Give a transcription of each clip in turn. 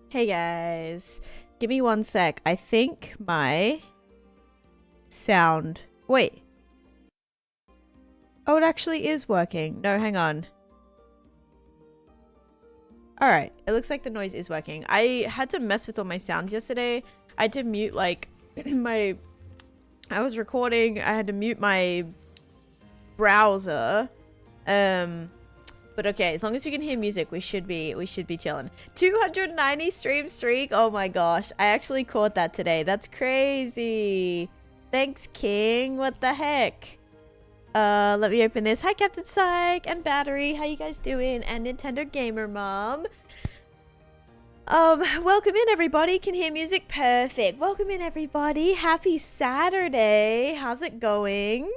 Hey guys, give me one sec. I think my sound... Wait. Oh, it actually is working. No, hang on. Alright, it looks like the noise is working. I had to mess with all my sounds yesterday. I had to mute, like, my... I was recording, I had to mute my browser. But okay, as long as you can hear music, we should be chilling. 290 stream streak. Oh my gosh, I actually caught that today. That's crazy. Thanks, King. What the heck? Let me open this. Hi, Captain Psych and Battery. How you guys doing? And Nintendo Gamer Mom. Welcome in, everybody. Can hear music? Perfect. Welcome in, everybody. Happy Saturday. How's it going?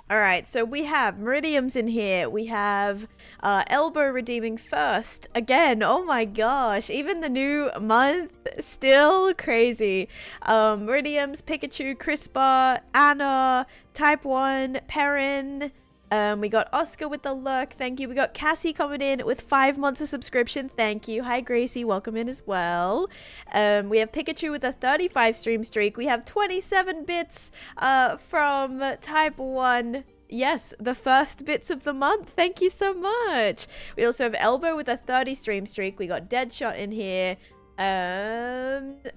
All right, so we have Meridium's in here. We have Elbow redeeming first. Again, oh my gosh. Even the new month, still crazy. Meridium's, Pikachu, Crispa, Anna, Type 1, Perrin. We got Oscar with the lurk. Thank you. We got Cassie coming in with 5 months of subscription. Thank you. Hi, Gracie. Welcome in as well. We have Pikachu with a 35 stream streak. We have 27 bits from Type 1. Yes, the first bits of the month. Thank you so much. We also have Elbow with a 30 stream streak. We got Deadshot in here.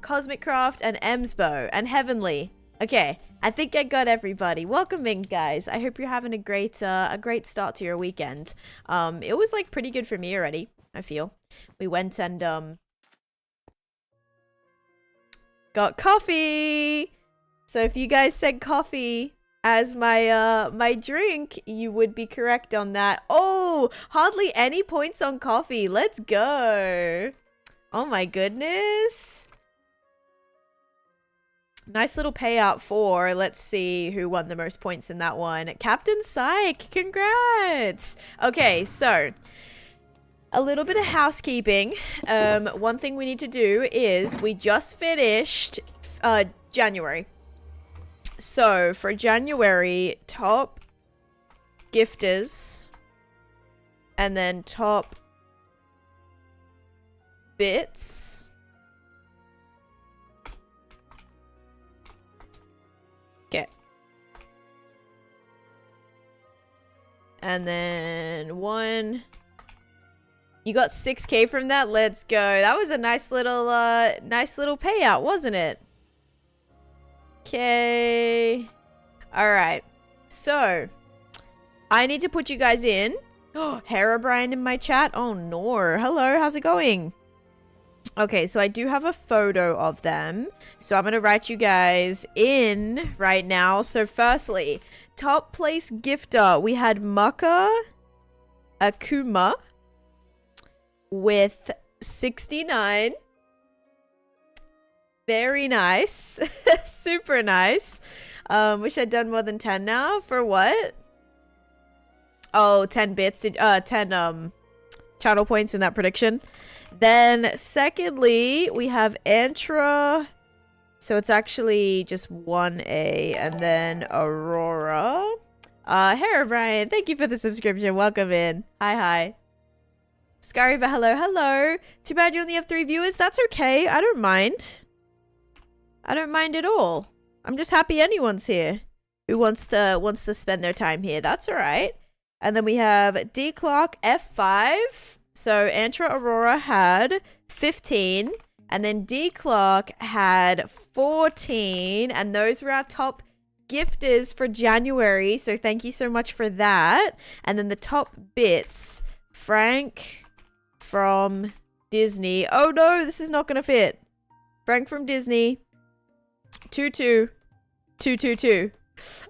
Cosmic Craft and Emsbo and Heavenly. Okay, I think I got everybody. Welcome in, guys. I hope you're having a great start to your weekend. It was like pretty good for me already, I feel. We went and got coffee. So if you guys said coffee as my my drink, you would be correct on that. Oh, hardly any points on coffee. Let's go. Oh my goodness. Nice little payout for, let's see who won the most points in that one. Captain Psych, congrats! Okay, so, a little bit of housekeeping. One thing we need to do is, we just finished January. So, for January, top gifters, and then top bits. And then one. You got 6K from that? Let's go. That was a nice little payout, wasn't it? Okay. Alright. So, I need to put you guys in. Oh, Herobrine in my chat. Oh, no. Hello, how's it going? Okay, so I do have a photo of them. So I'm going to write you guys in right now. So firstly, top place gifter. We had Maka Akuma with 69. Very nice. Super nice. Wish I'd done more than 10 now. For what? Oh, 10 bits. 10 channel points in that prediction. Then, secondly, we have Antra. So it's actually just 1A. And then Aurora. Herobrine, thank you for the subscription. Welcome in. Hi. Scariva, hello. Too bad you only have 3 viewers. That's okay. I don't mind. I don't mind at all. I'm just happy anyone's here who wants to spend their time here. That's alright. And then we have D Clock F5. So Antra Aurora had 15, and then D Clock had 14, and those were our top gifters for January. So thank you so much for that. And then the top bits, Frank from Disney. Oh no, this is not gonna fit. Frank from Disney. 22222.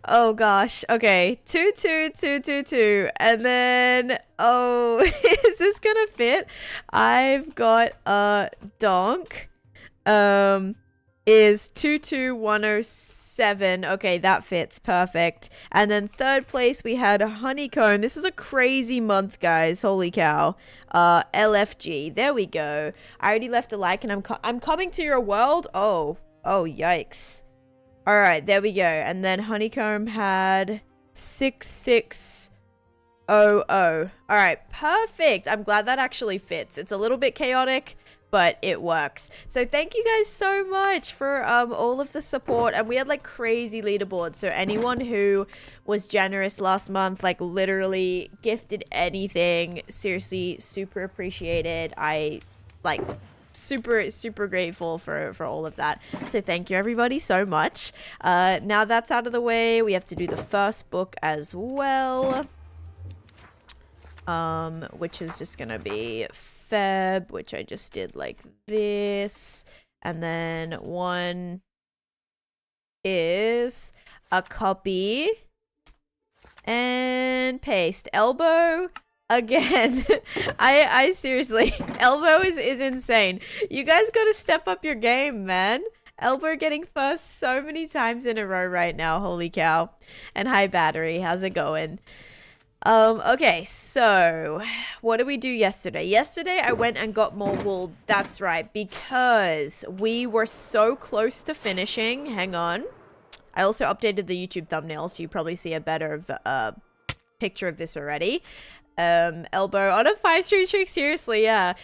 Oh gosh. Okay. 22222. And then, oh, is this gonna fit? I've got Donk. Is 22107. Okay, that fits. Perfect. And then third place we had Honeycomb. This was a crazy month, guys. Holy cow. LFG. There we go. I already left a like and I'm coming to your world. Oh, yikes. All right, there we go. And then Honeycomb had 6600. All right, perfect. I'm glad that actually fits. It's a little bit chaotic, but it works. So thank you guys so much for all of the support. And we had like crazy leaderboards. So anyone who was generous last month, like literally gifted anything, seriously, super appreciated. I like super grateful for all of that. So thank you everybody so much. Now that's out of the way, we have to do the first book as well, which is just gonna be Feb, which I just did like this, and then one is a copy and paste. Elbow again. I seriously, Elbow is insane. You guys gotta step up your game, man. Elbow getting first so many times in a row right now, holy cow. And hi Battery, how's it going? Okay, so what did we do yesterday? Yesterday I went and got more wool. That's right, because we were so close to finishing. Hang on. I also updated the YouTube thumbnail, so you probably see a better picture of this already. Elbow on a 5-stream streak, seriously, yeah.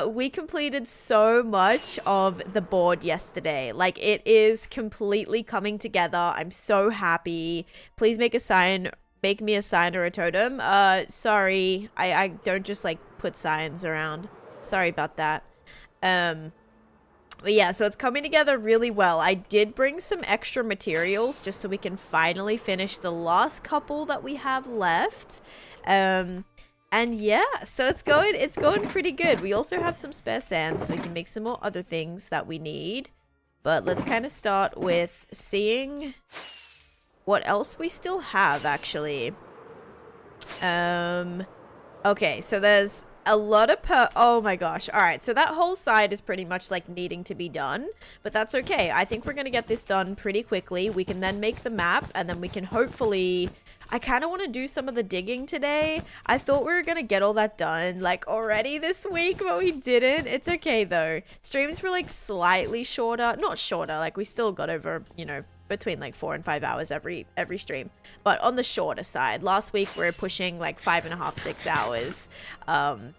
We completed so much of the board yesterday. Like, it is completely coming together. I'm so happy. Please make a sign. Make me a sign or a totem. Sorry. I don't just like put signs around. Sorry about that. But yeah, so it's coming together really well. I did bring some extra materials just so we can finally finish the last couple that we have left. And yeah, so it's going pretty good. We also have some spare sand, so we can make some more other things that we need. But let's kind of start with seeing what else we still have, actually. Okay, so there's a lot of oh my gosh. All right, so that whole side is pretty much like needing to be done, but that's okay. I think we're gonna get this done pretty quickly. We can then make the map, and then we can hopefully, I kind of want to do some of the digging today. I thought we were gonna get all that done like already this week, but we didn't. It's okay though. Streams were like slightly shorter, not shorter, like we still got over, you know, between like 4 and 5 hours every stream, but on the shorter side. Last week we were pushing like 5.5, 6 hours on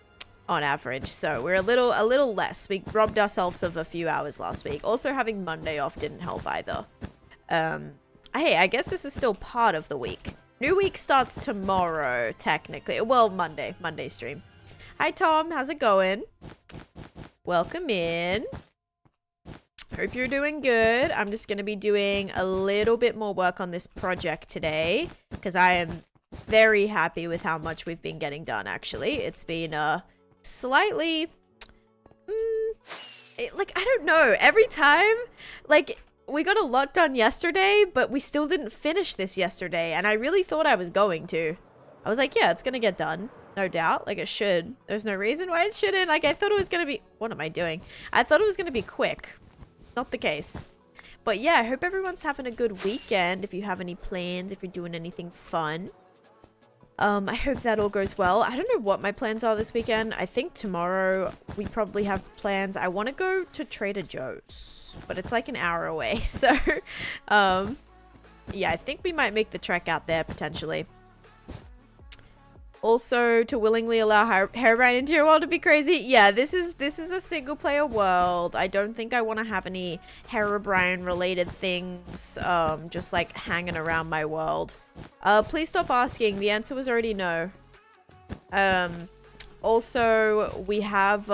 average, so we're a little less. We robbed ourselves of a few hours last week. Also having Monday off didn't help either. Hey, I guess this is still part of the week. New week starts tomorrow technically, well, Monday stream. Hi Tom, how's it going? Welcome in. Hope you're doing good. I'm just going to be doing a little bit more work on this project today because I am very happy with how much we've been getting done, actually. It's been slightly like, I don't know, every time, like, we got a lot done yesterday, but we still didn't finish this yesterday, and I really thought I was going to. I was like, yeah, it's gonna get done, no doubt. Like, it should. There's no reason why it shouldn't. Like, I thought it was gonna be, what am I doing? I thought it was gonna be quick. Not the case. But yeah, I hope everyone's having a good weekend. If you have any plans, if you're doing anything fun, I hope that all goes well. I don't know what my plans are this weekend. I think tomorrow we probably have plans. I want to go to Trader Joe's, but it's like an hour away. So, yeah, I think we might make the trek out there potentially. Also, to willingly allow Herobrine into your world to be crazy. Yeah, this is a single player world. I don't think I want to have any Herobrine related things just like hanging around my world. Please stop asking. The answer was already no. Also, we have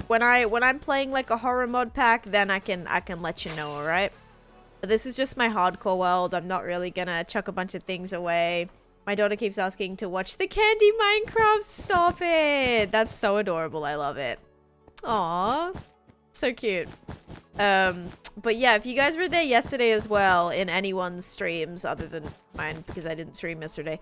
when I'm playing like a horror mod pack, then I can let you know, all right? But this is just my hardcore world. I'm not really gonna chuck a bunch of things away. My daughter keeps asking to watch the Candy Minecraft. Stop it. That's so adorable. I love it. Aw. So cute. But yeah, if you guys were there yesterday as well in anyone's streams other than mine, because I didn't stream yesterday,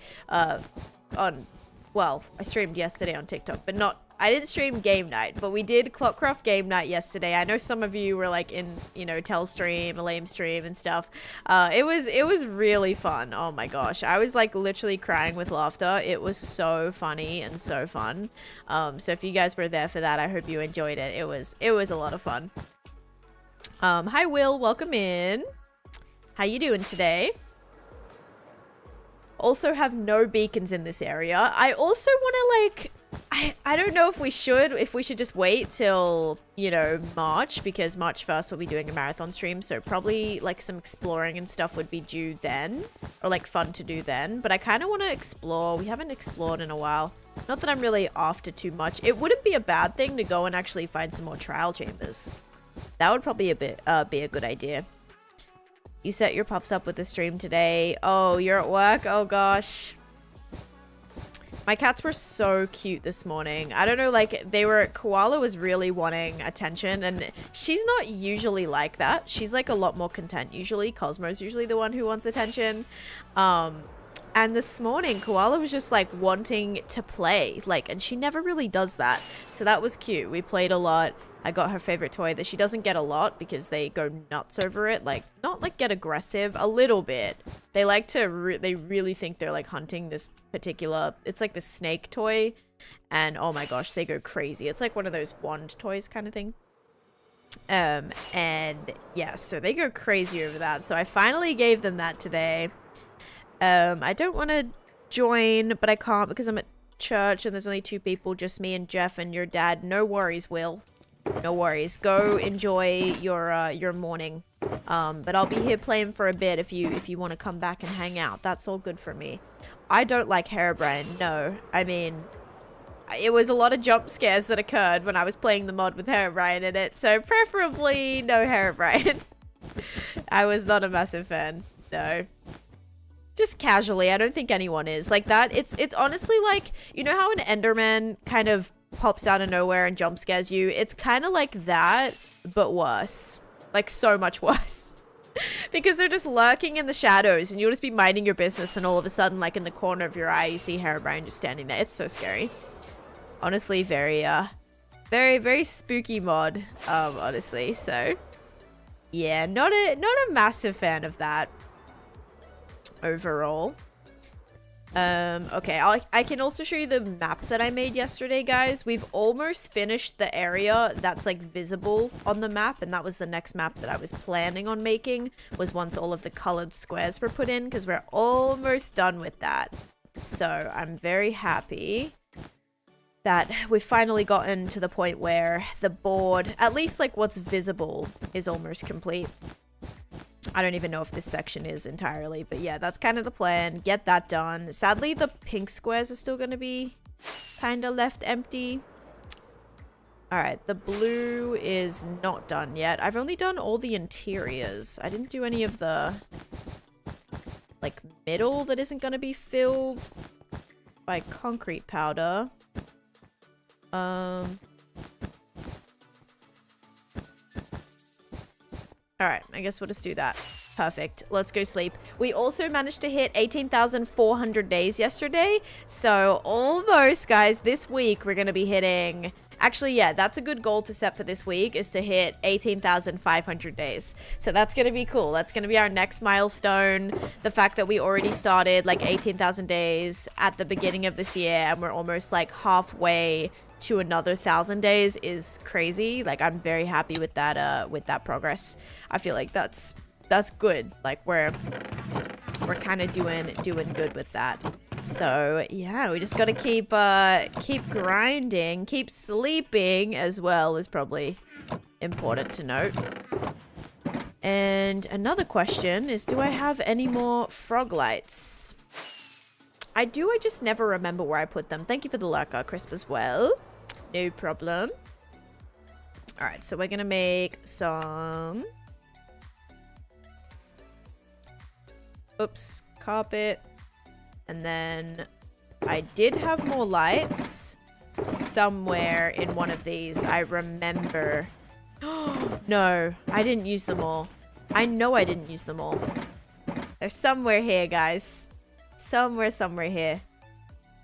well, I streamed yesterday on TikTok, but I didn't stream game night, but we did Clockcraft game night yesterday. I know some of you were like in, you know, Telstream, a lame stream and stuff. It was really fun. Oh my gosh. I was like literally crying with laughter. It was so funny and so fun. So if you guys were there for that, I hope you enjoyed it. It was a lot of fun. Hi Will, welcome in. How you doing today? Also have no beacons in this area. I also want to like I don't know if we should just wait till, you know, March, because March 1st we'll be doing a marathon stream, so probably like some exploring and stuff would be due then, or like fun to do then. But I kind of want to explore. We haven't explored in a while. Not that I'm really after too much. It wouldn't be a bad thing to go and actually find some more trial chambers. That would probably be a good idea. You set your pups up with the stream today. Oh, you're at work? Oh gosh. My cats were so cute this morning. I don't know, like, Koala was really wanting attention, and she's not usually like that. She's, like, a lot more content usually. Cosmo's usually the one who wants attention. And this morning, Koala was just, like, wanting to play, like, and she never really does that. So that was cute. We played a lot. I got her favorite toy that she doesn't get a lot because they go nuts over it. Like, not like get aggressive, a little bit. They like to, they really think they're like hunting this particular, it's like the snake toy. And oh my gosh, they go crazy. It's like one of those wand toys kind of thing. And yeah, so they go crazy over that. So I finally gave them that today. I don't want to join, but I can't because I'm at church and there's only 2 people, just me and Jeff and your dad. No worries, Will. No worries. Go enjoy your morning. But I'll be here playing for a bit if you want to come back and hang out. That's all good for me. I don't like Herobrine. No. I mean, it was a lot of jump scares that occurred when I was playing the mod with Herobrine in it. So preferably no Herobrine. I was not a massive fan. No. Just casually. I don't think anyone is. Like that. It's honestly like, you know how an Enderman kind of pops out of nowhere and jump scares you? It's kind of like that, but worse. Like so much worse. Because they're just lurking in the shadows and you'll just be minding your business and all of a sudden, like in the corner of your eye, you see Herobrine just standing there. It's so scary. Honestly, very, very spooky mod, honestly. So yeah, not a massive fan of that overall. Okay, I can also show you the map that I made yesterday, guys. We've almost finished the area that's like visible on the map, and that was the next map that I was planning on making, was once all of the colored squares were put in, because we're almost done with that. So I'm very happy that we've finally gotten to the point where the board, at least like what's visible, is almost complete. I don't even know if this section is entirely, but yeah, that's kind of the plan. Get that done. Sadly, the pink squares are still going to be kind of left empty. All right, the blue is not done yet. I've only done all the interiors. I didn't do any of the like middle that isn't going to be filled by concrete powder. Alright, I guess we'll just do that. Perfect. Let's go sleep. We also managed to hit 18,400 days yesterday. So almost, guys, this week we're going to be hitting... Actually, yeah, that's a good goal to set for this week, is to hit 18,500 days. So that's going to be cool. That's going to be our next milestone. The fact that we already started like 18,000 days at the beginning of this year and we're almost like halfway to another 1,000 days is crazy. Like, I'm very happy with that progress. I feel like that's good. Like, we're kind of doing good with that. So yeah, we just gotta keep grinding, keep sleeping as well is probably important to note. And another question is, do I have any more frog lights? I do, I just never remember where I put them. Thank you for the lurker, Crisp, as well. No problem. All right, so we're gonna make some... Oops, carpet. And then I did have more lights somewhere in one of these. I remember. No, I didn't use them all. I know I didn't use them all. They're somewhere here, guys. Somewhere here.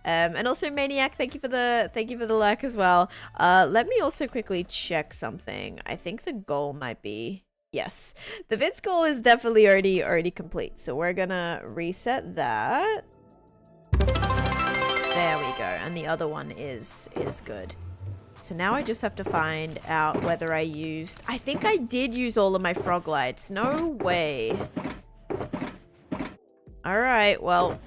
And also Maniac, thank you for the like as well. Let me also quickly check something. I think the goal might be, yes, the Vince goal is definitely already complete. So we're gonna reset that. There we go. And the other one is good. So now I just have to find out whether I used... I think I did use all of my frog lights. No way. Alright, well...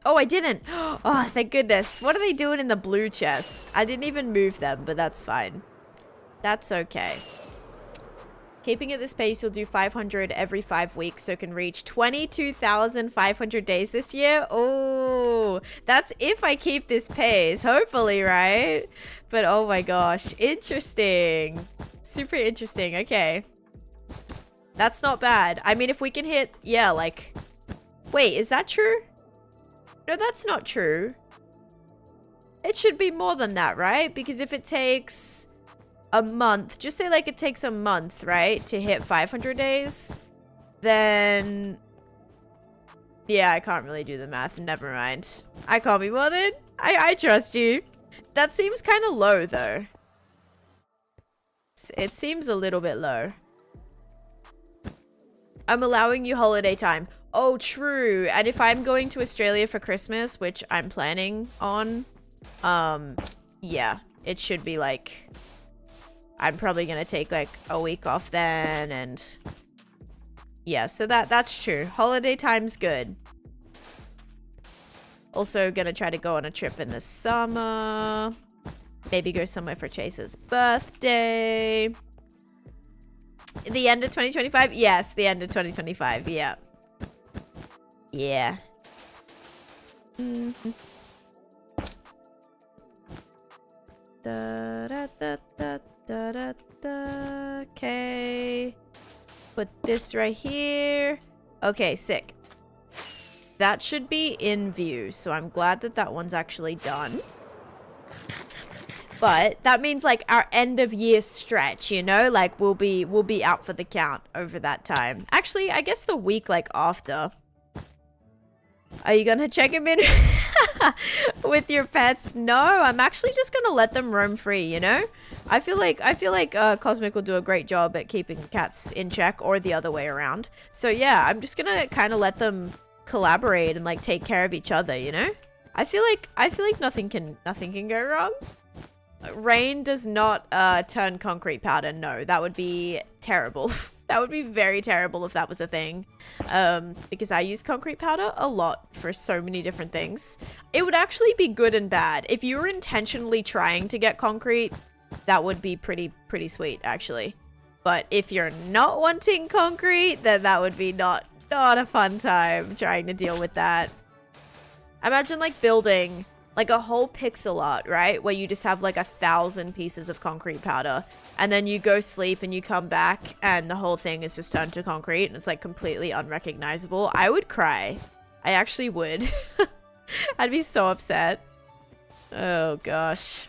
Oh, I didn't. Oh, thank goodness. What are they doing in the blue chest? I didn't even move them, but that's fine. That's okay. Keeping at this pace, you'll do 500 every 5 weeks, so can reach 22,500 days this year. Oh, that's if I keep this pace. Hopefully, right? But oh my gosh. Interesting. Super interesting. Okay. That's not bad. I mean, if we can hit... Yeah, like... Wait, is that true? No, that's not true. It should be more than that, right? Because if it takes a month, just say like it takes a month, right, to hit 500 days, then... Yeah, I can't really do the math. Never mind. I can't be bothered. I trust you. That seems kind of low, though. It seems a little bit low. I'm allowing you holiday time. Oh, true. And if I'm going to Australia for Christmas, which I'm planning on, yeah, it should be like, I'm probably going to take like a week off then. And yeah, so that's true. Holiday time's good. Also going to try to go on a trip in the summer. Maybe go somewhere for Chase's birthday. The end of 2025? Yes, the end of 2025. Yeah. Yeah. Okay. Put this right here. Okay, sick. That should be in view, so I'm glad that that one's actually done. But that means like our end of year stretch, you know, like we'll be out for the count over that time. Actually, I guess the week like after. Are you gonna check him in with your pets? No, I'm actually just gonna let them roam free, you know? I feel like Cosmic will do a great job at keeping cats in check, or the other way around. So yeah, I'm just gonna kind of let them collaborate and like take care of each other, you know? I feel like nothing can go wrong. Rain does not turn concrete powder. No, that would be terrible. That would be very terrible if that was a thing. Because I use concrete powder a lot for so many different things. It would actually be good and bad. If you were intentionally trying to get concrete, that would be pretty sweet, actually. But if you're not wanting concrete, then that would be not a fun time trying to deal with that. Imagine like building like a whole pixel art, right? Where you just have like 1,000 pieces of concrete powder, and then you go sleep and you come back and the whole thing is just turned to concrete and it's like completely unrecognizable. I would cry. I actually would. I'd be so upset. Oh gosh.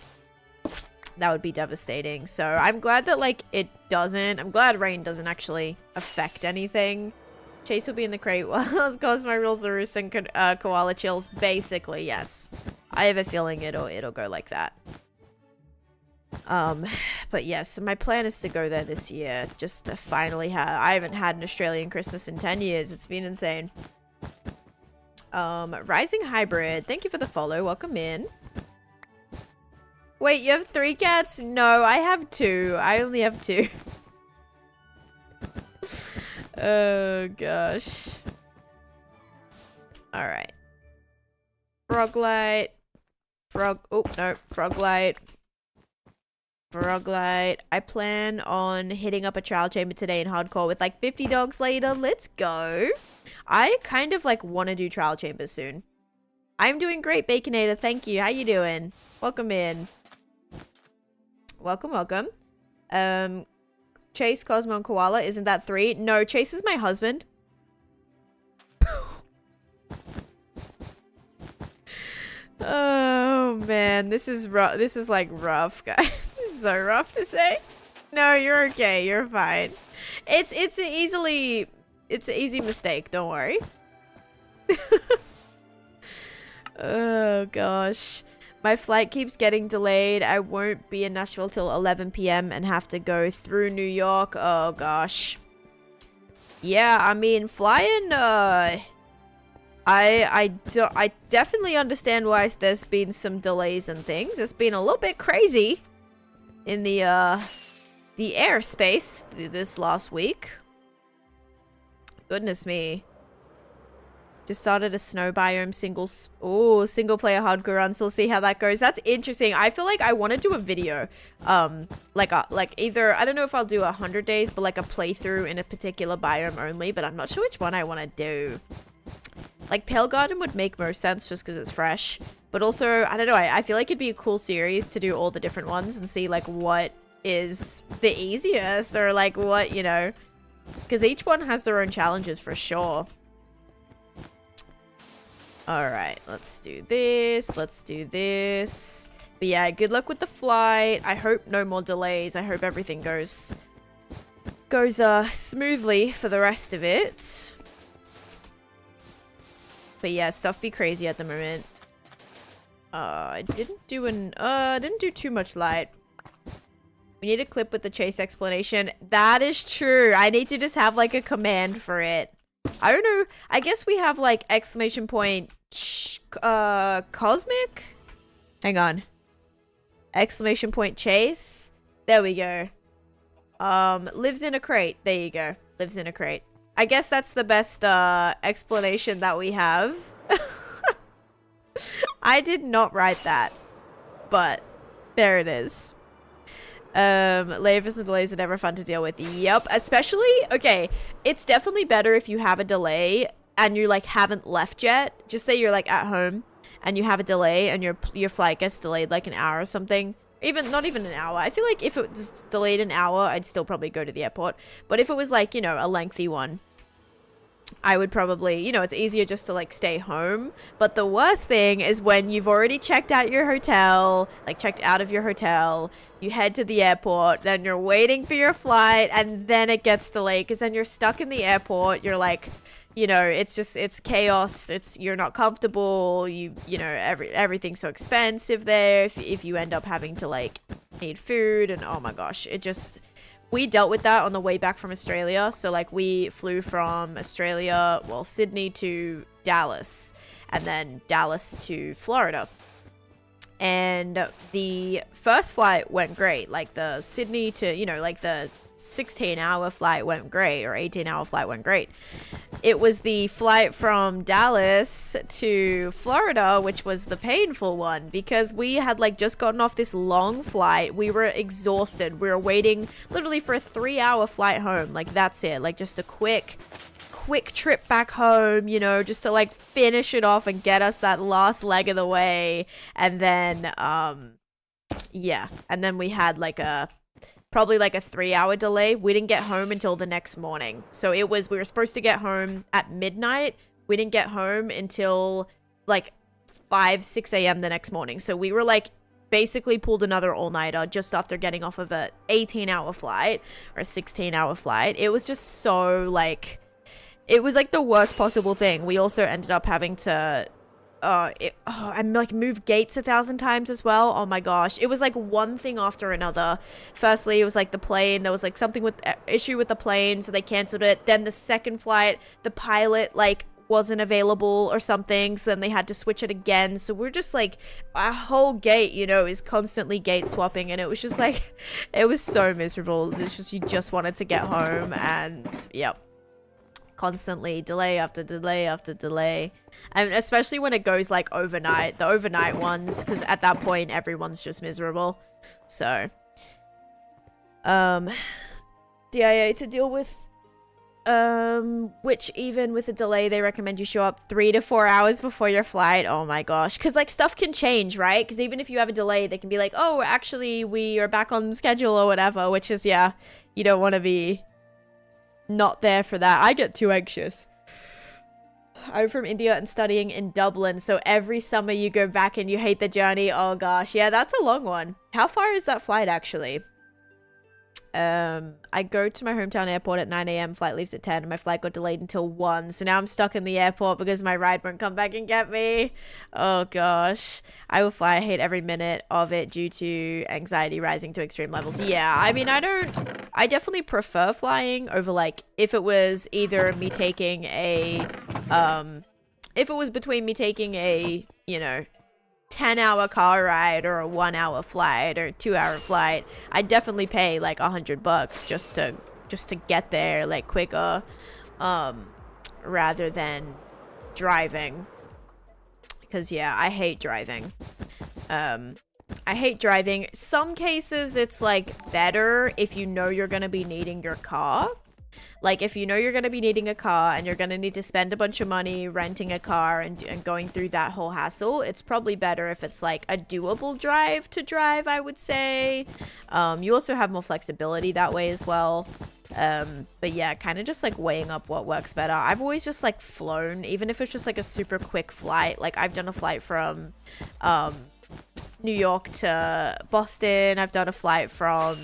That would be devastating. So I'm glad that like it doesn't. I'm glad rain doesn't actually affect anything. Chase will be in the crate while Cosmo rules the roost and Koala chills. Basically, yes. I have a feeling it'll go like that. But yes, my plan is to go there this year. Just to finally have... I haven't had an Australian Christmas in 10 years. It's been insane. Rising Hybrid. Thank you for the follow. Welcome in. Wait, you have 3 cats? No, I have 2. I only have 2. Oh gosh. All right. Froglight. Oh no, Froglight. Froglight. I plan on hitting up a trial chamber today in hardcore with like 50 dogs later. Let's go. I kind of like want to do trial chambers soon. I'm doing great, Baconator. Thank you. How you doing? Welcome in. Welcome. Chase, Cosmo, and Koala. Isn't that 3? No, Chase is my husband. Oh man, this is rough. This is like rough, guys. This is so rough to say. No, you're okay. You're fine. It's an easy mistake. Don't worry. Oh gosh. My flight keeps getting delayed. I won't be in Nashville till 11 p.m. and have to go through New York. Oh, gosh. Yeah, I mean, flying, I definitely understand why there's been some delays and things. It's been a little bit crazy in the airspace this last week. Goodness me. Just started a snow biome single player hardcore run, so we'll see how that goes. That's interesting. I feel like I want to do a video, like either, I don't know if I'll do 100 days, but like a playthrough in a particular biome only, but I'm not sure which one I want to do. Like Pale Garden would make most sense just because it's fresh, but also, I don't know, I feel like it'd be a cool series to do all the different ones and see like what is the easiest, or like what, you know, because each one has their own challenges for sure. Alright, let's do this. Let's do this. But yeah, good luck with the flight. I hope no more delays. I hope everything goes smoothly for the rest of it. But yeah, stuff be crazy at the moment. I didn't do too much light. We need a clip with the chase explanation. That is true. I need to just have like a command for it. I don't know. I guess we have like exclamation point cosmic? Hang on. Exclamation point chase. There we go. Lives in a crate. There you go. Lives in a crate. I guess that's the best explanation that we have. I did not write that, but there it is. Layovers and delays are never fun to deal with. Yep, especially, okay, it's definitely better if you have a delay and you like haven't left yet. Just say you're like at home and you have a delay and your flight gets delayed like an hour or something. Not even an hour. I feel like if it was delayed an hour, I'd still probably go to the airport. But if it was like, you know, a lengthy one, I would probably, you know, it's easier just to like stay home. But the worst thing is when you've already checked out your hotel, like checked out of your hotel, you head to the airport, then you're waiting for your flight, and then it gets delayed because then you're stuck in the airport. You're like, you know, it's chaos. You're not comfortable. You know, everything's so expensive there. If you end up having to like need food, and oh my gosh, we dealt with that on the way back from Australia. So like we flew from Australia, well, Sydney to Dallas, and then Dallas to Florida. And the first flight went great. Like the Sydney to, you know, like the 16-hour flight went great, or 18-hour flight went great. It was the flight from Dallas to Florida, which was the painful one, because we had like just gotten off this long flight. We were exhausted. We were waiting literally for a 3-hour flight home. Like that's it. Like just a quick trip back home, you know, just to like finish it off and get us that last leg of the way. And then, yeah. And then we had like probably like a 3-hour delay. We didn't get home until the next morning. So we were supposed to get home at midnight. We didn't get home until like 5-6 a.m. the next morning. So we were like basically pulled another all-nighter just after getting off of a 18-hour flight or a 16-hour flight. It was just so like, it was like the worst possible thing. We also ended up having to I'm like move gates 1,000 times as well. Oh my gosh, it was like one thing after another. Firstly, it was like the plane, there was like something with issue with the plane, so they canceled it. Then the second flight, the pilot like wasn't available or something, so then they had to switch it again. So we're just like, our whole gate, you know, is constantly gate swapping, and it was just like, it was so miserable. It's just, you just wanted to get home, and yep, constantly delay after delay after delay. And especially when it goes like overnight, the overnight ones, because at that point everyone's just miserable. So DIA to deal with, which even with a delay they recommend you show up 3 to 4 hours before your flight. Oh my gosh, because like stuff can change, right? Because even if you have a delay, they can be like, oh, actually we are back on schedule or whatever, which is, yeah, you don't want to be not there for that. I get too anxious. I'm from India and studying in Dublin, so every summer you go back and you hate the journey. Oh gosh, yeah, that's a long one. How far is that flight actually? I go to my hometown airport at 9 a.m. Flight leaves at 10 and my flight got delayed until 1. So now I'm stuck in the airport because my ride won't come back and get me. Oh gosh. I will fly. I hate every minute of it due to anxiety rising to extreme levels. Yeah, I mean, I definitely prefer flying over like if it was either me taking a, if it was between me taking a, you know, 10-hour car ride or a 1-hour flight or 2-hour flight, I'd definitely pay like $100 just to get there like quicker, rather than driving. Because, yeah, I hate driving. I hate driving. Some cases, it's, like, better if you know you're going to be needing your car. Like, if you know you're going to be needing a car and you're going to need to spend a bunch of money renting a car and going through that whole hassle, it's probably better if it's, like, a doable drive to drive, I would say. You also have more flexibility that way as well. But yeah, kind of just, like, weighing up what works better. I've always just, like, flown, even if it's just, like, a super quick flight. Like, I've done a flight from New York to Boston. I've done a flight from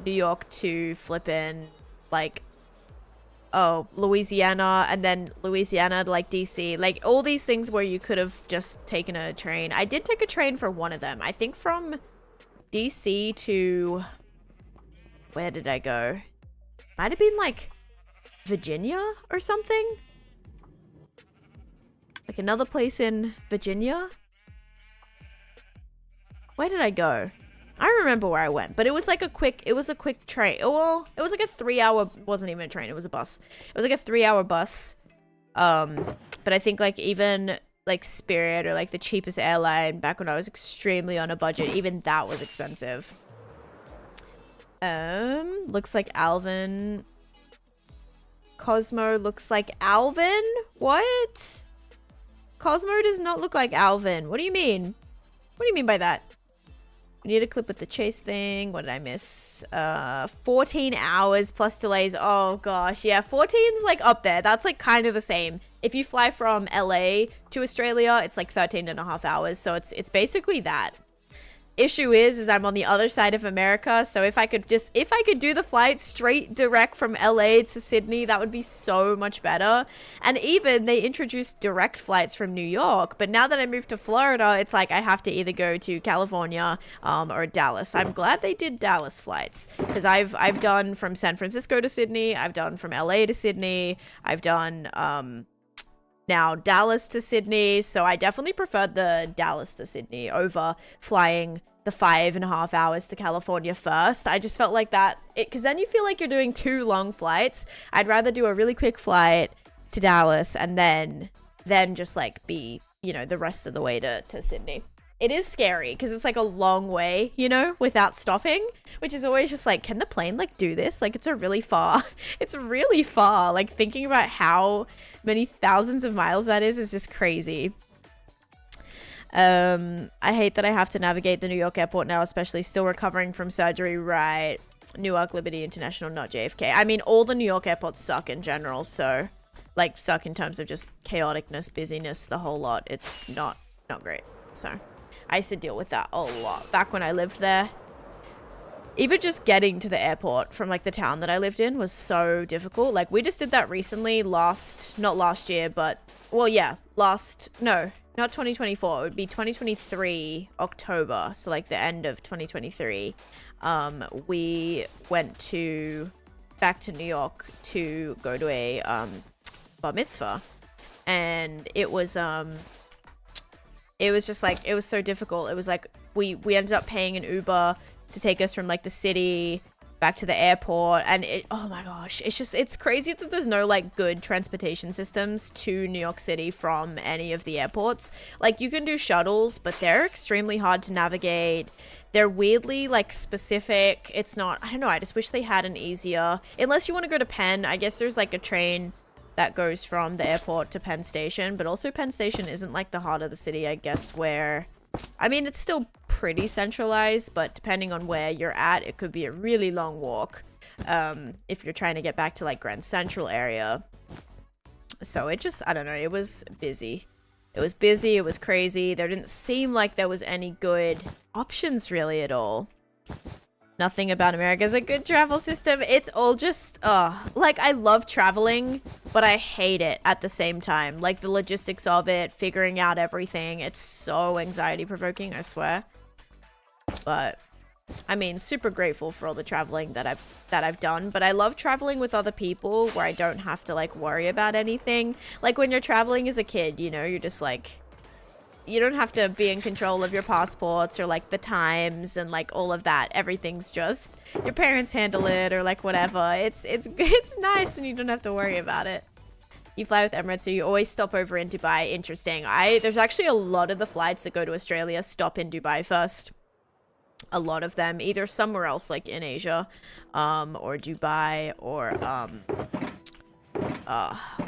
New York to flippin', like, Louisiana, and then Louisiana to, like, DC. Like, all these things where you could have just taken a train. I did take a train for one of them. I think from DC to... Where did I go? Might have been, like, Virginia or something? Like, another place in Virginia? Where did I go? I don't remember where I went, but it was like a quick train. Well, it was like a 3-hour, wasn't even a train, it was a bus. It was like a 3-hour bus. But I think, like, even, like, Spirit or, like, the cheapest airline back when I was extremely on a budget, even that was expensive. Looks like Alvin. Cosmo looks like Alvin? What? Cosmo does not look like Alvin. What do you mean? What do you mean by that? We need a clip with the chase thing. What did I miss? 14 hours plus delays. Oh gosh, yeah, 14's like up there. That's like kind of the same. If you fly from LA to Australia, it's like 13.5 hours. So it's basically that. Issue is I'm on the other side of America, so if I could do the flight straight direct from LA to Sydney, that would be so much better. And even they introduced direct flights from New York, but now that I moved to Florida, it's like I have to either go to California or Dallas. I'm glad they did Dallas flights, because I've done from San Francisco to Sydney, I've done from LA to Sydney, I've done now Dallas to Sydney, so I definitely preferred the Dallas to Sydney over flying the 5.5 hours to California first. I just felt like that, because then you feel like you're doing 2 long flights. I'd rather do a really quick flight to Dallas and then just like be, you know, the rest of the way to Sydney. It is scary because it's like a long way, you know, without stopping, which is always just like, can the plane like do this? Like it's really far. Like thinking about how many thousands of miles that is just crazy. I hate that I have to navigate the New York airport now, especially still recovering from surgery. Right. Newark, Liberty International, not JFK. I mean, all the New York airports suck in general. So like suck in terms of just chaoticness, busyness, the whole lot. It's not great. So I used to deal with that a lot back when I lived there. Even just getting to the airport from like the town that I lived in was so difficult. Like we just did that recently not last year, but well, yeah, no, not 2024. It would be 2023 October. So like the end of 2023. We went back to New York to go to a bar mitzvah, and it was just like, it was so difficult. It was like we ended up paying an Uber to take us from like the city back to the airport, and oh my gosh, it's crazy that there's no like good transportation systems to New York City from any of the airports. Like you can do shuttles, but they're extremely hard to navigate. They're weirdly like specific. It's not, I don't know, I just wish they had an easier, unless you want to go to Penn. I guess there's like a train that goes from the airport to Penn Station, but also Penn Station isn't like the heart of the city, I guess, where, I mean, it's still pretty centralized, but depending on where you're at, it could be a really long walk if you're trying to get back to like Grand Central area. So it just, I don't know, it was busy. It was busy, it was crazy. There didn't seem like there was any good options really at all. Nothing about America is a good travel system. It's all just, like I love traveling, but I hate it at the same time. Like the logistics of it, figuring out everything. It's so anxiety provoking, I swear. But I mean, super grateful for all the traveling that I've done, but I love traveling with other people where I don't have to like worry about anything. Like when you're traveling as a kid, you know, you're just like, you don't have to be in control of your passports or like the times and like all of that. Everything's just, your parents handle it or like whatever. It's nice and you don't have to worry about it. You fly with Emirates, so you always stop over in Dubai. Interesting. There's actually a lot of the flights that go to Australia stop in Dubai first. A lot of them, either somewhere else like in Asia, or Dubai, or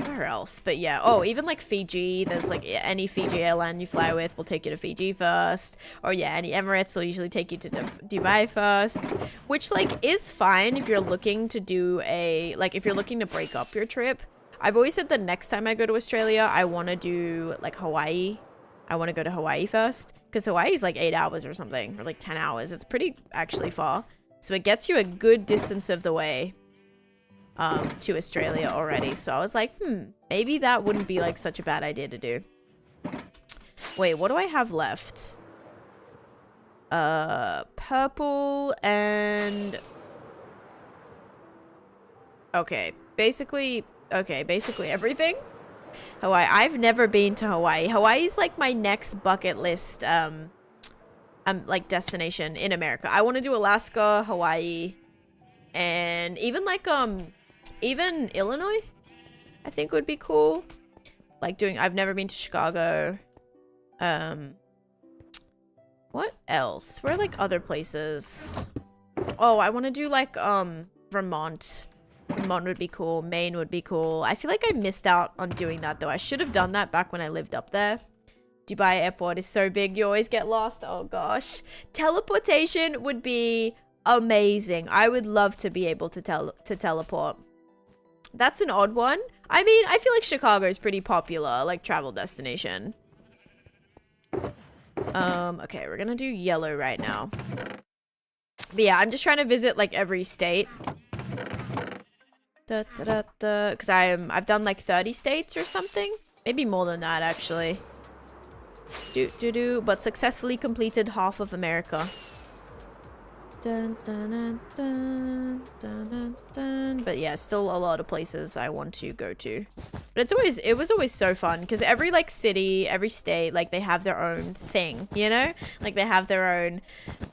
where else? But yeah, oh, even like Fiji, there's like any Fiji airline you fly with will take you to Fiji first, or yeah, any Emirates will usually take you to Dubai first, which like is fine if you're looking to do if you're looking to break up your trip. I've always said the next time I go to Australia, I want to do like Hawaii. I want to go to Hawaii first, because Hawaii is like 8 hours or something, or like 10 hours. It's pretty actually far, so it gets you a good distance of the way to Australia already. So I was like, maybe that wouldn't be like such a bad idea to do. Wait, what do I have left? Purple and basically everything. Hawaii. I've never been to Hawaii. Hawaii's like my next bucket list like destination in America. I want to do Alaska, Hawaii, and even like even Illinois, I think would be cool. Like I've never been to Chicago. What else? Where are like other places? Oh, I want to do like Vermont. Vermont would be cool. Maine would be cool. I feel like I missed out on doing that though. I should have done that back when I lived up there. Dubai airport is so big, you always get lost. Oh gosh. Teleportation would be amazing. I would love to be able to teleport. That's an odd one. I mean, I feel like Chicago is pretty popular, like travel destination. Okay, we're gonna do yellow right now. But yeah, I'm just trying to visit like every state. Because I've done like 30 states or something. Maybe more than that actually. But successfully completed half of America. Dun, dun, dun, dun, dun, dun, dun. But yeah, still a lot of places I want to go to. But it was always so fun because every like city, every state, like they have their own thing, you know? Like they have their own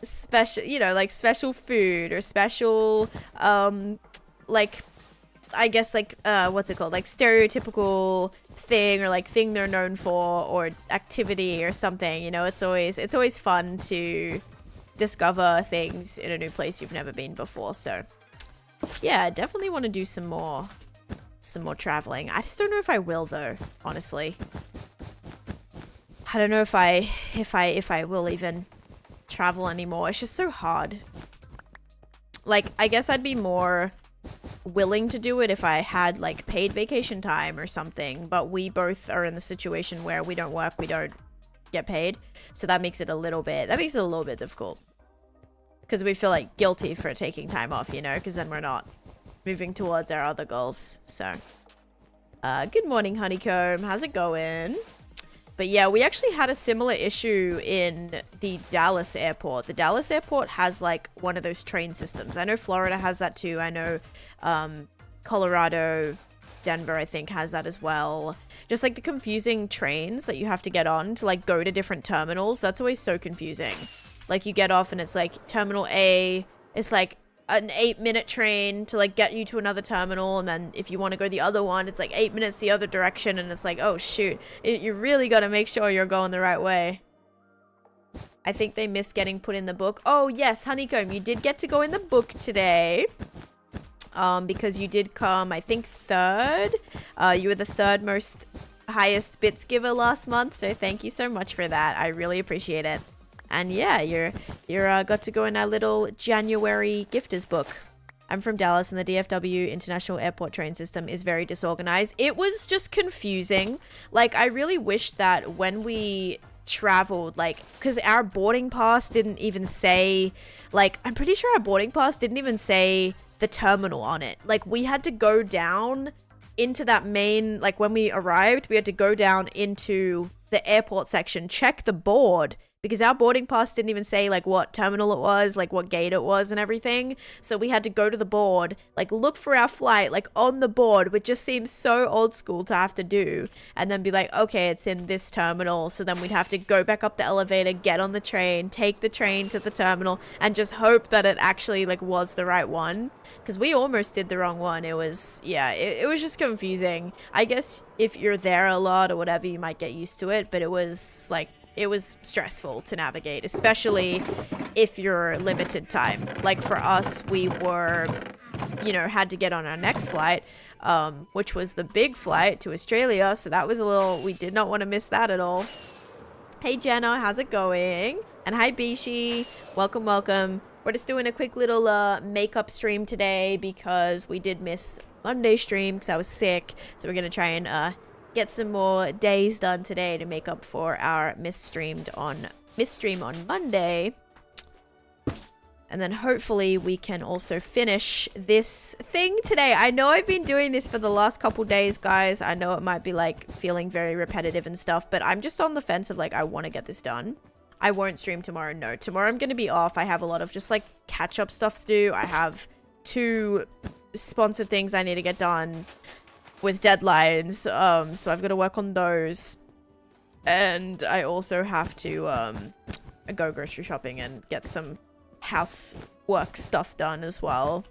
special, you know, like special food or special, like, I guess like, what's it called? Like stereotypical thing or like thing they're known for or activity or something, you know? It's always fun to discover things in a new place you've never been before. So yeah, definitely want to do some more traveling. I just don't know if I will though, honestly. I don't know if I will even travel anymore. It's just so hard. Like, I guess I'd be more willing to do it if I had like paid vacation time or something, but we both are in the situation where we don't work, we don't get paid, so that makes it a little bit difficult because we feel like guilty for taking time off, you know, because then we're not moving towards our other goals. So good morning, Honeycomb, how's it going? But yeah, we actually had a similar issue in the Dallas airport. The Dallas airport has like one of those train systems. I know Florida has that too. I know Colorado, Denver, I think has that as well. Just like the confusing trains that you have to get on to like go to different terminals. That's always so confusing. Like you get off and it's like terminal A, it's like an 8-minute train to like get you to another terminal, and then if you want to go the other one, it's like 8 minutes the other direction, and it's like, oh shoot, you really got to make sure you're going the right way. I think they missed getting put in the book. Oh yes, Honeycomb, you did get to go in the book today, because you did come, I think, third. You were the third most highest bits giver last month, so thank you so much for that. I really appreciate it. And yeah, you're got to go in our little January gifters book. I'm from Dallas, and the DFW International Airport train system is very disorganized. It was just confusing. Like, I really wish that when we traveled, like, because our boarding pass didn't even say, like, I'm pretty sure our boarding pass didn't even say the terminal on it. Like, we had to go down into that main, like, when we arrived, we had to go down into the airport section, check the board because our boarding pass didn't even say like what terminal it was, like what gate it was and everything. So we had to go to the board, like look for our flight, like on the board, which just seems so old school to have to do. And then be like, okay, it's in this terminal. So then we'd have to go back up the elevator, get on the train, take the train to the terminal, and just hope that it actually like was the right one. Because we almost did the wrong one. It was, yeah, it was just confusing. I guess if you're there a lot or whatever, you might get used to it. But it was like, it was stressful to navigate, especially if you're limited time. Like for us, we were, you know, had to get on our next flight, which was the big flight to Australia. So that was a little, we did not want to miss that at all. Hey Jenna, how's it going? And hi Bishi, welcome, welcome. We're just doing a quick little makeup stream today because we did miss Monday stream because I was sick. So we're going to try and get some more days done today to make up for our misstream on Monday. And then hopefully we can also finish this thing today. I know I've been doing this for the last couple days, guys. I know it might be like feeling very repetitive and stuff, but I'm just on the fence of like, I want to get this done. I won't stream tomorrow. No, tomorrow I'm going to be off. I have a lot of just like catch up stuff to do. I have 2 sponsored things I need to get done with deadlines, so I've got to work on those, and I also have to go grocery shopping and get some housework stuff done as well,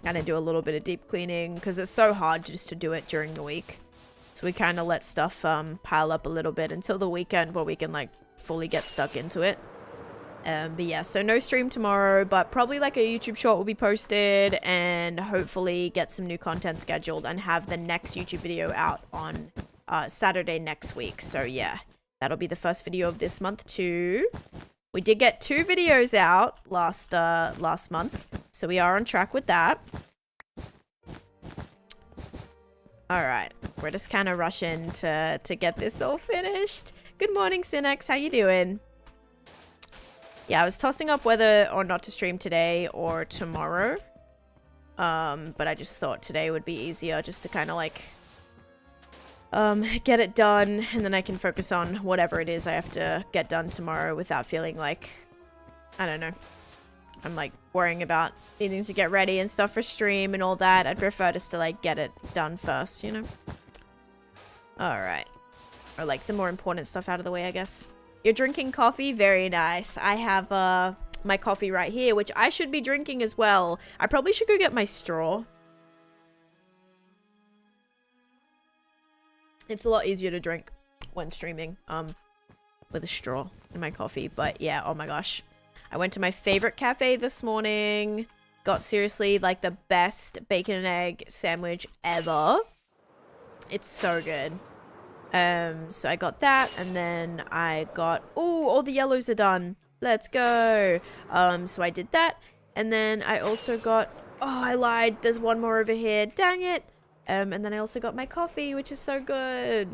and I do a little bit of deep cleaning because it's so hard just to do it during the week, so we kind of let stuff pile up a little bit until the weekend where we can like fully get stuck into it. But yeah, so no stream tomorrow, but probably like a YouTube short will be posted, and hopefully get some new content scheduled and have the next YouTube video out on Saturday next week. So yeah, that'll be the first video of this month too. We did get 2 videos out last month, so we are on track with that. All right, we're just kind of rushing to get this all finished. Good morning, Cinex, how you doing? Yeah, I was tossing up whether or not to stream today or tomorrow. But I just thought today would be easier just to kind of like get it done, and then I can focus on whatever it is I have to get done tomorrow without feeling like, I don't know, I'm like worrying about needing to get ready and stuff for stream and all that. I'd prefer just to like get it done first, you know? All right. Or like the more important stuff out of the way, I guess. You're drinking coffee? Very nice. I have my coffee right here, which I should be drinking as well. I probably should go get my straw. It's a lot easier to drink when streaming with a straw in my coffee. But yeah, oh my gosh. I went to my favorite cafe this morning. Got seriously like the best bacon and egg sandwich ever. It's so good. So I got that, and then I got, oh, all the yellows are done. Let's go. So I did that, and then I also got, oh, I lied. There's one more over here. Dang it. And then I also got my coffee, which is so good.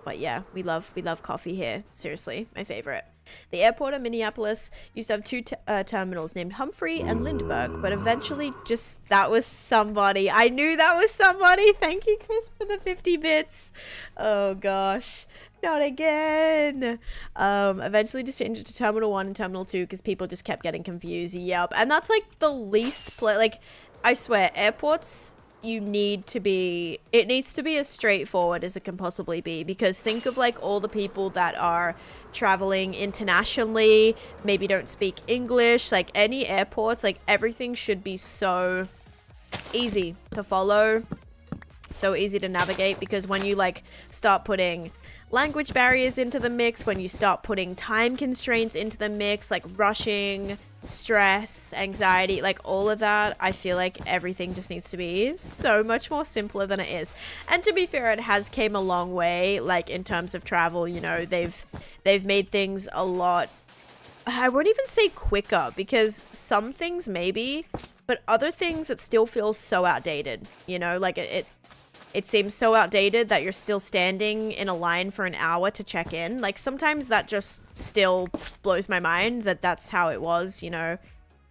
But yeah, we love coffee here. Seriously, my favorite. The airport in Minneapolis used to have 2 terminals named Humphrey and Lindbergh, but eventually just, that was somebody. I knew that was somebody. Thank you, Chris, for the 50 bits. Oh gosh, not again. Eventually just changed it to Terminal 1 and Terminal 2 because people just kept getting confused. Yep, and that's like the least like, I swear, airports, it needs to be as straightforward as it can possibly be, because think of like all the people that are traveling internationally, maybe don't speak English. Like any airports, like everything should be so easy to follow, so easy to navigate, because when you like start putting language barriers into the mix, when you start putting time constraints into the mix, like rushing, stress, anxiety, like all of that, I feel like everything just needs to be so much more simpler than it is. And to be fair, it has came a long way, like in terms of travel, you know, they've made things a lot, I won't even say quicker, because some things maybe, but other things it still feels so outdated, you know, like it seems so outdated that you're still standing in a line for an hour to check in. Like sometimes that just still blows my mind that that's how it was, you know,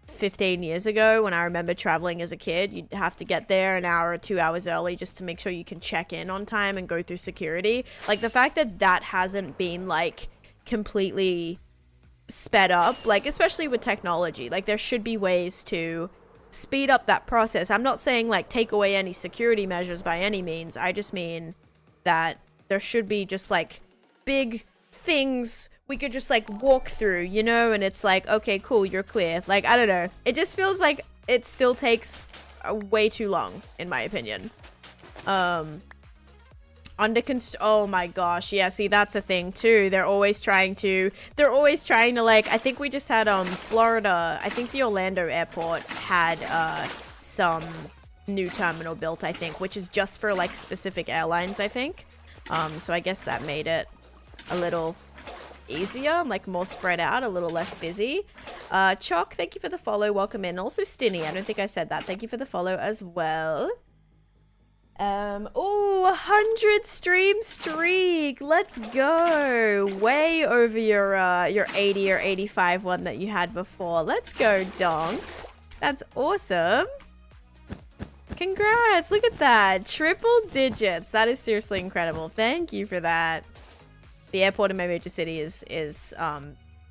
15 years ago when I remember traveling as a kid. You'd have to get there an hour or 2 hours early just to make sure you can check in on time and go through security. Like the fact that that hasn't been like completely sped up, like especially with technology. Like there should be ways to speed up that process. I'm not saying like take away any security measures by any means. I just mean that there should be just like big things we could just like walk through, you know, and it's like, okay, cool, you're clear. Like, I don't know. It just feels like it still takes way too long, in my opinion. Oh my gosh, yeah, see, that's a thing too. They're always trying to like, I think we just had Florida, I think the Orlando airport had some new terminal built, I think, which is just for like specific airlines, I think. So I guess that made it a little easier, like more spread out, a little less busy. Chalk, thank you for the follow, welcome in. Also Stinny, I don't think I said that, thank you for the follow as well. Oh, 100 stream streak. Let's go. Way over your 80 or 85 one that you had before. Let's go, Donk. That's awesome. Congrats. Look at that. Triple digits. That is seriously incredible. Thank you for that. The airport in my major city is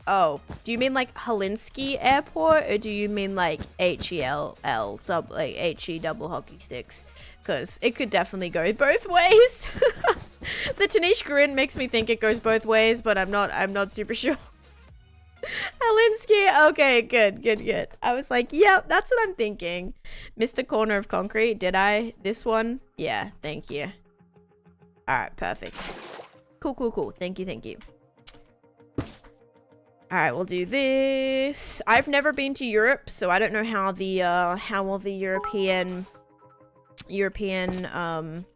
oh, do you mean like Helsinki Airport, or do you mean like HELL, like HE double hockey sticks? Because it could definitely go both ways. The Taneesha grin makes me think it goes both ways, but I'm not super sure. Helsinki, okay, good. I was like, yep, that's what I'm thinking. Mr. Corner of Concrete, did I? This one? Yeah, thank you. All right, perfect. Cool. Thank you. All right, we'll do this. I've never been to Europe, so I don't know how all the European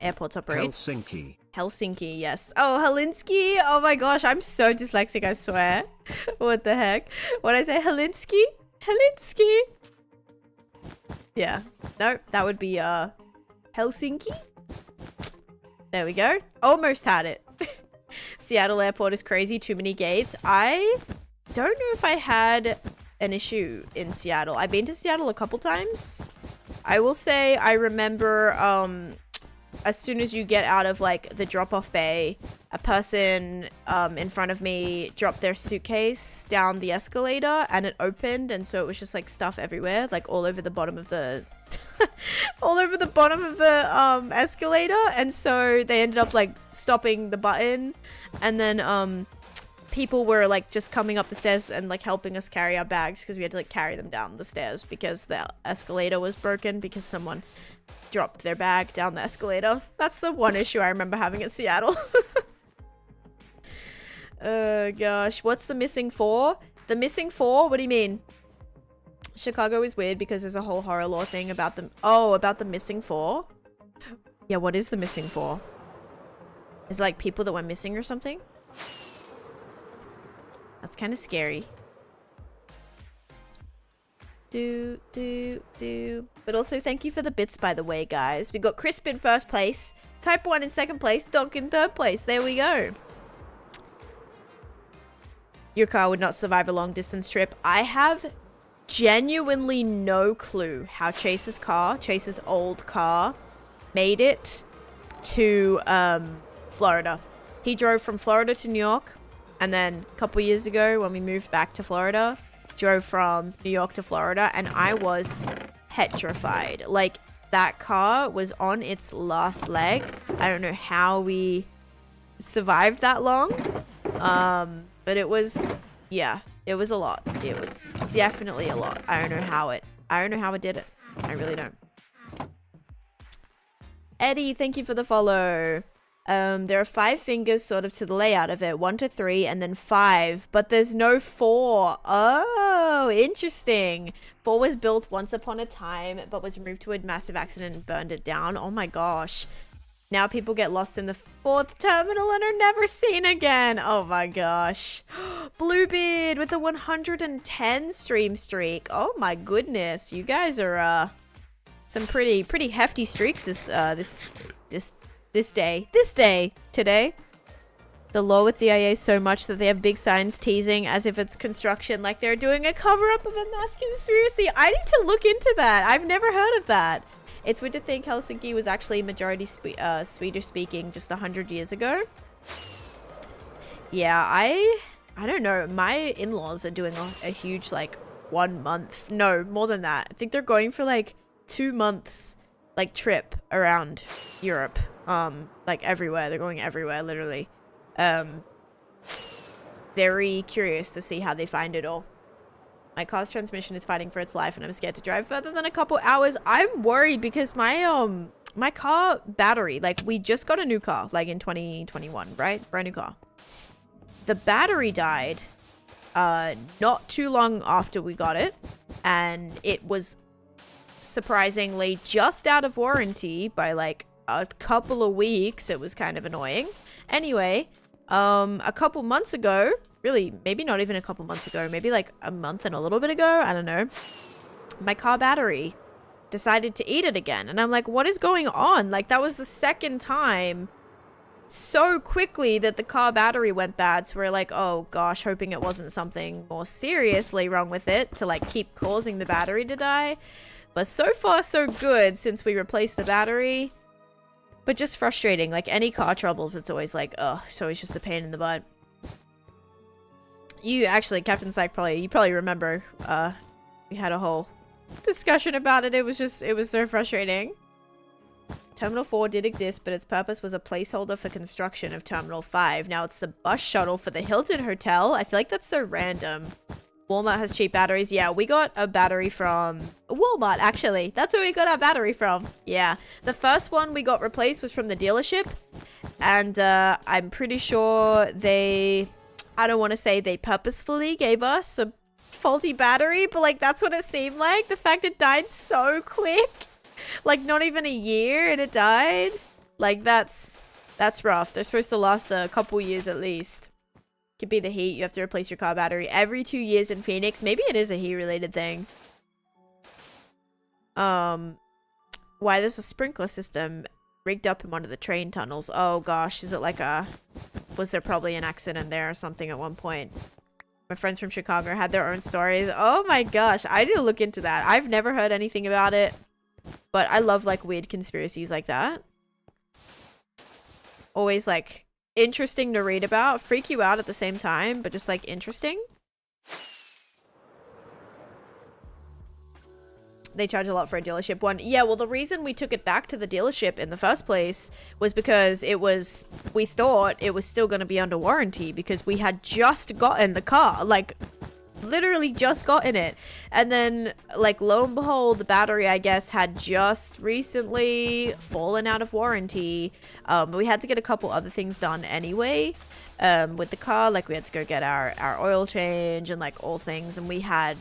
airports operate. Helsinki, yes. Oh, Helsinki. Oh my gosh, I'm so dyslexic, I swear. What the heck? What I say, Helsinki? Yeah. No, that would be Helsinki. There we go. Almost had it. Seattle airport is crazy, too many gates. I don't know if I had an issue in Seattle. I've been to Seattle a couple times. I will say I remember as soon as you get out of like the drop-off bay, a person in front of me dropped their suitcase down the escalator and it opened, and so it was just like stuff everywhere, like all over the bottom of the escalator, and so they ended up like stopping the button, and then people were like just coming up the stairs and like helping us carry our bags because we had to like carry them down the stairs because the escalator was broken because someone dropped their bag down the escalator. That's the one issue I remember having at Seattle. Oh gosh, what's the missing 4? The missing 4? What do you mean? Chicago is weird because there's a whole horror lore thing about them. Oh, about the missing 4? Yeah, what is the missing 4? Is it like people that went missing or something? That's kind of scary. But also thank you for the bits, by the way, guys. We got Crisp in first place, Type 1 in second place, Donk in third place. There we go. Your car would not survive a long distance trip. I have genuinely no clue how Chase's old car made it to Florida. He drove from Florida to New York, and then a couple years ago when we moved back to Florida, drove from New York to Florida, and I was petrified. Like, that car was on its last leg. I don't know how we survived that long, but it was, yeah, it was a lot. It was definitely a lot. I don't know how it did it. I really don't. Eddie, thank you for the follow. There are 5 fingers sort of to the layout of it. 1 to 3 and then 5, but there's no 4. Oh, interesting. 4 was built once upon a time, but was removed to a massive accident and burned it down. Oh my gosh. Now people get lost in the 4th terminal and are never seen again. Oh my gosh. Bluebeard with a 110 stream streak. Oh my goodness. You guys are some pretty hefty streaks this day, today. The law with DIA so much that they have big signs teasing as if it's construction, like they're doing a cover-up of a mass conspiracy. I need to look into that. I've never heard of that. It's weird to think Helsinki was actually majority Swedish speaking just 100 years ago. Yeah, I don't know. My in-laws are doing a huge, like, 1 month. No, more than that. I think they're going for, like, 2 months, like, trip around Europe. Like, everywhere. They're going everywhere, literally. Very curious to see how they find it all. My car's transmission is fighting for its life, and I'm scared to drive further than a couple hours. I'm worried because my, my car battery, like, we just got a new car, like, in 2021, right? Brand new car. The battery died not too long after we got it, and it was surprisingly just out of warranty by like a couple of weeks. It was kind of annoying. Anyway, a couple months ago, really maybe not even a couple months ago, maybe like a month and a little bit ago, I don't know, my car battery decided to eat it again. And I'm like, what is going on? Like, that was the second time so quickly that the car battery went bad. So we're like, oh gosh, hoping it wasn't something more seriously wrong with it to like keep causing the battery to die. But so far so good since we replaced the battery. But just frustrating. Like, any car troubles, it's always like, oh, it's always just a pain in the butt. You actually, Captain Psych, you probably remember, we had a whole discussion about it. It was so frustrating. Terminal 4 did exist, but its purpose was a placeholder for construction of Terminal 5. Now it's the bus shuttle for the Hilton Hotel. I feel like that's so random. Walmart has cheap batteries. Yeah, we got a battery from Walmart, actually. That's where we got our battery from. Yeah. The first one we got replaced was from the dealership. And I'm pretty sure I don't want to say they purposefully gave us a faulty battery, but like that's what it seemed like. The fact it died so quick. Like, not even a year and it died. Like, that's rough. They're supposed to last a couple years at least. Could be the heat. You have to replace your car battery every 2 years in Phoenix. Maybe it is a heat-related thing. Why there's a sprinkler system rigged up in one of the train tunnels. Oh, gosh. Is it like was there probably an accident there or something at one point? My friends from Chicago had their own stories. Oh, my gosh. I need to look into that. I've never heard anything about it. But I love, like, weird conspiracies like that. Always, like, interesting to read about. Freak you out at the same time, but just, like, interesting. They charge a lot for a dealership one. Yeah, well, the reason we took it back to the dealership in the first place was because we thought it was still going to be under warranty because we had just gotten the car. Like, literally just gotten it, and then like lo and behold, the battery I guess had just recently fallen out of warranty. We had to get a couple other things done anyway with the car. Like, we had to go get our oil change and like all things, and we had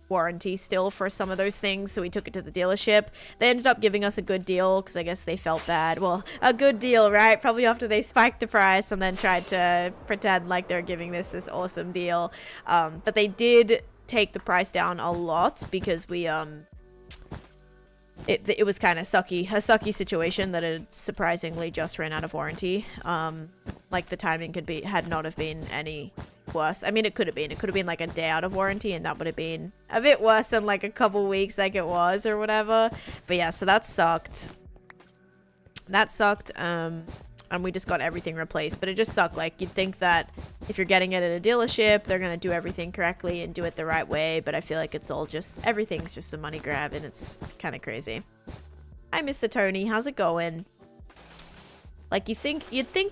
warranty still for some of those things, so we took it to the dealership. They ended up giving us a good deal because I guess they felt bad. Well, a good deal, right? Probably after they spiked the price and then tried to pretend like they're giving this awesome deal. But they did take the price down a lot because we it was kind of a sucky situation that it surprisingly just ran out of warranty. Like, the timing had not have been any worse. I mean, it could have been like a day out of warranty, and that would have been a bit worse than like a couple weeks like it was or whatever. But yeah, so that sucked. And we just got everything replaced. But it just sucked. Like, you'd think that if you're getting it at a dealership, they're gonna do everything correctly and do it the right way, but I feel like it's all everything's just a money grab, and it's kind of crazy. Hi, Mr. Tony, how's it going? Like, you'd think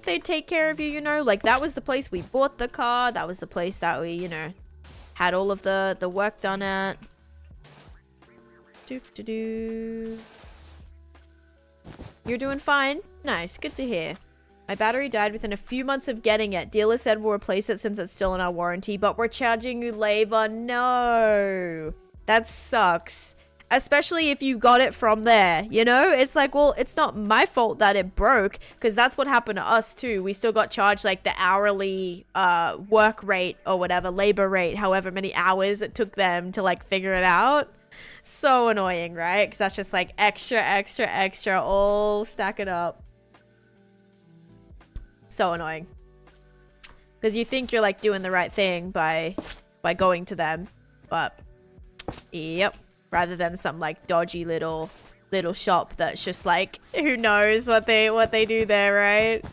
they'd take care of you, you know? Like, that was the place we bought the car. That was the place that we, you know, had all of the work done at. You're doing fine? Nice. Good to hear. My battery died within a few months of getting it. Dealer said we'll replace it since it's still in our warranty, but we're charging you labor. No. That sucks. Especially if you got it from there, you know? It's like, well, it's not my fault that it broke, because that's what happened to us too. We still got charged like the hourly work rate or whatever, labor rate, however many hours it took them to like figure it out. So annoying, right? Because that's just like extra, all stacking up. So annoying. Because you think you're like doing the right thing by going to them, but yep. Rather than some like dodgy little shop that's just like, who knows what they do there, right?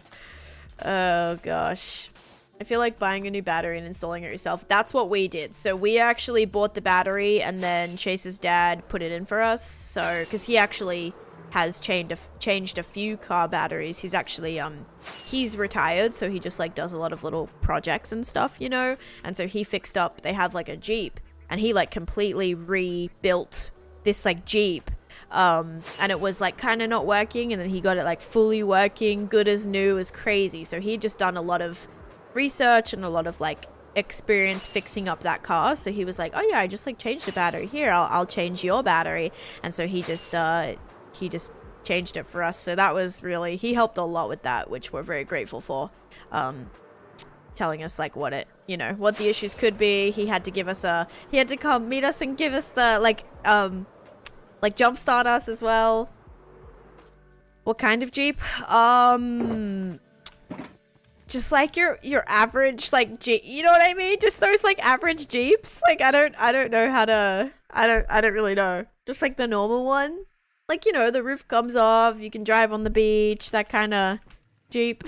Oh gosh. I feel like buying a new battery and installing it yourself. That's what we did. So we actually bought the battery and then Chase's dad put it in for us. So, because he actually has changed a few car batteries. He's actually, he's retired. So he just like does a lot of little projects and stuff, you know? And so he fixed up, they have like a Jeep and he like completely rebuilt this like Jeep. And it was like kind of not working. And then he got it like fully working, good as new. It was crazy. So he just done a lot of research and a lot of like experience fixing up that car. So he was like, oh yeah, I just like changed the battery here, I'll change your battery. And so he just changed it for us. So that was really, he helped a lot with that, which we're very grateful for. Telling us like what it, you know, what the issues could be. He had to give us he had to come meet us and give us the like jumpstart us as well. What kind of Jeep? Just like your average like Jeep, you know what I mean? Just those like average Jeeps. Like I don't know how to, I don't really know. Just like the normal one. Like, you know, the roof comes off, you can drive on the beach, that kind of Jeep.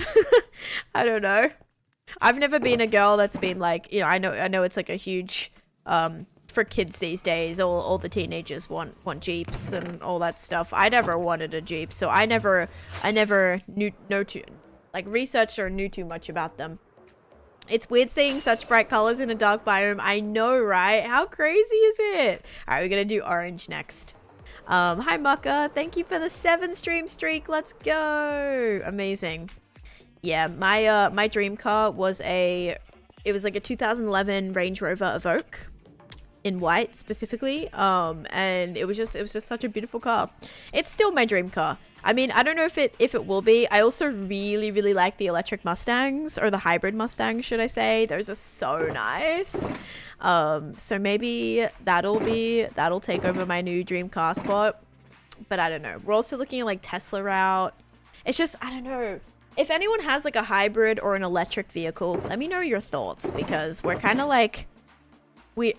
I don't know. I've never been a girl that's been like, you know, I know it's like a huge for kids these days, all the teenagers want Jeeps and all that stuff. I never wanted a Jeep, so I never researched or knew too much about them. It's weird seeing such bright colors in a dark biome. I know, right? How crazy is it? All right, we're gonna do orange next. Hi Mucka, thank you for the 7 stream streak. Let's go. Amazing. Yeah, my dream car was it was like a 2011 Range Rover Evoque in white specifically. And it was just such a beautiful car. It's still my dream car. I mean, I don't know if it will be. I also really, really like the electric Mustangs, or the hybrid Mustangs, should I say. Those are so nice. So maybe that'll take over my new dream car spot. But I don't know. We're also looking at like Tesla route. It's just, I don't know. If anyone has like a hybrid or an electric vehicle, let me know your thoughts, because we're kind of like,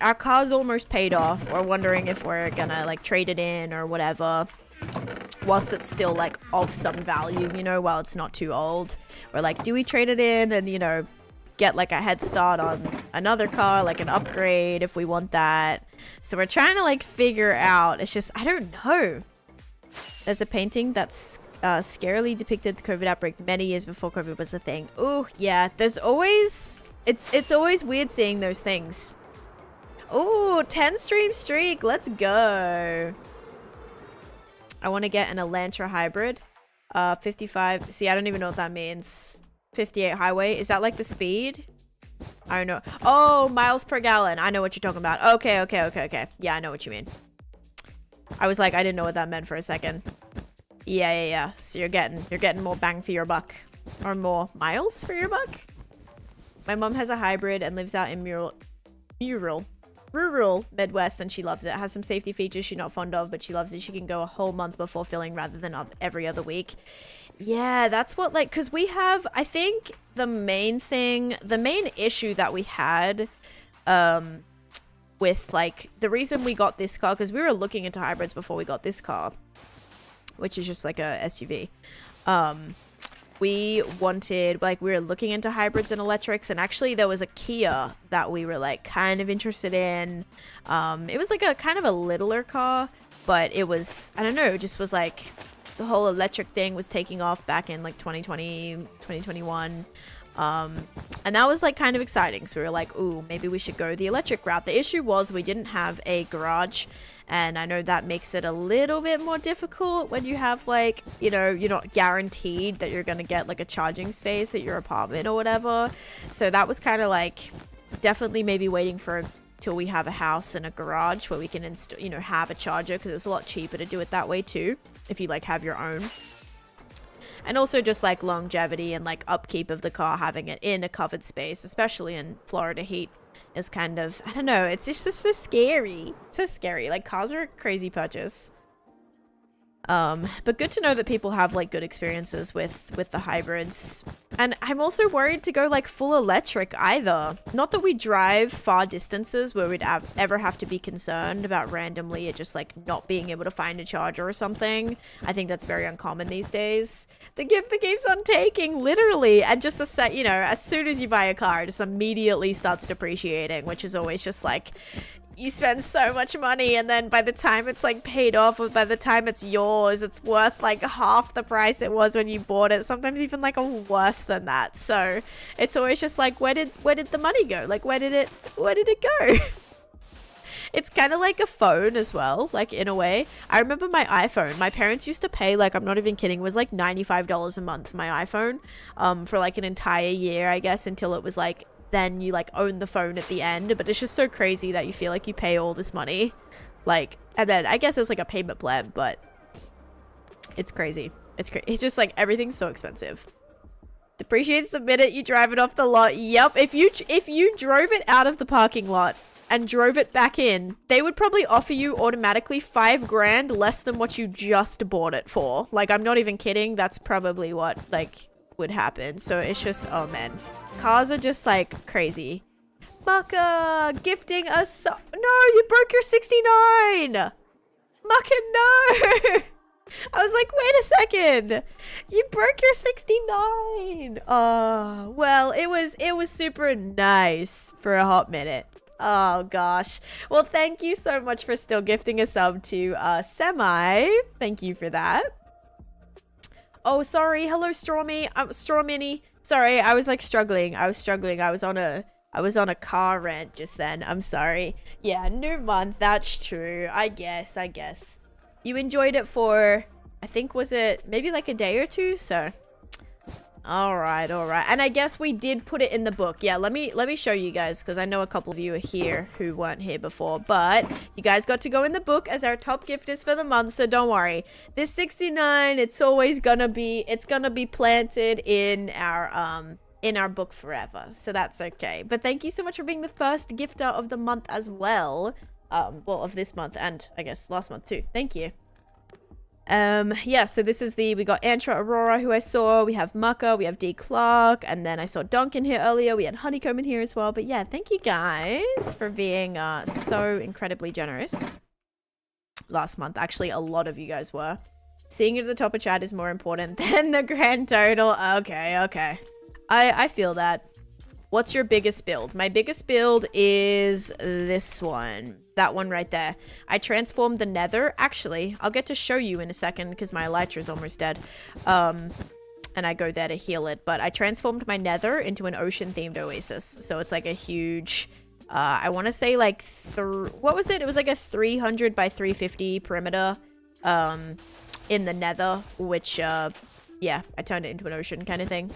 our car's almost paid off. We're wondering if we're gonna like trade it in or whatever, whilst it's still like of some value, you know, while it's not too old. We're like, do we trade it in and, you know, get like a head start on another car, like an upgrade if we want that? So we're trying to like figure out. It's just, I don't know. There's a painting that's scarily depicted the COVID outbreak many years before COVID was a thing. Oh yeah, there's always, it's always weird seeing those things. Oh, 10 stream streak. Let's go. I want to get an Elantra hybrid. 55. See, I don't even know what that means. 58 highway. Is that like the speed? I don't know. Oh, miles per gallon. I know what you're talking about. Okay. Yeah, I know what you mean. I was like, I didn't know what that meant for a second. Yeah. So you're getting more bang for your buck, or more miles for your buck. My mom has a hybrid and lives out in rural Midwest, and she loves it. Has some safety features she's not fond of, but she loves it. She can go a whole month before filling rather than every other week. Yeah, that's what, like, because we have, I think the main issue that we had with like the reason we got this car, because we were looking into hybrids before we got this car, which is just like a SUV. We wanted, like, we were looking into hybrids and electrics, and actually there was a Kia that we were like kind of interested in. It was like a kind of a littler car, but it was, I don't know, it just was like the whole electric thing was taking off back in like 2020, 2021. And that was like kind of exciting. So we were like, ooh, maybe we should go the electric route. The issue was we didn't have a garage, and I know that makes it a little bit more difficult when you have like, you know, you're not guaranteed that you're going to get like a charging space at your apartment or whatever. So that was kind of like definitely maybe waiting for till we have a house and a garage where we can install, you know, have a charger, because it's a lot cheaper to do it that way too, if you like have your own. And also just like longevity and like upkeep of the car, having it in a covered space, especially in Florida heat, is kind of, I don't know, it's just so scary. So scary. Like, cars are a crazy purchase. But good to know that people have like good experiences with the hybrids. And I'm also worried to go like full electric either. Not that we drive far distances where we'd ever have to be concerned about randomly it just like not being able to find a charger or something. I think that's very uncommon these days. The gift that keeps on taking, literally, and just you know, as soon as you buy a car, it just immediately starts depreciating, which is always just like, you spend so much money and then by the time it's like paid off or by the time it's yours, it's worth like half the price it was when you bought it, sometimes even like worse than that. So it's always just like, where did the money go? Like where did it go? It's kind of like a phone as well, like in a way. I remember my iPhone, my parents used to pay, like, I'm not even kidding, it was like $95 a month for my iPhone, for like an entire year, I guess, until it was like, then you like own the phone at the end. But it's just so crazy that you feel like you pay all this money, like, and then I guess it's like a payment plan, but it's crazy. It's just like everything's so expensive. Depreciates the minute you drive it off the lot. Yep. If you drove it out of the parking lot and drove it back in, they would probably offer you automatically $5,000 less than what you just bought it for. Like, I'm not even kidding, that's probably what like would happen. So it's just, oh man, cars are just like crazy. Maka gifting us no, you broke your 69. Maka, no. I was like, wait a second, you broke your 69. Oh well, it was super nice for a hot minute. Oh gosh. Well, thank you so much for still gifting a sub to Semi. Thank you for that. Oh, sorry. Hello, Straw Mini. Sorry, I was like struggling. I was on a car rant just then. I'm sorry. Yeah, new month. That's true. I guess. You enjoyed it for, I think, was it maybe like a day or two? So, all right. And I guess we did put it in the book. Yeah, let me show you guys, because I know a couple of you are here who weren't here before, but you guys got to go in the book as our top gifters for the month. So don't worry. This 69, it's always gonna be planted in our book forever. So that's okay. But thank you so much for being the first gifter of the month as well. Well, of this month and I guess last month too. Thank you. Yeah, so this is we got Antra Aurora, who I saw, we have Mucka, we have D Clark, and then I saw Duncan here earlier, we had Honeycomb in here as well. But yeah, thank you guys for being so incredibly generous last month. Actually, a lot of you guys were. Seeing it at the top of chat is more important than the grand total. Okay. I feel that. What's your biggest build? My biggest build is this one. That one right there. I transformed the nether. Actually, I'll get to show you in a second because my elytra's almost dead. And I go there to heal it. But I transformed my nether into an ocean-themed oasis. So it's like a huge... I want to say like... What was it? It was like a 300 by 350 perimeter in the nether. Which, yeah, I turned it into an ocean kind of thing.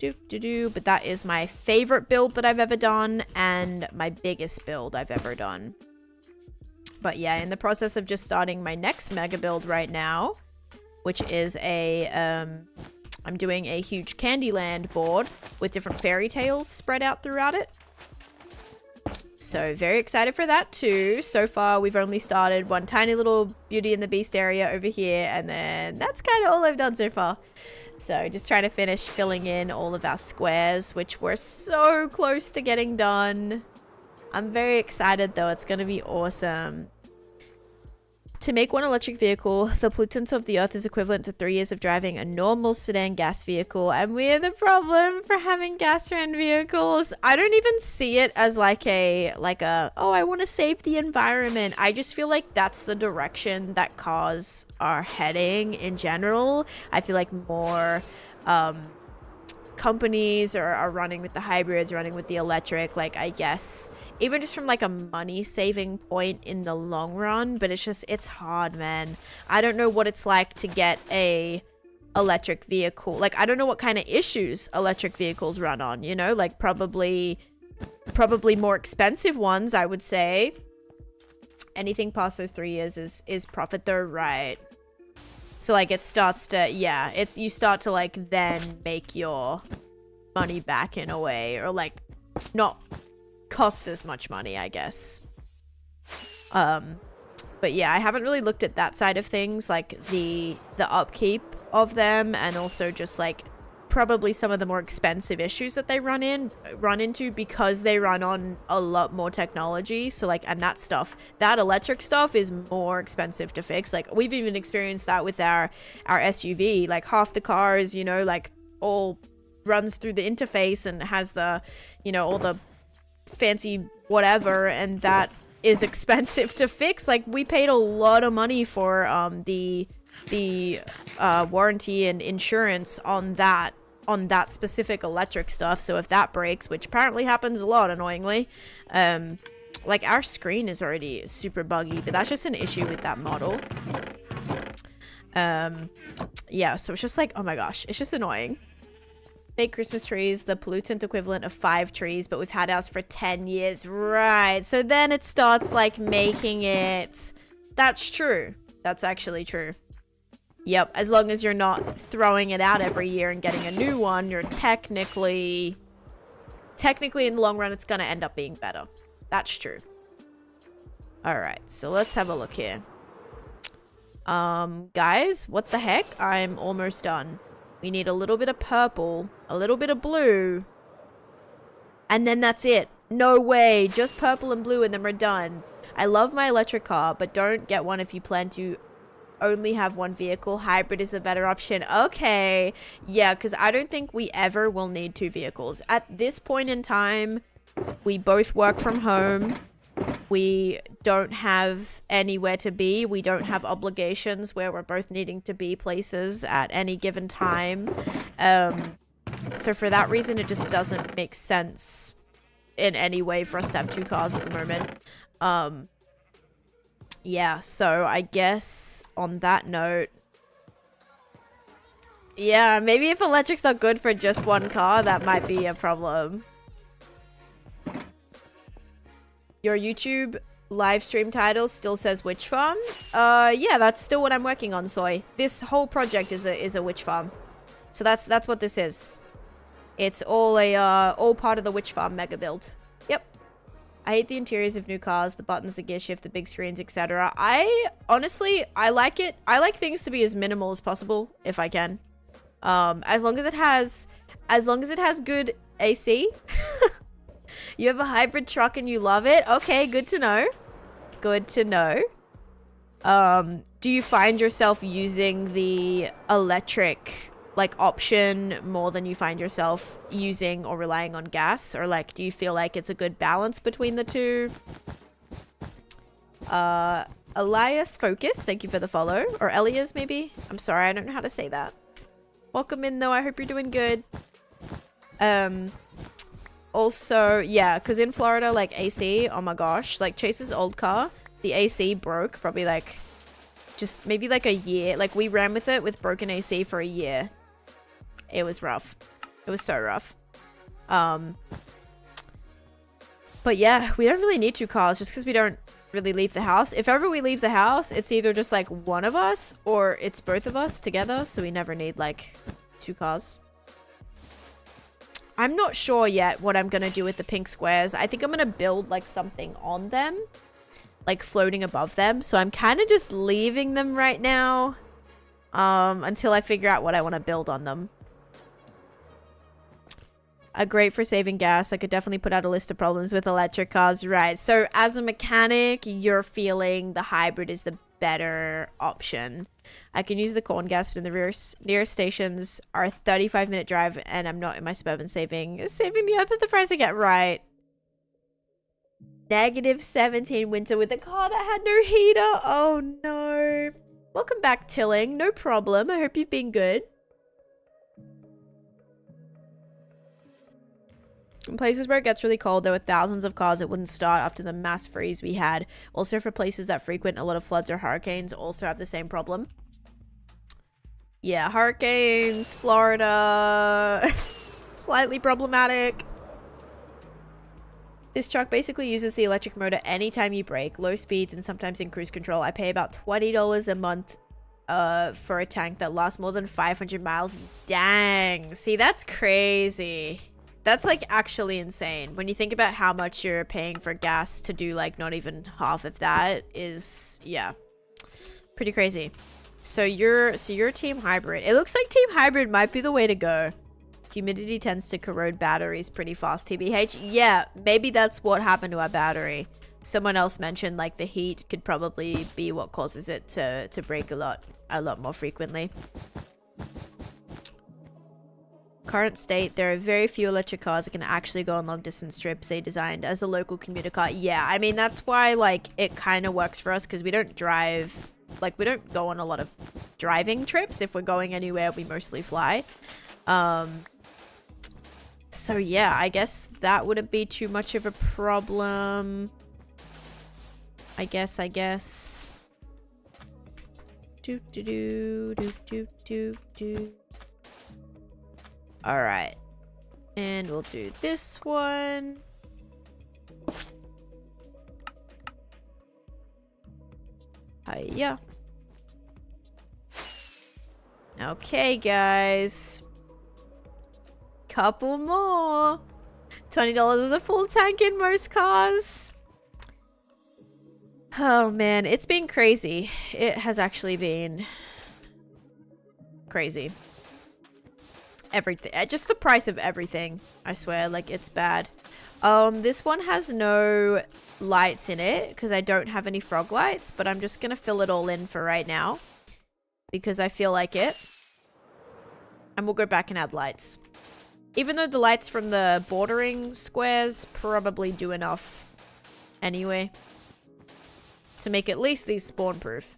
But that is my favorite build that I've ever done and my biggest build I've ever done. But yeah, in the process of just starting my next mega build right now, which is I'm doing a huge Candyland board with different fairy tales spread out throughout it. So very excited for that too. So far, we've only started one tiny little Beauty and the Beast area over here, and then that's kind of all I've done so far. So just trying to finish filling in all of our squares, which we're so close to getting done. I'm very excited though. It's going to be awesome. To make one electric vehicle, the pollutants of the earth is equivalent to 3 years of driving a normal sedan gas vehicle. And we're the problem for having gas-ran vehicles. I don't even see it as like a, oh, I want to save the environment. I just feel like that's the direction that cars are heading in general. I feel like more companies are running with the hybrids, running with the electric, like, I guess even just from like a money saving point in the long run. But it's hard, man. I don't know what it's like to get a electric vehicle. Like, I don't know what kind of issues electric vehicles run on, you know, like probably more expensive ones, I would say. Anything past those 3 years is profit though, right? So like it starts to, yeah, you start to like then make your money back in a way, or like not cost as much money, I guess. But yeah, I haven't really looked at that side of things, like the upkeep of them, and also just like probably some of the more expensive issues that they run into because they run on a lot more technology. So like, and that electric stuff is more expensive to fix. Like we've even experienced that with our SUV. Like half the cars, you know, like all runs through the interface and has the, you know, all the fancy whatever, and that is expensive to fix. Like we paid a lot of money for the warranty and insurance on that specific electric stuff. So if that breaks, which apparently happens a lot, annoyingly, like our screen is already super buggy, but that's just an issue with that model. Yeah, so it's just like, oh my gosh, it's just annoying. Fake Christmas trees, the pollutant equivalent of 5 trees, but we've had ours for 10 years. Right, so then it starts like making it... That's true. That's actually true. Yep, as long as you're not throwing it out every year and getting a new one, you're technically in the long run, it's going to end up being better. That's true. All right, so let's have a look here. Guys, what the heck? I'm almost done. We need a little bit of purple, a little bit of blue, and then that's it. No way, just purple and blue and then we're done. I love my electric car, but don't get one if you plan to only have one vehicle. Hybrid is a better option. Okay, yeah, because I don't think we ever will need 2 vehicles. At this point in time, we both work from home. We don't have anywhere to be. We don't have obligations where we're both needing to be places at any given time. So for that reason, it just doesn't make sense in any way for us to have 2 cars at the moment. Yeah, so I guess on that note, yeah, maybe if electric's not good for just 1 car, that might be a problem. Your YouTube live stream title still says witch farm. Yeah, that's still what I'm working on, Soy. This whole project is a witch farm. So that's what this is. It's all all part of the witch farm mega build. Yep. I hate the interiors of new cars, the buttons, the gear shift, the big screens, etc. I honestly like it. I like things to be as minimal as possible if I can. As long as it has good AC. You have a hybrid truck and you love it? Okay, good to know. Good to know. Do you find yourself using the electric like option more than you find yourself using or relying on gas? Or like, do you feel like it's a good balance between the two? Elias Focus, thank you for the follow. Or Elias, maybe? I'm sorry, I don't know how to say that. Welcome in though, I hope you're doing good. Also, yeah, because in Florida, like AC, oh my gosh, like Chase's old car, the AC broke probably like just maybe like a year. Like we ran with it with broken AC for a year. It was rough. It was so rough. But yeah, we don't really need 2 cars just because we don't really leave the house. If ever we leave the house, it's either just like one of us or it's both of us together. So we never need like 2 cars. I'm not sure yet what I'm going to do with the pink squares. I think I'm going to build like something on them, like floating above them. So I'm kind of just leaving them right now until I figure out what I want to build on them. Great for saving gas. I could definitely put out a list of problems with electric cars. Right. So as a mechanic, you're feeling the hybrid is the better option. I can use the corn gas, but in the nearest stations are a 35-minute drive, and I'm not in my suburban saving the earth at the price I get. Right. -17 winter with a car that had no heater. Oh no. Welcome back, Tilling. No problem. I hope you've been good. In places where it gets really cold, there were thousands of cars that wouldn't start after the mass freeze we had. Also for places that frequent a lot of floods or hurricanes also have the same problem. Yeah, hurricanes, Florida, slightly problematic. This truck basically uses the electric motor anytime you brake, low speeds, and sometimes in cruise control. I pay about $20 a month for a tank that lasts more than 500 miles. Dang. See, that's crazy. That's like actually insane when you think about how much you're paying for gas to do like not even half of that is, yeah, pretty crazy. So you're team hybrid. It looks like team hybrid might be the way to go. Humidity tends to corrode batteries pretty fast, TBH. Yeah, maybe that's what happened to our battery. Someone else mentioned like the heat could probably be what causes it to break a lot more frequently. Current state, there are very few electric cars that can actually go on long distance trips. They designed as a local commuter car. Yeah, I mean, that's why like it kind of works for us because we don't drive, like we don't go on a lot of driving trips. If we're going anywhere, we mostly fly. So yeah, I guess that wouldn't be too much of a problem. I guess. All right, and we'll do this one. Yeah. Okay, guys. Couple more. $20 is a full tank in most cars. Oh man, it's been crazy. It has actually been crazy. Everything, just the price of everything, I swear, like it's bad. This one has no lights in it because I don't have any frog lights, but I'm just gonna fill it all in for right now because I feel like it, and we'll go back and add lights, even though the lights from the bordering squares probably do enough anyway to make at least these spawn proof.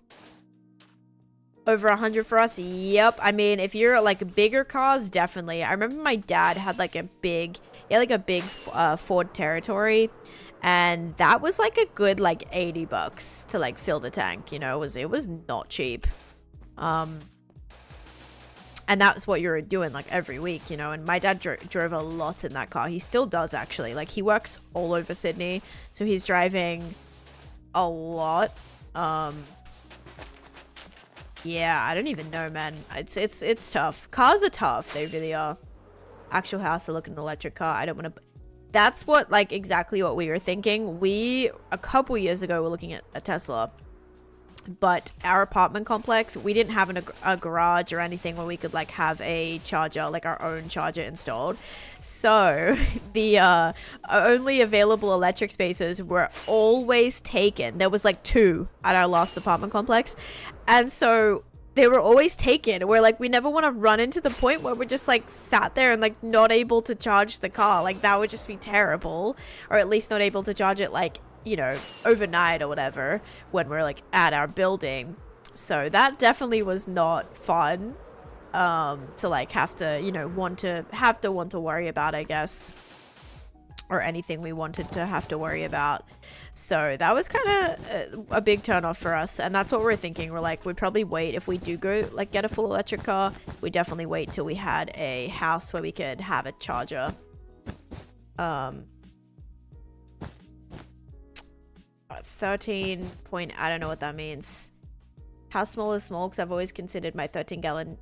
Over 100 for us? Yep. I mean, if you're like bigger cars, definitely. I remember my dad had like a big, Ford Territory, and that was like a good like $80 to like fill the tank. You know, it was not cheap. And that's what you were doing like every week, you know. And my dad drove a lot in that car. He still does actually. Like he works all over Sydney, so he's driving a lot. Yeah, I don't even know, man. It's tough. Cars are tough. They really are. Actual house to look at an electric car. I don't want to. That's what, like, exactly what we were thinking. We, a couple years ago, were looking at a Tesla. But our apartment complex, we didn't have a garage or anything where we could, like, have a charger, like our own charger installed. So the only available electric spaces were always taken. There was, like, 2 at our last apartment complex. And so they were always taken. We're like, we never want to run into the point where we're just, like, sat there and, like, not able to charge the car. Like, that would just be terrible. Or at least not able to charge it, like, you know, overnight or whatever when we're like at our building. So that definitely was not fun to like have to, you know, want to worry about, I guess, or anything we wanted to have to worry about. So that was kind of a big turn off for us, and that's what we're thinking. We're like, we'd probably wait if we do go like get a full electric car. We definitely wait till we had a house where we could have a charger. 13 point, I don't know what that means. How small is small? Because I've always considered my 13-gallon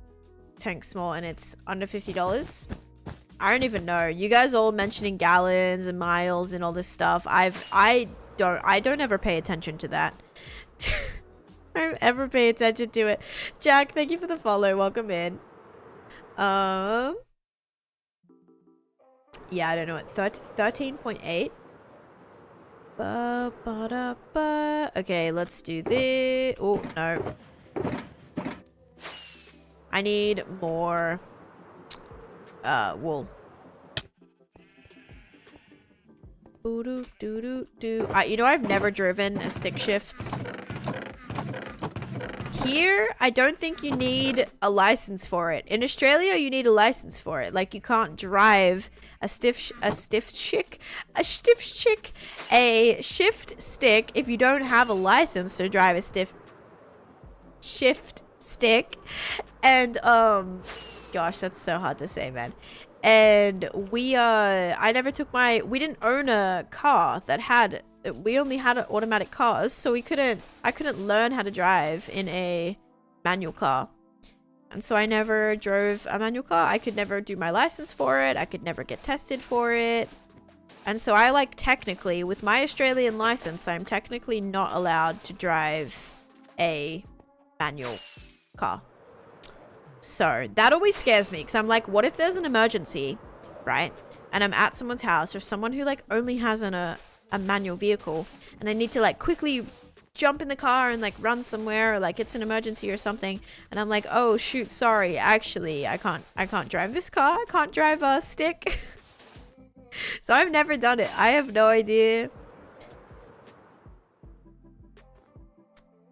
tank small, and it's under $50. I don't even know. You guys all mentioning gallons and miles and all this stuff. I don't ever pay attention to that. I don't ever pay attention to it. Jack, thank you for the follow. Welcome in. Yeah, I don't know what 13.8. Okay, let's do this. Oh, no. I need more wool. You know, I've never driven a stick shift. Here, I don't think you need a license for it. In Australia, you need a license for it. Like, you can't drive a shift stick if you don't have a license to drive a shift stick. And gosh, that's so hard to say, man. And we didn't own a car that had, we only had automatic cars, so I couldn't learn how to drive in a manual car. And so I never drove a manual car. I could never do my license for it. I could never get tested for it. And so I like technically, with my Australian license, I'm technically not allowed to drive a manual car. So that always scares me because I'm like, what if there's an emergency, right? And I'm at someone's house or someone who like only has a manual vehicle and I need to like quickly jump in the car and like run somewhere or like it's an emergency or something. And I'm like, oh shoot, sorry. Actually, I can't drive this car. I can't drive a stick. So I've never done it. I have no idea.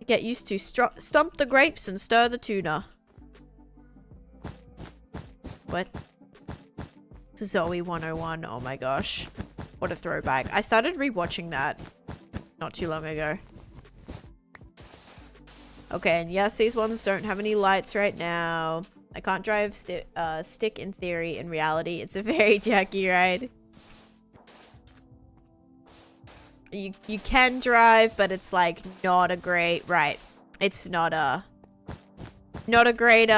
Get used to stomp the grapes and stir the tuna. What? Zoe 101. Oh my gosh. What a throwback. I started rewatching that not too long ago. Okay, and yes, these ones don't have any lights right now. I can't drive stick in theory. In reality, it's a very janky ride. You can drive, but it's like not a great, right. It's not a great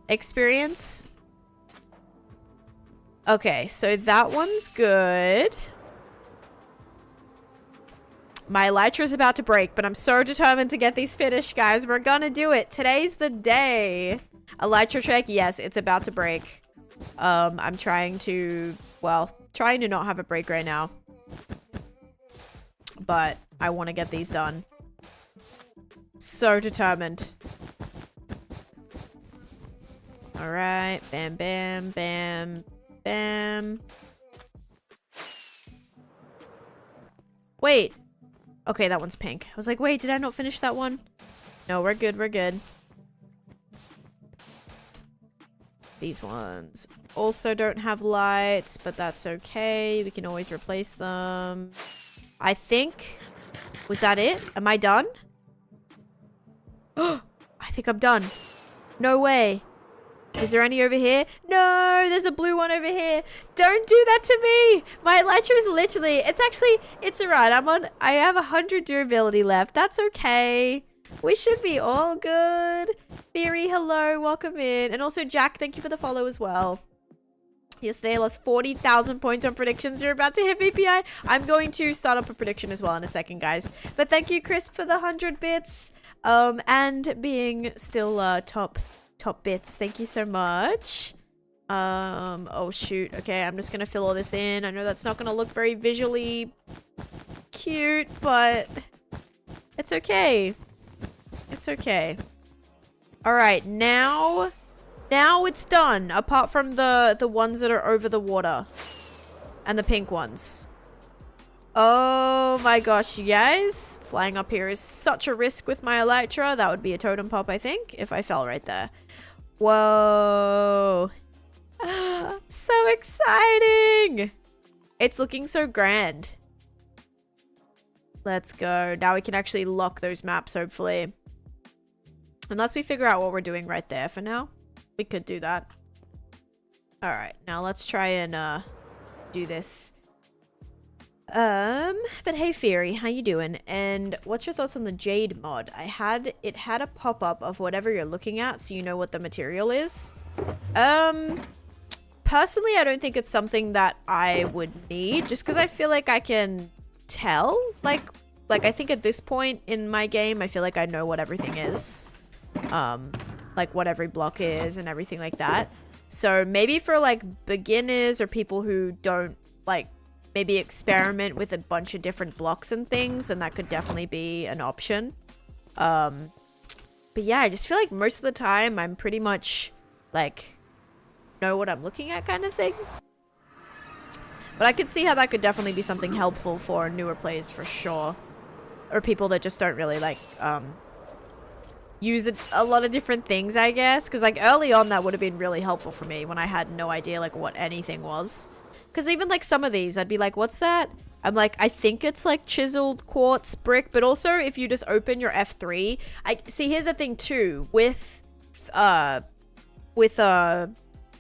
experience. Okay, so that one's good. My elytra is about to break, but I'm so determined to get these finished, guys. We're gonna do it. Today's the day. Elytra check, yes, it's about to break. I'm trying to not have it break right now. But I want to get these done. So determined. Alright. Bam, bam, bam, bam. Wait. Okay, that one's pink. I was like, wait, did I not finish that one? No, we're good, we're good. These ones also don't have lights, but that's okay. We can always replace them. I think... Was that it? Am I done? Oh, I think I'm done. No way. Is there any over here? No, there's a blue one over here. Don't do that to me. My elytra is literally... It's alright. I have 100 durability left. That's okay. We should be all good. Theory, hello. Welcome in. And also, Jack, thank you for the follow as well. Yesterday I lost 40,000 points on predictions. You're about to hit VPI. I'm going to start up a prediction as well in a second, guys. But thank you, Chris, for the 100 bits. And being still top bits. Thank you so much. Oh shoot. Okay, I'm just gonna fill all this in. I know that's not gonna look very visually cute, but it's okay. It's okay. All right, now it's done, apart from the ones that are over the water and the pink ones. Oh my gosh, you guys. Flying up here is such a risk with my elytra. That would be a totem pop, I think, if I fell right there. Whoa. So exciting. It's looking so grand. Let's go. Now we can actually lock those maps, hopefully. Unless we figure out what we're doing right there for now. We could do that. Alright, now let's try and do this. But hey Fury, how you doing? And what's your thoughts on the Jade mod? It had a pop-up of whatever you're looking at, so you know what the material is. Personally, I don't think it's something that I would need, just because I feel like I can tell. Like I think at this point in my game, I feel like I know what everything is. Like what every block is and everything like that. So maybe for like beginners or people who don't like maybe experiment with a bunch of different blocks and things, and that could definitely be an option. But yeah, I just feel like most of the time I'm pretty much like know what I'm looking at kind of thing. But I could see how that could definitely be something helpful for newer players for sure. Or people that just don't really like use a lot of different things, I guess. Because like early on that would have been really helpful for me when I had no idea like what anything was. Because even like some of these I'd be like, what's that? I'm like, I think it's like chiseled quartz brick. But also if you just open your F3, I see, here's the thing too with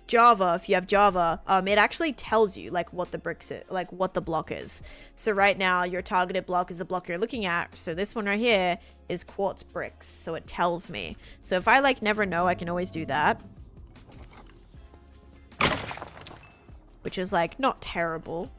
Java, if you have Java, it actually tells you like what the bricks is, like what the block is. So right now your targeted block is the block you're looking at. So this one right here is quartz bricks. So it tells me. So if I like never know, I can always do that. Which is like not terrible.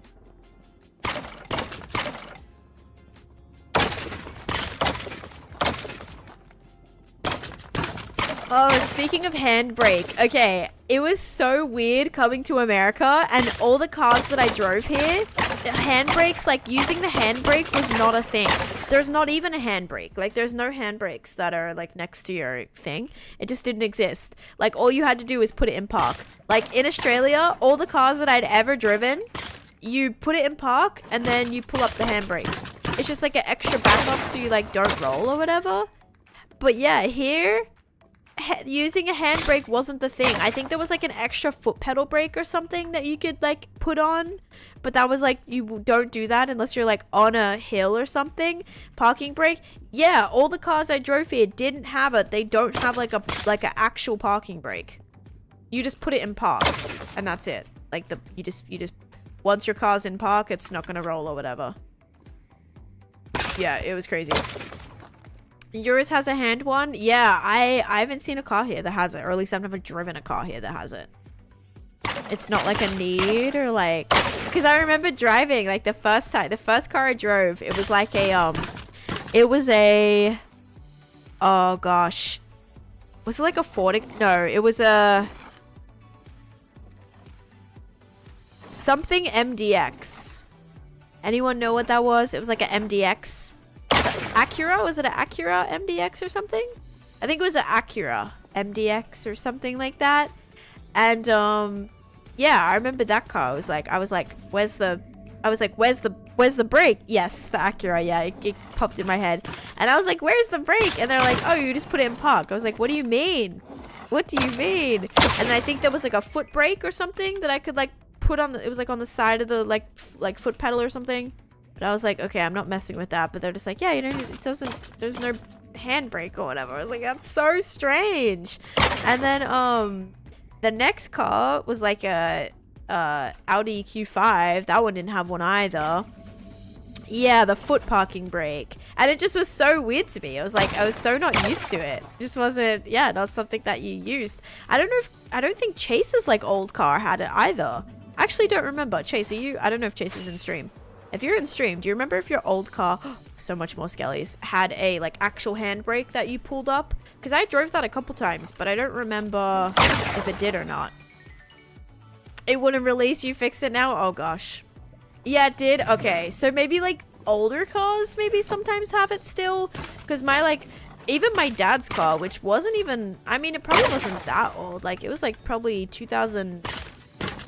Oh, speaking of handbrake, okay, it was so weird coming to America and all the cars that I drove here, the handbrakes, like using the handbrake was not a thing. There's not even a handbrake. Like there's no handbrakes that are like next to your thing. It just didn't exist. Like all you had to do is put it in park. Like in Australia, all the cars that I'd ever driven, you put it in park and then you pull up the handbrake. It's just like an extra backup so you like don't roll or whatever. But yeah, here using a handbrake wasn't the thing. I think there was like an extra foot pedal brake or something that you could like put on, but that was like, you don't do that unless you're like on a hill or something. Parking brake, yeah, all the cars I drove here didn't have it. They don't have like an actual parking brake. You just put it in park and that's it. Like you just once your car's in park, it's not gonna roll or whatever. Yeah, it was crazy. Yours has a hand one? Yeah, I haven't seen a car here that has it, or at least I've never driven a car here that has it. It's not like a need or like, because I remember driving like the first car I drove, it was like a oh gosh, was it like a Ford? No, it was a something MDX. Anyone know what that was? It was like an MDX. Acura? Was it an Acura MDX or something? I think it was an Acura MDX or something like that. And yeah, I remember that car. I was like, where's the brake? Yes, the Acura. Yeah, it popped in my head. And I was like, where's the brake? And they're like, oh, you just put it in park. I was like, what do you mean? What do you mean? And I think there was like a foot brake or something that I could like put on it was like on the side of the like foot pedal or something. But I was like, okay, I'm not messing with that. But they're just like, yeah, you know, there's no handbrake or whatever. I was like, that's so strange. And then the next car was like a Audi Q5. That one didn't have one either. Yeah, the foot parking brake. And it just was so weird to me. I was like, I was so not used to it. It just wasn't, yeah, not something that you used. I don't think Chase's like old car had it either. I actually don't remember. Chase, I don't know if Chase is in stream. If you're in stream, do you remember if your old car, so much more skellies, had a like actual handbrake that you pulled up? Because I drove that a couple times, but I don't remember if it did or not. It wouldn't release, you fixed it now? Oh gosh. Yeah, it did? Okay, so maybe like older cars maybe sometimes have it still. Because my like, even my dad's car, which wasn't even, I mean, it probably wasn't that old. Like it was like probably 2000...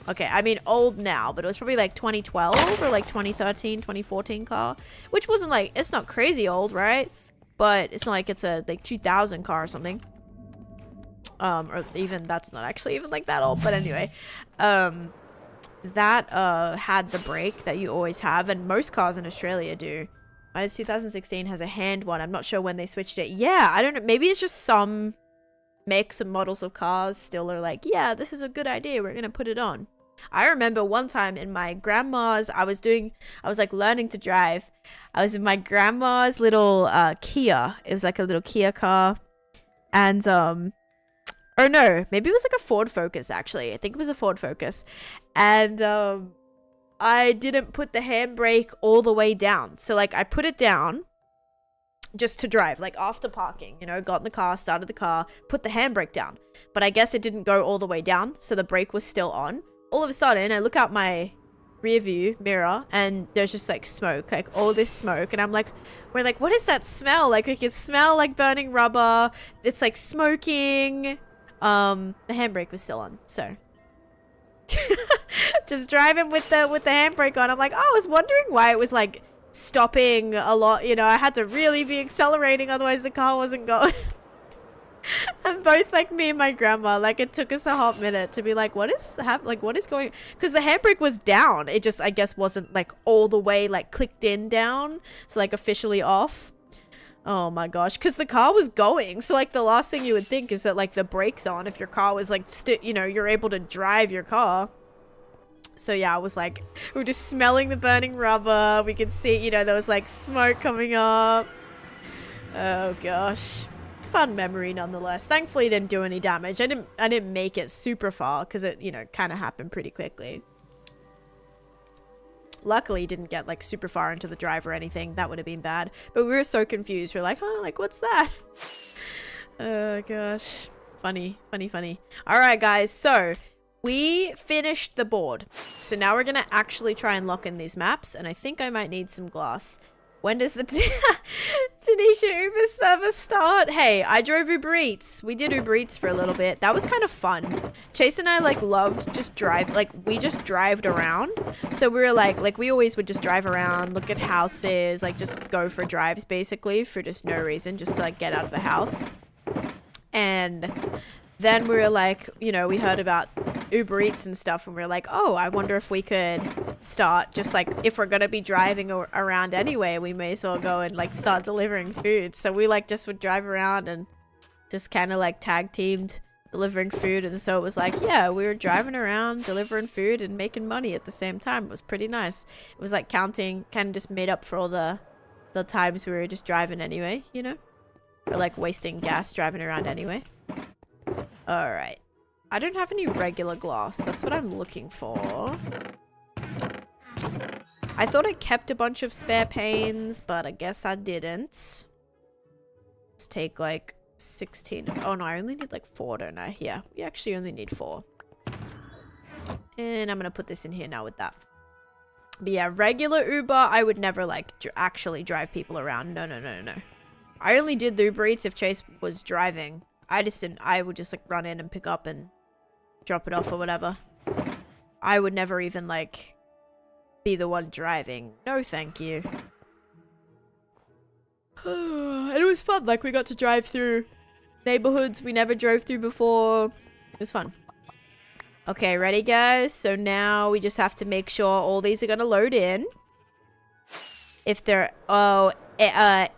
Okay, I mean old now, but it was probably like 2012 or like 2013, 2014 car, which wasn't like, it's not crazy old, right? But it's not like it's a like 2000 car or something. Or even, that's not actually even like that old, but anyway. That had the brake that you always have, and most cars in Australia do. Mine 2016 has a hand one. I'm not sure when they switched it. Yeah, I don't know. Maybe it's just some makes and models of cars still are like, yeah, this is a good idea, we're gonna put it on. I remember one time in my grandma's, I was like learning to drive. I was in my grandma's little Kia. It was like a little Kia car. And or no, maybe it was like a Ford Focus actually. I think it was a Ford Focus. And I didn't put the handbrake all the way down. So like I put it down just to drive, like after parking, you know, got in the car, started the car, put the handbrake down. But I guess it didn't go all the way down, so the brake was still on. All of a sudden, I look out my rear view mirror and there's just like smoke, like all this smoke. And I'm like, we're like, what is that smell? Like we can smell like burning rubber. It's like smoking. The handbrake was still on, so just driving with the handbrake on. I'm like, oh, I was wondering why it was like stopping a lot, you know. I had to really be accelerating, otherwise the car wasn't going. And both like me and my grandma, like it took us a hot minute to be like, what is going, because the handbrake was down. It just, I guess, wasn't like all the way like clicked in down, so like officially off. Oh my gosh, because the car was going. So like the last thing you would think is that like the brakes on if your car was like, you know, you're able to drive your car. So yeah, I was like, we were just smelling the burning rubber. We could see, you know, there was like smoke coming up. Oh gosh. Fun memory nonetheless. Thankfully it didn't do any damage. I didn't make it super far because it, you know, kind of happened pretty quickly. Luckily, didn't get like super far into the drive or anything. That would have been bad. But we were so confused. We're like, huh, like what's that? Oh gosh. Funny, funny, funny. All right, guys. So we finished the board. So now we're going to actually try and lock in these maps. And I think I might need some glass. When does the Taneesha Uber service start? Hey, I drove Uber Eats. We did Uber Eats for a little bit. That was kind of fun. Chase and I like loved just drive. Like we just drived around. So we were like we always would just drive around, look at houses, like just go for drives basically for just no reason, just to like get out of the house. And then we were like, you know, we heard about Uber Eats and stuff and we were like, oh, I wonder if we could start just like, if we're going to be driving around anyway, we may as well go and like start delivering food. So we like just would drive around and just kind of like tag teamed delivering food. And so it was like, yeah, we were driving around delivering food and making money at the same time. It was pretty nice. It was like counting, kind of just made up for all the times we were just driving anyway, you know, or like wasting gas driving around anyway. All right. I don't have any regular glass. That's what I'm looking for. I thought I kept a bunch of spare panes, but I guess I didn't. Let's take like 16. Oh no, I only need like 4, don't I? Yeah, we actually only need 4. And I'm gonna put this in here now with that. But yeah, regular Uber, I would never like actually drive people around. No, no, no, no. I only did the Uber Eats if Chase was driving. I just didn't. I would just like run in and pick up and drop it off or whatever. I would never even like be the one driving. No, thank you. And it was fun. Like we got to drive through neighborhoods we never drove through before. It was fun. Okay, ready guys? So now we just have to make sure all these are gonna load in. If they're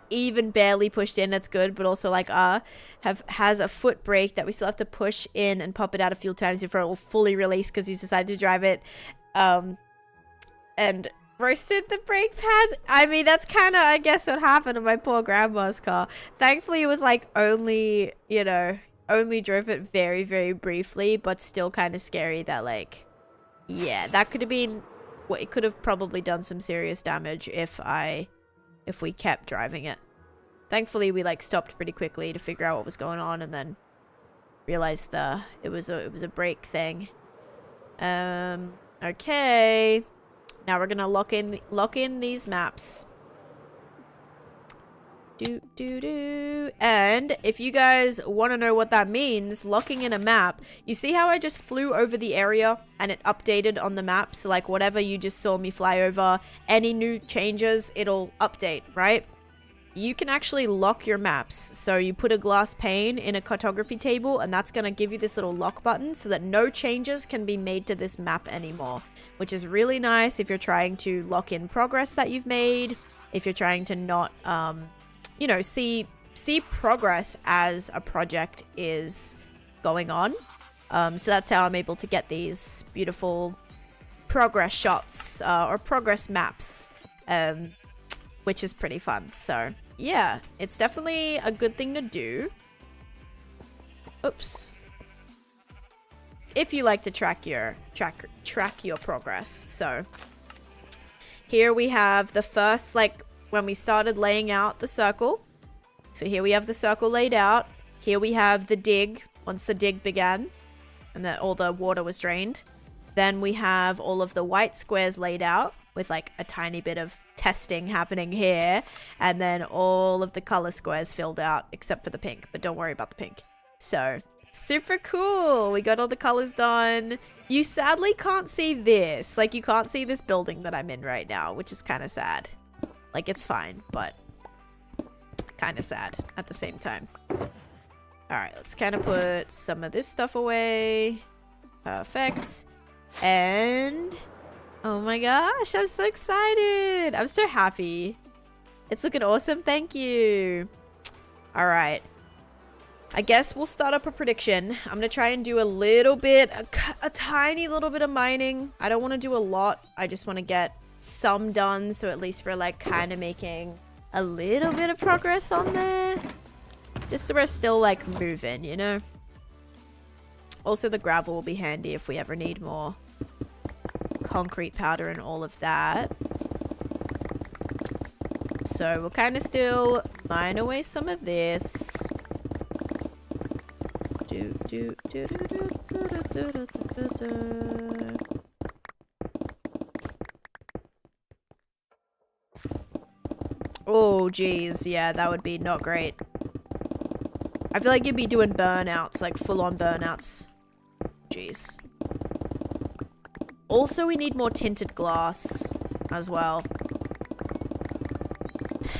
even barely pushed in, that's good, but also like has a foot brake that we still have to push in and pop it out a few times before it will fully release because he's decided to drive it. And roasted the brake pads. I mean, that's kind of, I guess, what happened to my poor grandma's car. Thankfully, it was like only, you know, only drove it very, very briefly, but still kind of scary that like, yeah, that could have been, well, it could have probably done some serious damage if we kept driving it. Thankfully, we like stopped pretty quickly to figure out what was going on and then realized it was a brake thing. Okay. Now we're gonna lock in these maps. And if you guys want to know what that means, locking in a map, you see how I just flew over the area and it updated on the map? So like whatever you just saw me fly over, any new changes, it'll update, right? You can actually lock your maps. So you put a glass pane in a cartography table and that's going to give you this little lock button so that no changes can be made to this map anymore, which is really nice if you're trying to lock in progress that you've made, if you're trying to not, you know, see progress as a project is going on. So that's how I'm able to get these beautiful progress shots or progress maps, which is pretty fun. So yeah, it's definitely a good thing to do. Oops. If you like to track your progress. So here we have the first, like when we started laying out the circle. So here we have the circle laid out. Here we have the dig, once the dig began and that all the water was drained. Then we have all of the white squares laid out with like a tiny bit of testing happening here. And then all of the color squares filled out except for the pink, but don't worry about the pink. So super cool. We got all the colors done. You sadly can't see this. Like you can't see this building that I'm in right now, which is kind of sad. Like it's fine, but kind of sad at the same time. All right, let's kind of put some of this stuff away. Perfect. And oh my gosh, I'm so excited. I'm so happy. It's looking awesome. Thank you. All right. I guess we'll start up a prediction. I'm gonna try and do a little bit, a tiny little bit of mining. I don't want to do a lot. I just want to get some done, so at least we're like kind of making a little bit of progress on there. Just so we're still like moving, you know? Also, the gravel will be handy if we ever need more concrete powder and all of that. So we'll kind of still mine away some of this. Oh, geez. Yeah, that would be not great. I feel like you'd be doing burnouts, like full-on burnouts. Jeez. Also, we need more tinted glass as well.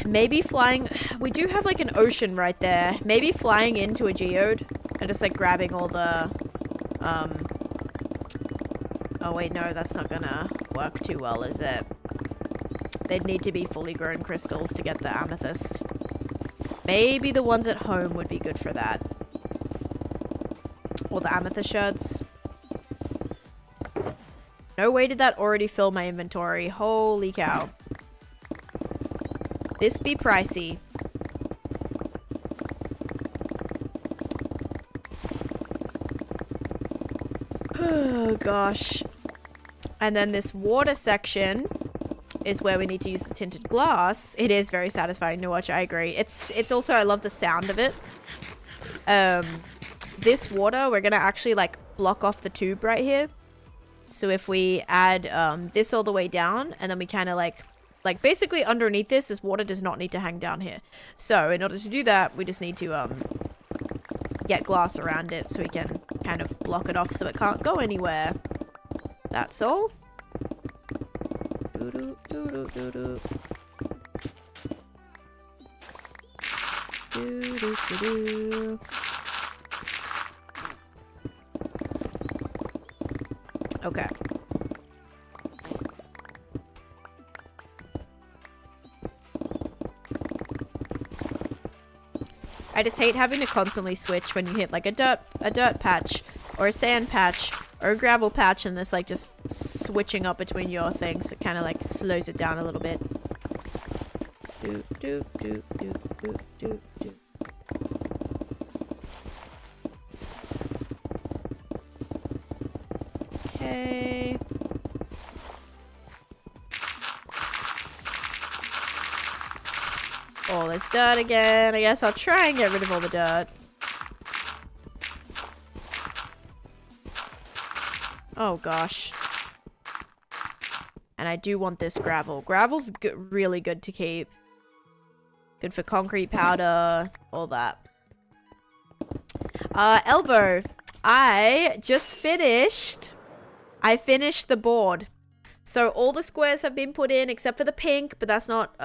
Maybe flying... We do have like an ocean right there. Maybe flying into a geode and just like grabbing all the... Oh wait, no, that's not gonna work too well, is it? They'd need to be fully grown crystals to get the amethyst. Maybe the ones at home would be good for that. Or the amethyst shards. No way did that already fill my inventory. Holy cow. This be pricey. Oh gosh. And then this water section is where we need to use the tinted glass. It is very satisfying to watch, I agree. It's also, I love the sound of it. This water, we're gonna actually like block off the tube right here. So if we add this all the way down, and then we kind of like basically underneath this water does not need to hang down here. So in order to do that, we just need to get glass around it so we can kind of block it off so it can't go anywhere. That's all. Okay. I just hate having to constantly switch when you hit like a dirt patch or a sand patch or a gravel patch, and this like just switching up between your things. It kind of like slows it down a little bit. Okay. Oh, there's dirt again. I guess I'll try and get rid of all the dirt. Oh gosh. And I do want this gravel. Gravel's really good to keep. Good for concrete powder, all that. Elbow. I just finished. I finished the board. So all the squares have been put in except for the pink, but that's not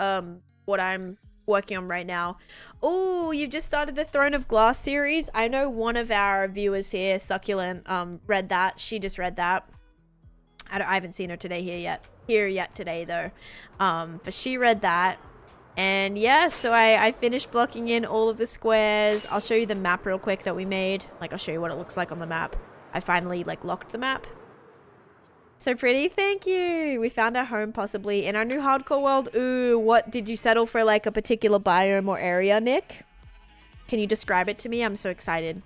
what I'm working on right now. Oh, you've just started the Throne of Glass series. I know one of our viewers here, Succulent, read that. She just read that. I haven't seen her today here yet today though. But she read that. And yeah, so I finished blocking in all of the squares. I'll show you the map real quick that we made. Like, I'll show you what it looks like on the map. I finally like locked the map. So pretty, thank you. We found our home possibly in our new hardcore world. Ooh, what did you settle for, like a particular biome or area, Nick? Can you describe it to me? I'm so excited.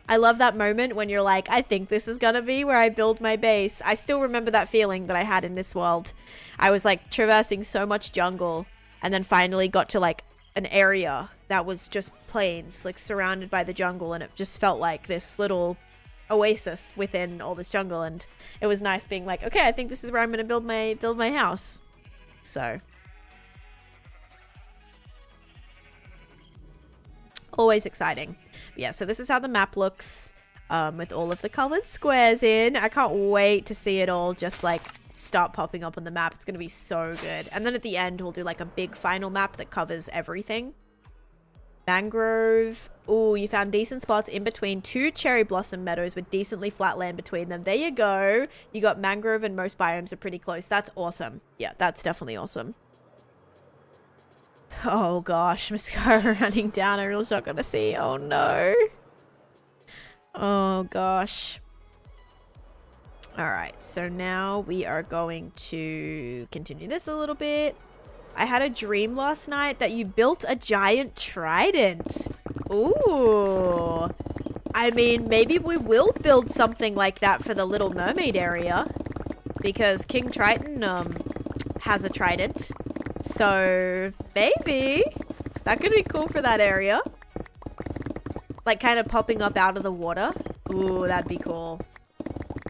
I love that moment when you're like, I think this is gonna be where I build my base. I still remember that feeling that I had in this world. I was like traversing so much jungle and then finally got to like an area that was just plains, like surrounded by the jungle, and it just felt like this little oasis within all this jungle, and it was nice being like, okay, I think this is where I'm gonna build my house. So always exciting. But yeah, so this is how the map looks with all of the colored squares in. I can't wait to see it all just like start popping up on the map. It's gonna be so good. And then at the end we'll do like a big final map that covers everything. Mangrove. Oh, you found decent spots in between two cherry blossom meadows with decently flat land between them. There you go. You got mangrove and most biomes are pretty close. That's awesome. Yeah, that's definitely awesome. Oh gosh, mascara running down. I really not gonna see. Oh no. Oh gosh. Alright, so now we are going to continue this a little bit. I had a dream last night that you built a giant trident. Ooh. I mean, maybe we will build something like that for the Little Mermaid area. Because King Triton has a trident. So, maybe. That could be cool for that area. Like, kind of popping up out of the water. Ooh, that'd be cool.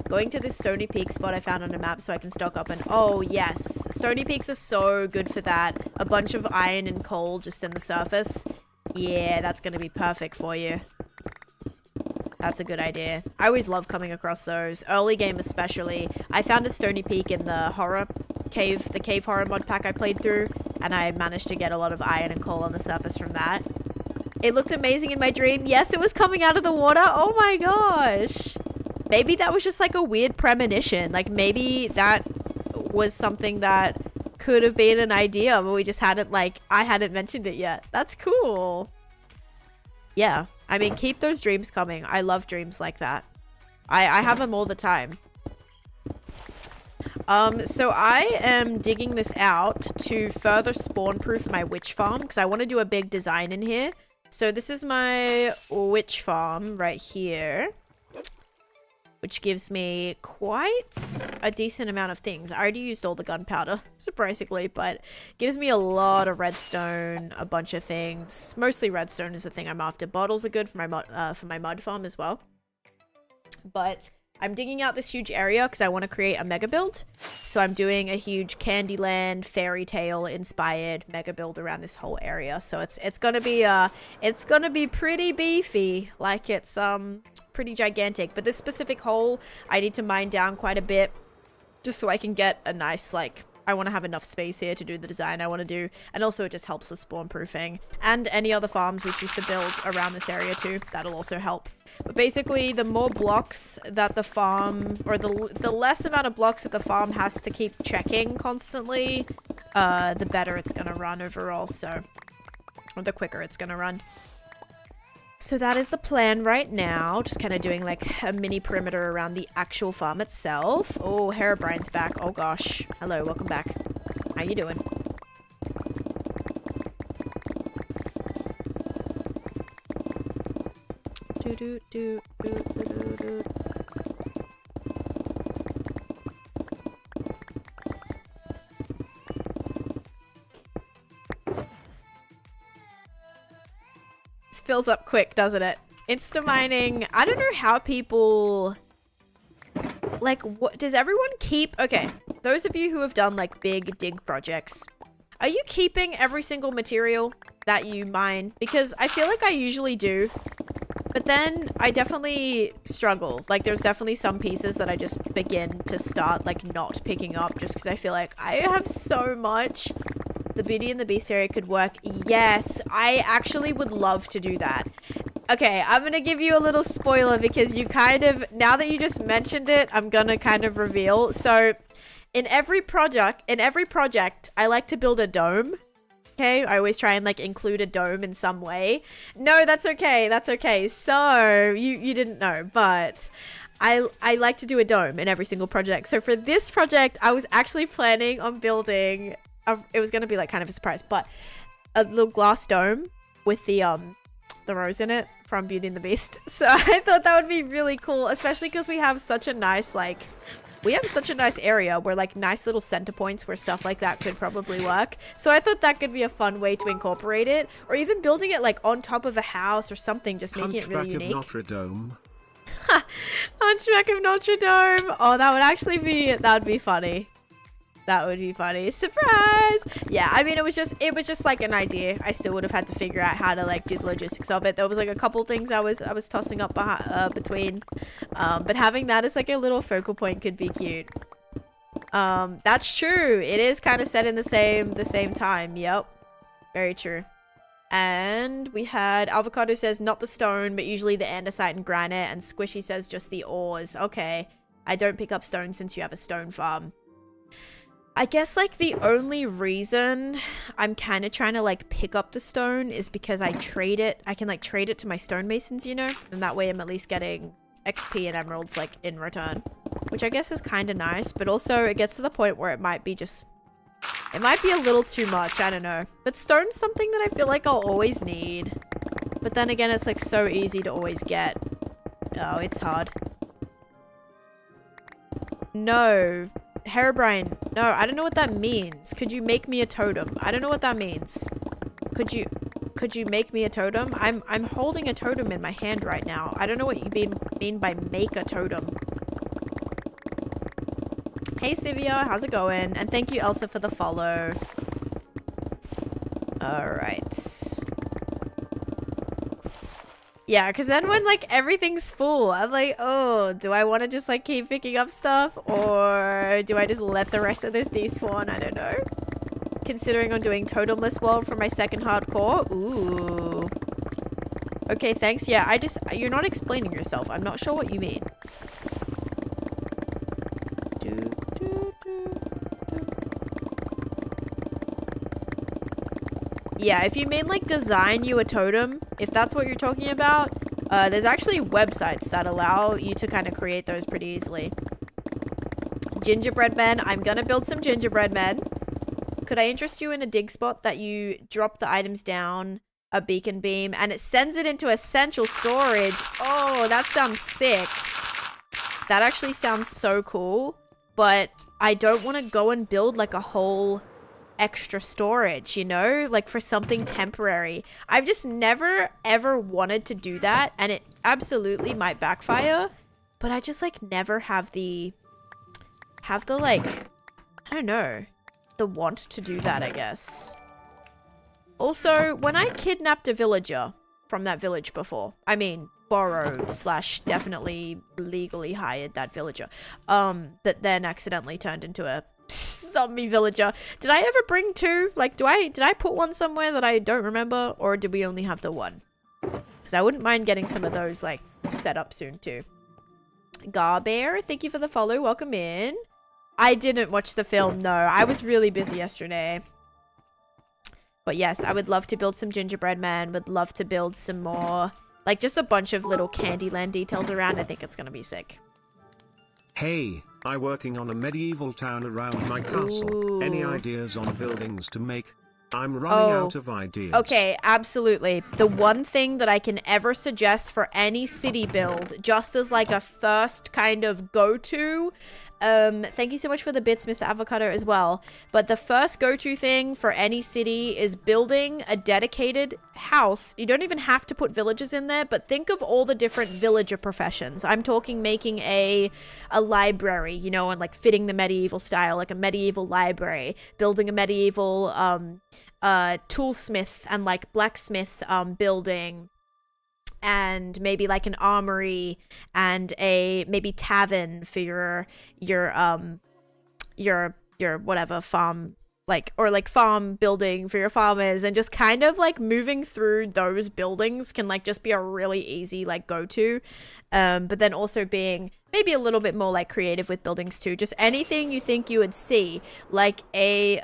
Going to this Stony Peak spot I found on a map so I can stock up and... Oh, yes. Stony Peaks are so good for that. A bunch of iron and coal just in the surface. Yeah, that's going to be perfect for you. That's a good idea. I always love coming across those. Early game especially. I found a Stony Peak in the horror cave, the cave horror mod pack I played through. And I managed to get a lot of iron and coal on the surface from that. It looked amazing in my dream. Yes, it was coming out of the water. Oh my gosh. Maybe that was just like a weird premonition. Like maybe that was something that could have been an idea, but we just hadn't I hadn't mentioned it yet. That's cool. Yeah. I mean, keep those dreams coming. I love dreams like that. I have them all the time. So I am digging this out to further spawn proof my witch farm because I want to do a big design in here. So this is my witch farm right here, which gives me quite a decent amount of things. I already used all the gunpowder, surprisingly, but gives me a lot of redstone, a bunch of things. Mostly redstone is the thing I'm after. Bottles are good for my mud farm as well. But I'm digging out this huge area because I want to create a mega build. So I'm doing a huge Candyland fairy tale inspired mega build around this whole area. So it's gonna be pretty beefy, like it's pretty gigantic. But this specific hole I need to mine down quite a bit just so I can get a nice I want to have enough space here to do the design I want to do, and also it just helps with spawn proofing and any other farms we choose to build around this area too. That'll also help. But basically, the more blocks that the farm, or the less amount of blocks that the farm has to keep checking constantly, the better it's gonna run overall. So, or the quicker it's gonna run. So that is the plan right now. Just kind of doing like a mini perimeter around the actual farm itself. Oh, Herobrine's back. Oh gosh. Hello, welcome back. How you doing? Do do do do do do do. Fills up quick, doesn't it? Insta mining. I don't know how people what does everyone keep? Okay, those of you who have done like big dig projects, are you keeping every single material that you mine? Because I feel like I usually do, but then I definitely struggle. Like there's definitely some pieces that I just begin to start like not picking up just because I feel like I have so much. The Beauty and the Beast area could work. Yes, I actually would love to do that. Okay, I'm gonna give you a little spoiler because you kind of, now that you just mentioned it, I'm gonna kind of reveal. So in every project, I like to build a dome. Okay, I always try and like include a dome in some way. No, that's okay. That's okay. So you didn't know, but I like to do a dome in every single project. So for this project, I was actually planning on building it was going to be like kind of a surprise, but a little glass dome with the rose in it from Beauty and the Beast. So I thought that would be really cool, especially because we have such a nice area where like nice little center points where stuff like that could probably work. So I thought that could be a fun way to incorporate it, or even building it like on top of a house or something, just making it really unique. Hunchback of Notre Dame. Hunchback of Notre Dame. Oh, that would be funny. That would be funny. Surprise! Yeah, I mean, it was just like an idea. I still would have had to figure out how to like do the logistics of it. There was like a couple things I was tossing up between, but having that as like a little focal point could be cute. That's true. It is kind of set in the same time. Yep, very true. And we had Avocado says not the stone, but usually the andesite and granite, and Squishy says just the ores. Okay, I don't pick up stone since you have a stone farm. I guess like the only reason I'm kind of trying to like pick up the stone is because I trade it. I can like trade it to my stonemasons, you know? And that way I'm at least getting XP and emeralds like in return. Which I guess is kind of nice, but also it gets to the point where it might be just... It might be a little too much, I don't know. But stone's something that I feel like I'll always need. But then again, it's like so easy to always get. Oh, it's hard. No. Herobrine, no, I don't know what that means. Could you make me a totem? I don't know what that means. Could you make me a totem? I'm holding a totem in my hand right now. I don't know what you mean by make a totem. Hey Sivia, how's it going? And thank you Elsa for the follow. Alright. Yeah, because then when like everything's full, I'm like, oh, do I want to just like keep picking up stuff? Or do I just let the rest of this despawn? I don't know. Considering I'm doing totemless world for my second hardcore. Ooh. Okay, thanks. Yeah, you're not explaining yourself. I'm not sure what you mean. Yeah, if you mean like design you a totem, if that's what you're talking about, there's actually websites that allow you to kind of create those pretty easily. Gingerbread men, I'm gonna build some gingerbread men. Could I interest you in a dig spot that you drop the items down a beacon beam and it sends it into essential storage? Oh, that sounds sick. That actually sounds so cool, but I don't want to go and build like a whole extra storage, you know, like for something temporary. I've just never ever wanted to do that, and it absolutely might backfire, but I just like never have the like, I don't know, the want to do that, I guess. Also, when I kidnapped a villager from that village before, I mean borrowed / definitely legally hired that villager, that then accidentally turned into a zombie villager. Did I ever bring two? Like, did I put one somewhere that I don't remember, or did we only have the one? Because I wouldn't mind getting some of those like set up soon too. Garbear, thank you for the follow. Welcome in. I didn't watch the film. No, I was really busy yesterday. But yes, I would love to build some gingerbread men. Would love to build some more, like just a bunch of little Candyland details around. I think it's gonna be sick. Hey, I'm working on a medieval town around my castle. Ooh. Any ideas on buildings to make? I'm running out of ideas. Okay, absolutely. The one thing that I can ever suggest for any city build, just as like a first kind of go-to, thank you so much for the bits, Mr. Avocado, as well. But the first go-to thing for any city is building a dedicated house. You don't even have to put villagers in there, but think of all the different villager professions. I'm talking making a library, you know, and like fitting the medieval style, like a medieval library, building a medieval toolsmith and like blacksmith building, and maybe like an armory and a maybe tavern for your whatever farm, like, or like farm building for your farmers, and just kind of like moving through those buildings can like just be a really easy like go-to, but then also being maybe a little bit more like creative with buildings too. Just anything you think you would see, like a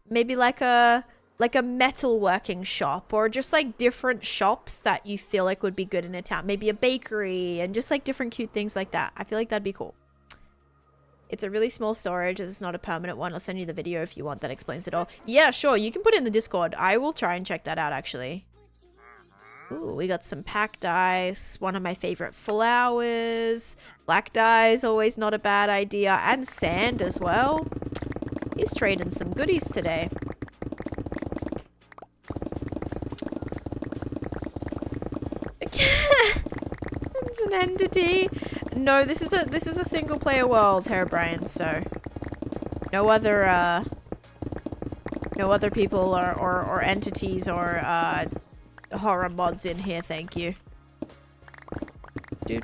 maybe like a metalworking shop, or just like different shops that you feel like would be good in a town. Maybe a bakery, and just like different cute things like that. I feel like that'd be cool. It's a really small storage, as it's not a permanent one. I'll send you the video if you want that explains it all. Yeah, sure. You can put it in the Discord. I will try and check that out, actually. Ooh, we got some packed ice. One of my favorite flowers. Black dye is always not a bad idea. And sand as well. He's trading some goodies today. It's an entity. No, this is a single player world, Herobrine, so no other people or entities or horror mods in here, thank you. Do.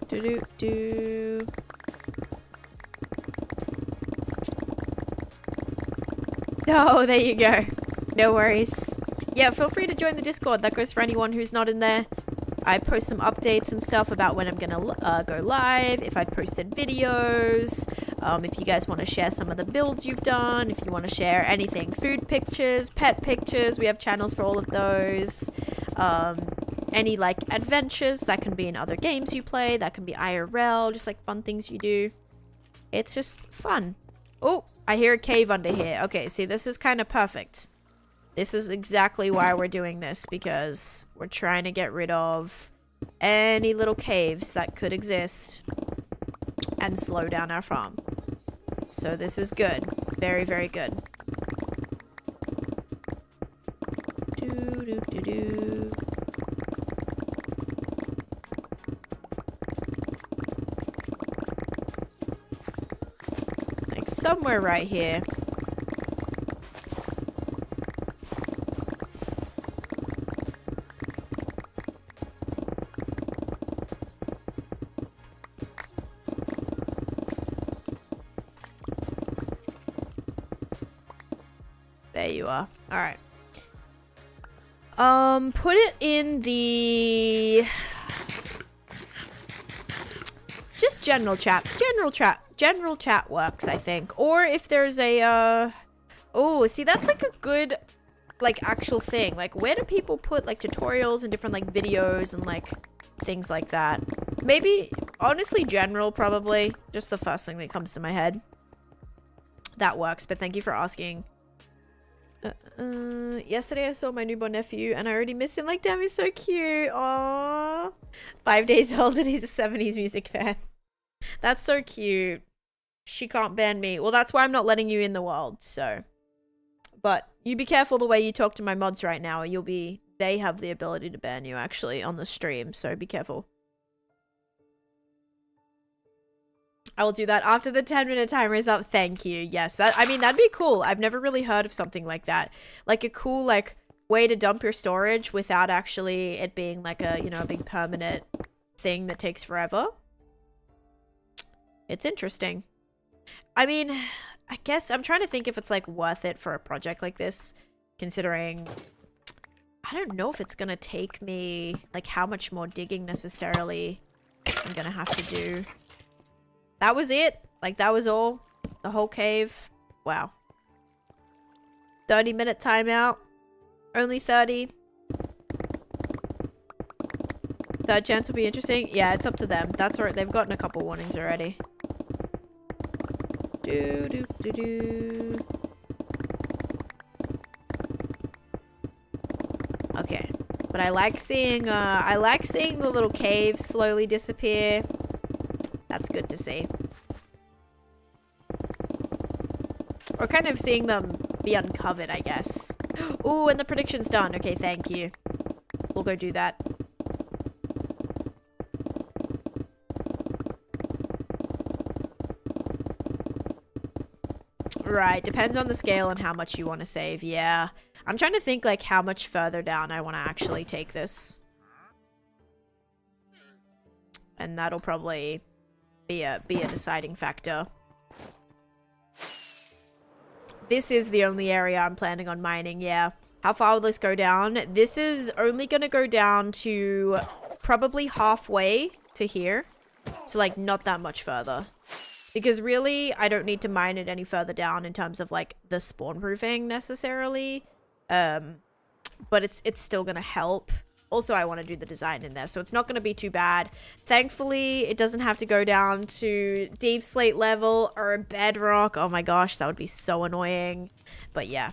Oh, there you go. No worries. Yeah, feel free to join the Discord. That goes for anyone who's not in there. I post some updates and stuff about when I'm gonna go live, if I've posted videos, if you guys want to share some of the builds you've done, if you want to share anything, food pictures, pet pictures, we have channels for all of those. Any like adventures that can be in other games you play, that can be IRL, just like fun things you do. It's just fun. Oh, I hear a cave under here. Okay, see, this is kind of perfect. This is exactly why we're doing this, because we're trying to get rid of any little caves that could exist and slow down our farm. So this is good. Very, very good. Do. Like somewhere right here. There you are. All right. Put it in the just general chat. General chat works, I think. Or if there's a oh, see, that's like a good like actual thing. Like, where do people put like tutorials and different like videos and like things like that? Maybe honestly general, probably just the first thing that comes to my head. That works, but thank you for asking. Yesterday I saw my newborn nephew and I already miss him. Like, damn, he's so cute. Aww. 5 days old and he's a 70s music fan. That's so cute. She can't ban me. Well, that's why I'm not letting you in the world, so. But you be careful the way you talk to my mods right now, or they have the ability to ban you actually on the stream, so be careful. I will do that after the 10-minute timer is up. Thank you. Yes, I mean, that'd be cool. I've never really heard of something like that. Like a cool, like, way to dump your storage without actually it being like a, you know, a big permanent thing that takes forever. It's interesting. I mean, I guess I'm trying to think if it's like worth it for a project like this, considering I don't know if it's going to take me, like, how much more digging necessarily I'm going to have to do. That was it. Like, that was all. The whole cave. Wow. 30-minute timeout. Only 30. Third chance will be interesting. Yeah, it's up to them. That's alright. They've gotten a couple warnings already. Do. Okay. But I like seeing the little caves slowly disappear. That's good to see. Or kind of seeing them be uncovered, I guess. Ooh, and the prediction's done. Okay, thank you. We'll go do that. Right, depends on the scale and how much you want to save. Yeah. I'm trying to think, like, how much further down I want to actually take this. And that'll probably be a deciding factor. This is the only area I'm planning on mining, yeah. How far will this go down? This is only going to go down to probably halfway to here. So, like, not that much further. Because really, I don't need to mine it any further down in terms of, like, the spawn proofing necessarily. But it's still going to help. Also, I want to do the design in there, so it's not going to be too bad. Thankfully, it doesn't have to go down to deep slate level or bedrock. Oh my gosh, that would be so annoying. But yeah.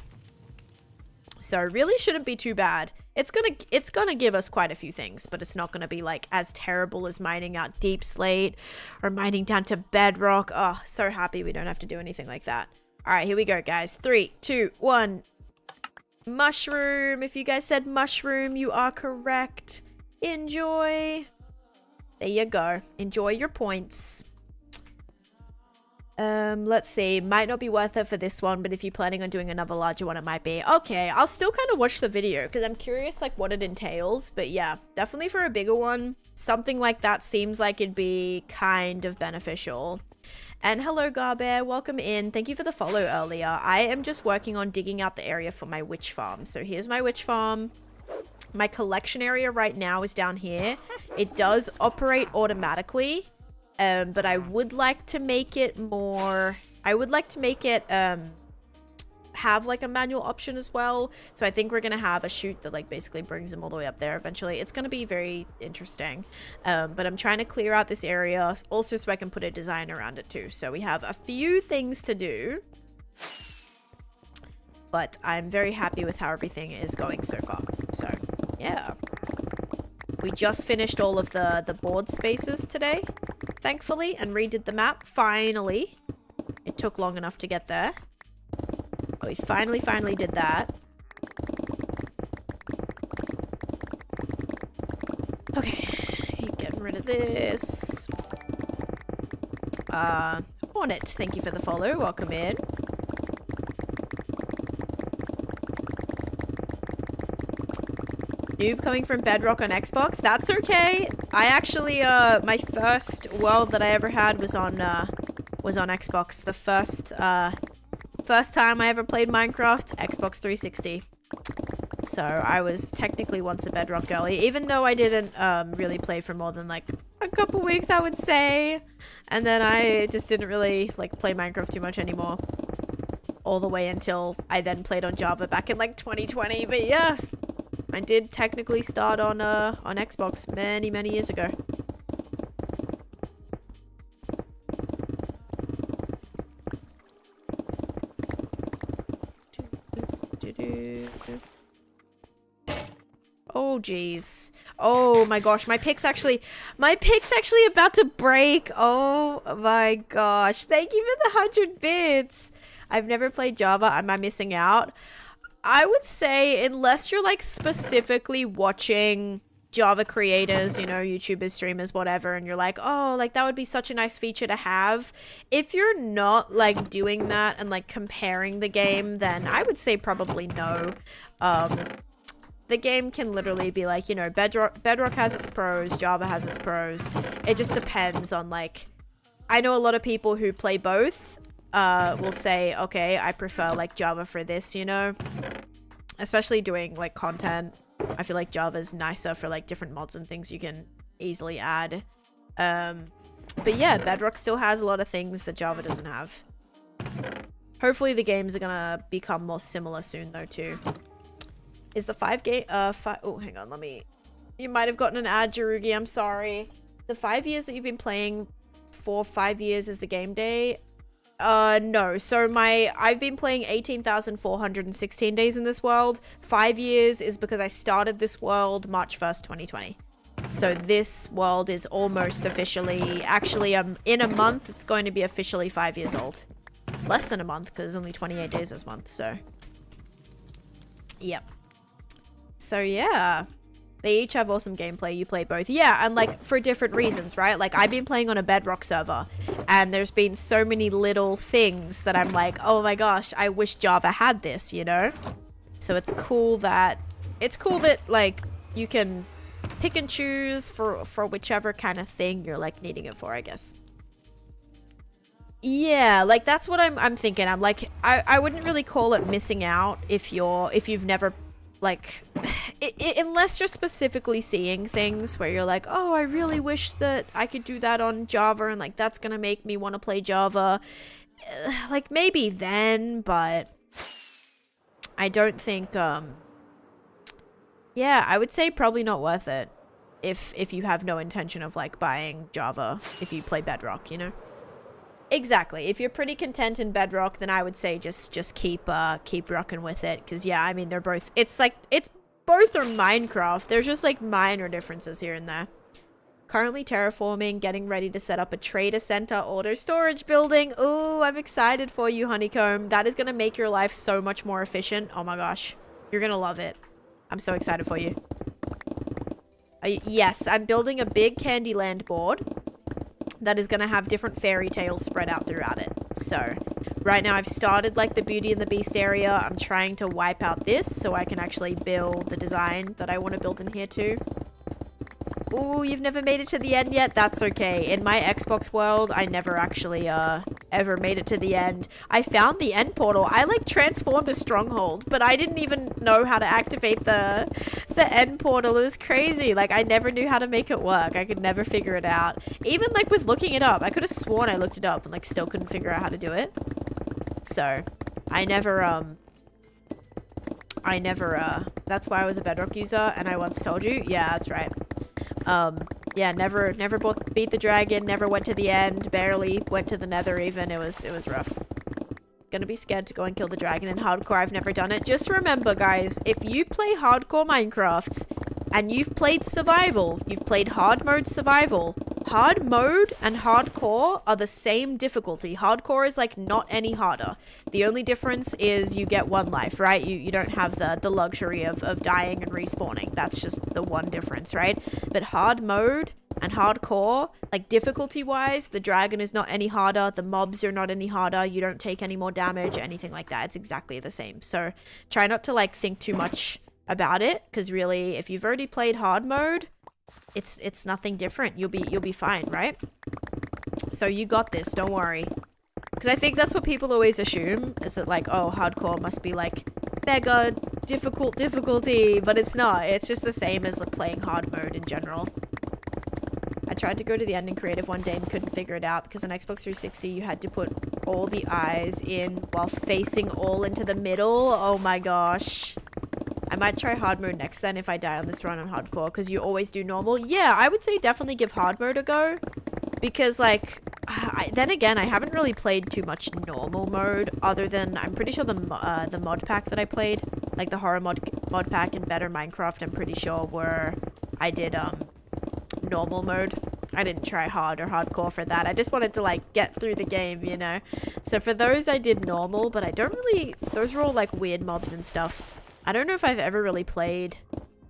So really shouldn't be too bad. It's gonna give us quite a few things, but it's not gonna be like as terrible as mining out deep slate or mining down to bedrock. Oh, so happy we don't have to do anything like that. All right, here we go, guys. 3, 2, 1. Mushroom. If you guys said mushroom, you are correct. Enjoy. There you go. Enjoy your points. Let's see. Might not be worth it for this one, but if you're planning on doing another larger one, it might be. Okay, I'll still kind of watch the video because I'm curious like what it entails. But yeah, definitely for a bigger one, something like that seems like it'd be kind of beneficial. And hello, Garbear. Welcome in. Thank you for the follow earlier. I am just working on digging out the area for my witch farm. So here's my witch farm. My collection area right now is down here. It does operate automatically, but I would like to make it more... I would like to make it have like a manual option as well. So I think we're gonna have a chute that like basically brings them all the way up there eventually. It's gonna be very interesting. But I'm trying to clear out this area also so I can put a design around it too. So we have a few things to do. But I'm very happy with how everything is going so far. So, yeah. We just finished all of the board spaces today, thankfully, and redid the map. Finally. It took long enough to get there. But we finally did that. Okay. Keep getting rid of this. Hornet, thank you for the follow. Welcome in. Noob coming from Bedrock on Xbox. That's okay. I actually, my first world that I ever had was on Xbox. The first time I ever played Minecraft, Xbox 360. So I was technically once a Bedrock girly, even though I didn't really play for more than like a couple weeks, I would say. And then I just didn't really like play Minecraft too much anymore. All the way until I then played on Java back in like 2020. But yeah. I did technically start on Xbox many years ago. Oh jeez. Oh my gosh, my pick's actually about to break. Oh my gosh. Thank you for the 100 bits. I've never played Java. Am I missing out? I would say unless you're like specifically watching Java creators, you know, YouTubers, streamers, whatever, and you're like, oh, like that would be such a nice feature to have. If you're not like doing that and like comparing the game, then I would say probably no. The game can literally be like, you know, Bedrock has its pros, Java has its pros. It just depends on like, I know a lot of people who play both. Will say, okay, I prefer like Java for this, you know, especially doing like content. I feel like Java's nicer for like different mods and things you can easily add. But yeah, Bedrock still has a lot of things that Java doesn't have. Hopefully the games are gonna become more similar soon though too. Is the oh, hang on, you might have gotten an ad, Jarugi, I'm sorry. The 5 years that you've been playing for 5 years is the game day. No. So I've been playing 18,416 days in this world. 5 years is because I started this world March 1st, 2020. So this world is almost officially, actually, in a month, it's going to be officially 5 years old. Less than a month, because there's only 28 days this month, so. Yep. So yeah. They each have awesome gameplay. You play both. Yeah, and like for different reasons, right? Like I've been playing on a Bedrock server and there's been so many little things that I'm like, oh my gosh, I wish Java had this, you know? So it's cool that like you can pick and choose for whichever kind of thing you're like needing it for, I guess. Yeah, like that's what I'm thinking. I'm like, I wouldn't really call it missing out if you've never like, unless you're specifically seeing things where you're like, oh, I really wish that I could do that on Java and like that's gonna make me want to play Java. Like maybe then, but I don't think, yeah, I would say probably not worth it if you have no intention of like buying Java if you play Bedrock, you know? Exactly. If you're pretty content in Bedrock, then I would say just keep rocking with it. Cause yeah, I mean they're both. It's both are Minecraft. There's just like minor differences here and there. Currently terraforming, getting ready to set up a trader center auto storage building. Ooh, I'm excited for you, Honeycomb. That is gonna make your life so much more efficient. Oh my gosh, you're gonna love it. I'm so excited for you. Yes, I'm building a big Candyland board that is going to have different fairy tales spread out throughout it. So right now I've started like the Beauty and the Beast area. I'm trying to wipe out this so I can actually build the design that I want to build in here too. Ooh, you've never made it to the end yet? That's okay. In my Xbox world, I never actually ever made it to the end. I found the end portal. I like transformed a stronghold, but I didn't even know how to activate the end portal. It was crazy. Like, I never knew how to make it work. I could never figure it out. Even like with looking it up, I could have sworn I looked it up and like still couldn't figure out how to do it. So I never that's why I was a Bedrock user, and I once told you. Yeah, that's right. Yeah, never beat the dragon, never went to the end, barely went to the nether even. It was rough. Gonna be scared to go and kill the dragon in hardcore. I've never done it. Just remember, guys, if you play hardcore Minecraft and you've played survival, you've played hard mode survival, hard mode and hardcore are the same difficulty. Hardcore is like not any harder. The only difference is you get one life, right? You don't have the luxury of dying and respawning. That's just the one difference, right? But hard mode and hardcore, like difficulty wise, the dragon is not any harder, the mobs are not any harder, you don't take any more damage, anything like that. It's exactly the same. So try not to like think too much about it, because really if you've already played hard mode, it's nothing different. You'll be fine, right? So you got this, don't worry. Because I think that's what people always assume, is that like, oh, hardcore must be like mega difficulty, but it's not. It's just the same as like playing hard mode in general. I tried to go to the end in creative one day and couldn't figure it out, because on Xbox 360 you had to put all the eyes in while facing all into the middle. Oh my gosh. I might try hard mode next then if I die on this run on hardcore, because you always do normal. Yeah, I would say definitely give hard mode a go, because like, then again, I haven't really played too much normal mode, other than, I'm pretty sure the mod pack that I played, like the horror mod pack and Better Minecraft, I'm pretty sure were, I did normal mode. I didn't try hard or hardcore for that. I just wanted to like get through the game, you know? So for those I did normal, but I don't really, those were all like weird mobs and stuff. I don't know if I've ever really played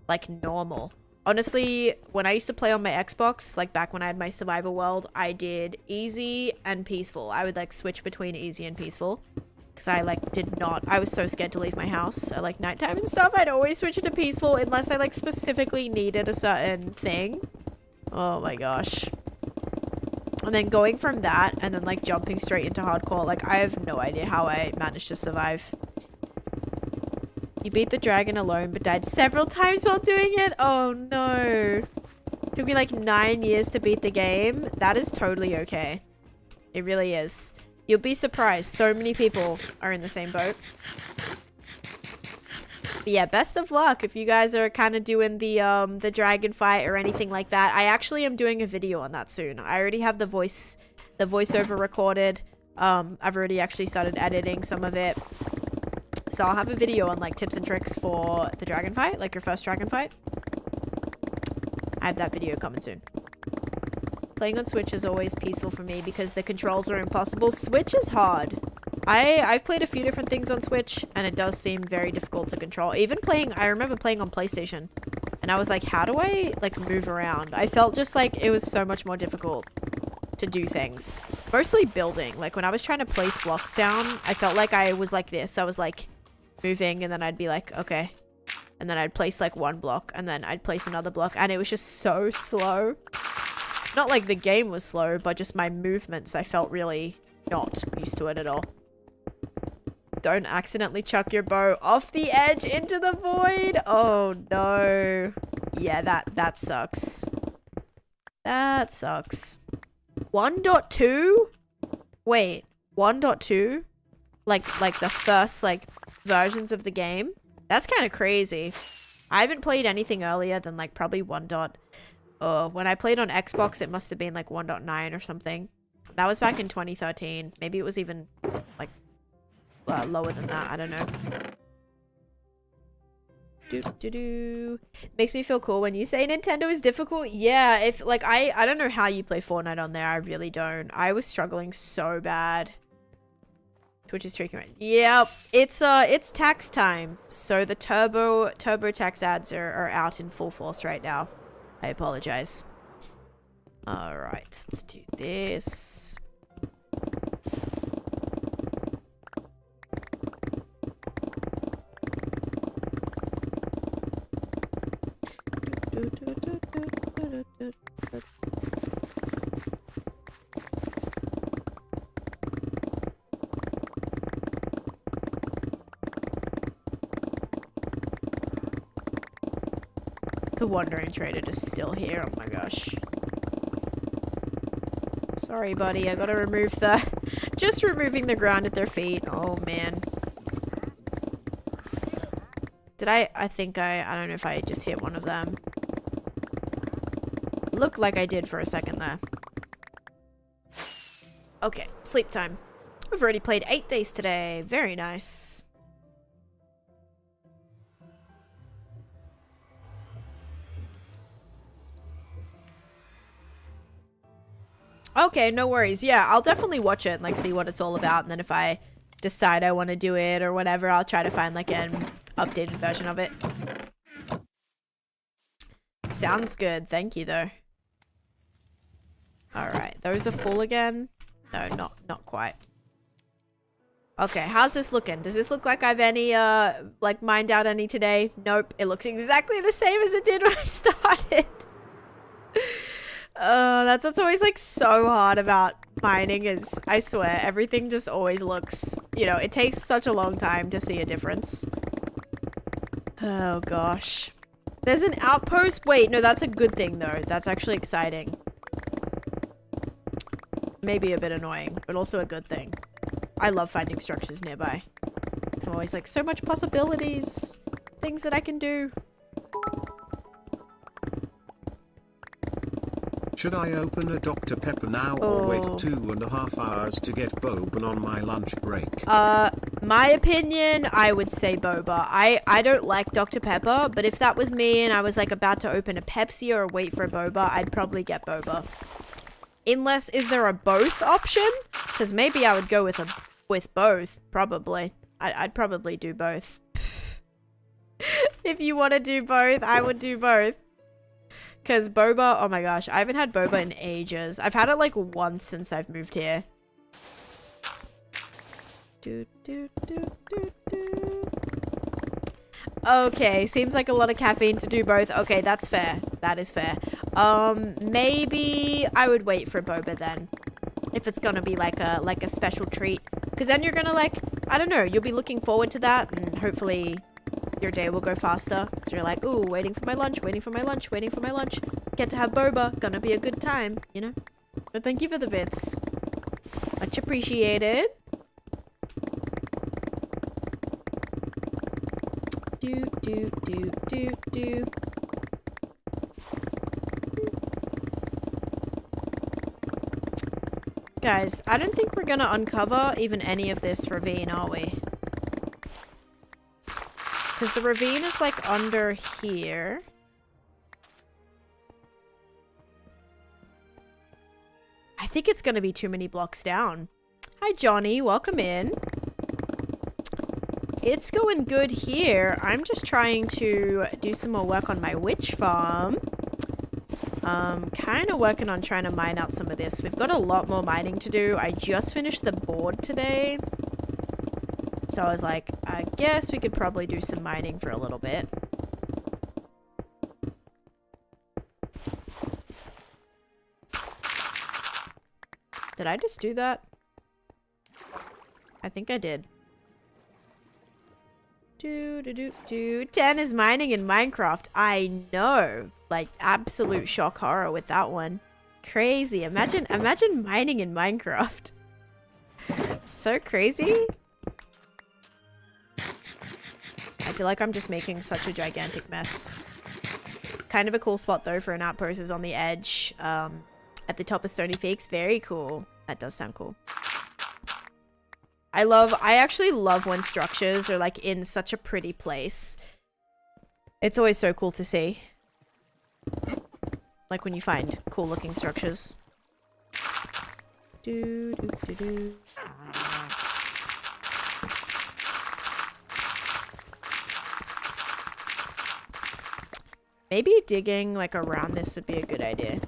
like normal. Honestly, when I used to play on my Xbox, like back when I had my survival world, I did easy and peaceful. I would like switch between easy and peaceful, because I like did not, I was so scared to leave my house at like nighttime and stuff. I'd always switch to peaceful unless I like specifically needed a certain thing. Oh my gosh. And then going from that and then like jumping straight into hardcore, like I have no idea how I managed to survive. You beat the dragon alone but died several times while doing it? Oh no. It took me like 9 years to beat the game. That is totally okay. It really is. You'll be surprised. So many people are in the same boat. But yeah, best of luck if you guys are kind of doing the dragon fight or anything like that. I actually am doing a video on that soon. I already have the voiceover recorded. I've already actually started editing some of it. So I'll have a video on like tips and tricks for the dragon fight, like your first dragon fight. I have that video coming soon. Playing on Switch is always peaceful for me because the controls are impossible. Switch is hard. I've played a few different things on Switch and it does seem very difficult to control. Even playing, I remember playing on PlayStation and I was like, how do I like move around? I felt just like it was so much more difficult to do things. Mostly building. Like when I was trying to place blocks down, I felt like I was like this. I was like moving and then I'd be like, okay. And then I'd place like one block and then I'd place another block and it was just so slow. Not like the game was slow, but just my movements, I felt really not used to it at all. Don't accidentally chuck your bow off the edge into the void. Oh no. Yeah, that sucks. That sucks. 1.2? Wait, 1.2? Like the first like versions of the game? That's kind of crazy. I haven't played anything earlier than like probably 1. When I played on Xbox, it must have been like 1.9 or something. That was back in 2013. Maybe it was even like lower than that. I don't know. Makes me feel cool when you say Nintendo is difficult. Yeah, if like I don't know how you play Fortnite on there. I really don't. I was struggling so bad. Twitch is streaking right. Yep, it's tax time. So the turbo tax ads are out in full force right now. I apologize. All right, let's do this. The wandering trader is still here. Oh my gosh. Sorry, buddy. I gotta remove the... Just removing the ground at their feet. Oh, man. Did I think I don't know if I just hit one of them. Looked like I did for a second there. Okay, sleep time. We've already played 8 days today. Very nice. Okay, no worries. Yeah, I'll definitely watch it and like see what it's all about. And then if I decide I want to do it or whatever, I'll try to find like an updated version of it. Sounds good. Thank you though. Alright, those are full again. No, not quite. Okay, how's this looking? Does this look like I've any, like, mined out any today? Nope. It looks exactly the same as it did when I started. That's what's always, like, so hard about mining is, I swear, everything just always looks, you know, it takes such a long time to see a difference. Oh, gosh. There's an outpost? Wait, no, that's a good thing, though. That's actually exciting. Maybe a bit annoying, but also a good thing. I love finding structures nearby. It's always like so much possibilities. Things that I can do. Should I open a Dr. Pepper now or wait 2.5 hours to get boba on my lunch break? My opinion, I would say boba. I don't like Dr. Pepper, but if that was me and I was like about to open a Pepsi or wait for a boba, I'd probably get boba. Unless, is there a both option? Because maybe I would go with both, probably. I'd probably do both. If you want to do both, I would do both. Because boba, oh my gosh, I haven't had boba in ages. I've had it like once since I've moved here. Okay, seems like a lot of caffeine to do both. Okay, that's fair. That is fair. Maybe I would wait for boba then. If it's gonna be like a special treat. Because then you're gonna like, I don't know, you'll be looking forward to that and hopefully your day will go faster. Because you're like, ooh, waiting for my lunch, waiting for my lunch, waiting for my lunch. Get to have boba, gonna be a good time, you know? But thank you for the bits. Much appreciated. Do. Guys, I don't think we're gonna uncover even any of this ravine, are we? Because the ravine is like under here. I think it's gonna be too many blocks down. Hi Johnny, welcome in. It's going good here. I'm just trying to do some more work on my witch farm. Kind of working on trying to mine out some of this. We've got a lot more mining to do. I just finished the board today. So I was like, I guess we could probably do some mining for a little bit. Did I just do that? I think I did. 10 is mining in Minecraft. I know. Like, absolute shock horror with that one. Crazy. Imagine mining in Minecraft. So crazy. I feel like I'm just making such a gigantic mess. Kind of a cool spot, though, for an outpost is on the edge. At the top of Stony Peaks. Very cool. That does sound cool. I actually love when structures are like in such a pretty place. It's always so cool to see. Like when you find cool looking structures. Maybe digging like around this would be a good idea.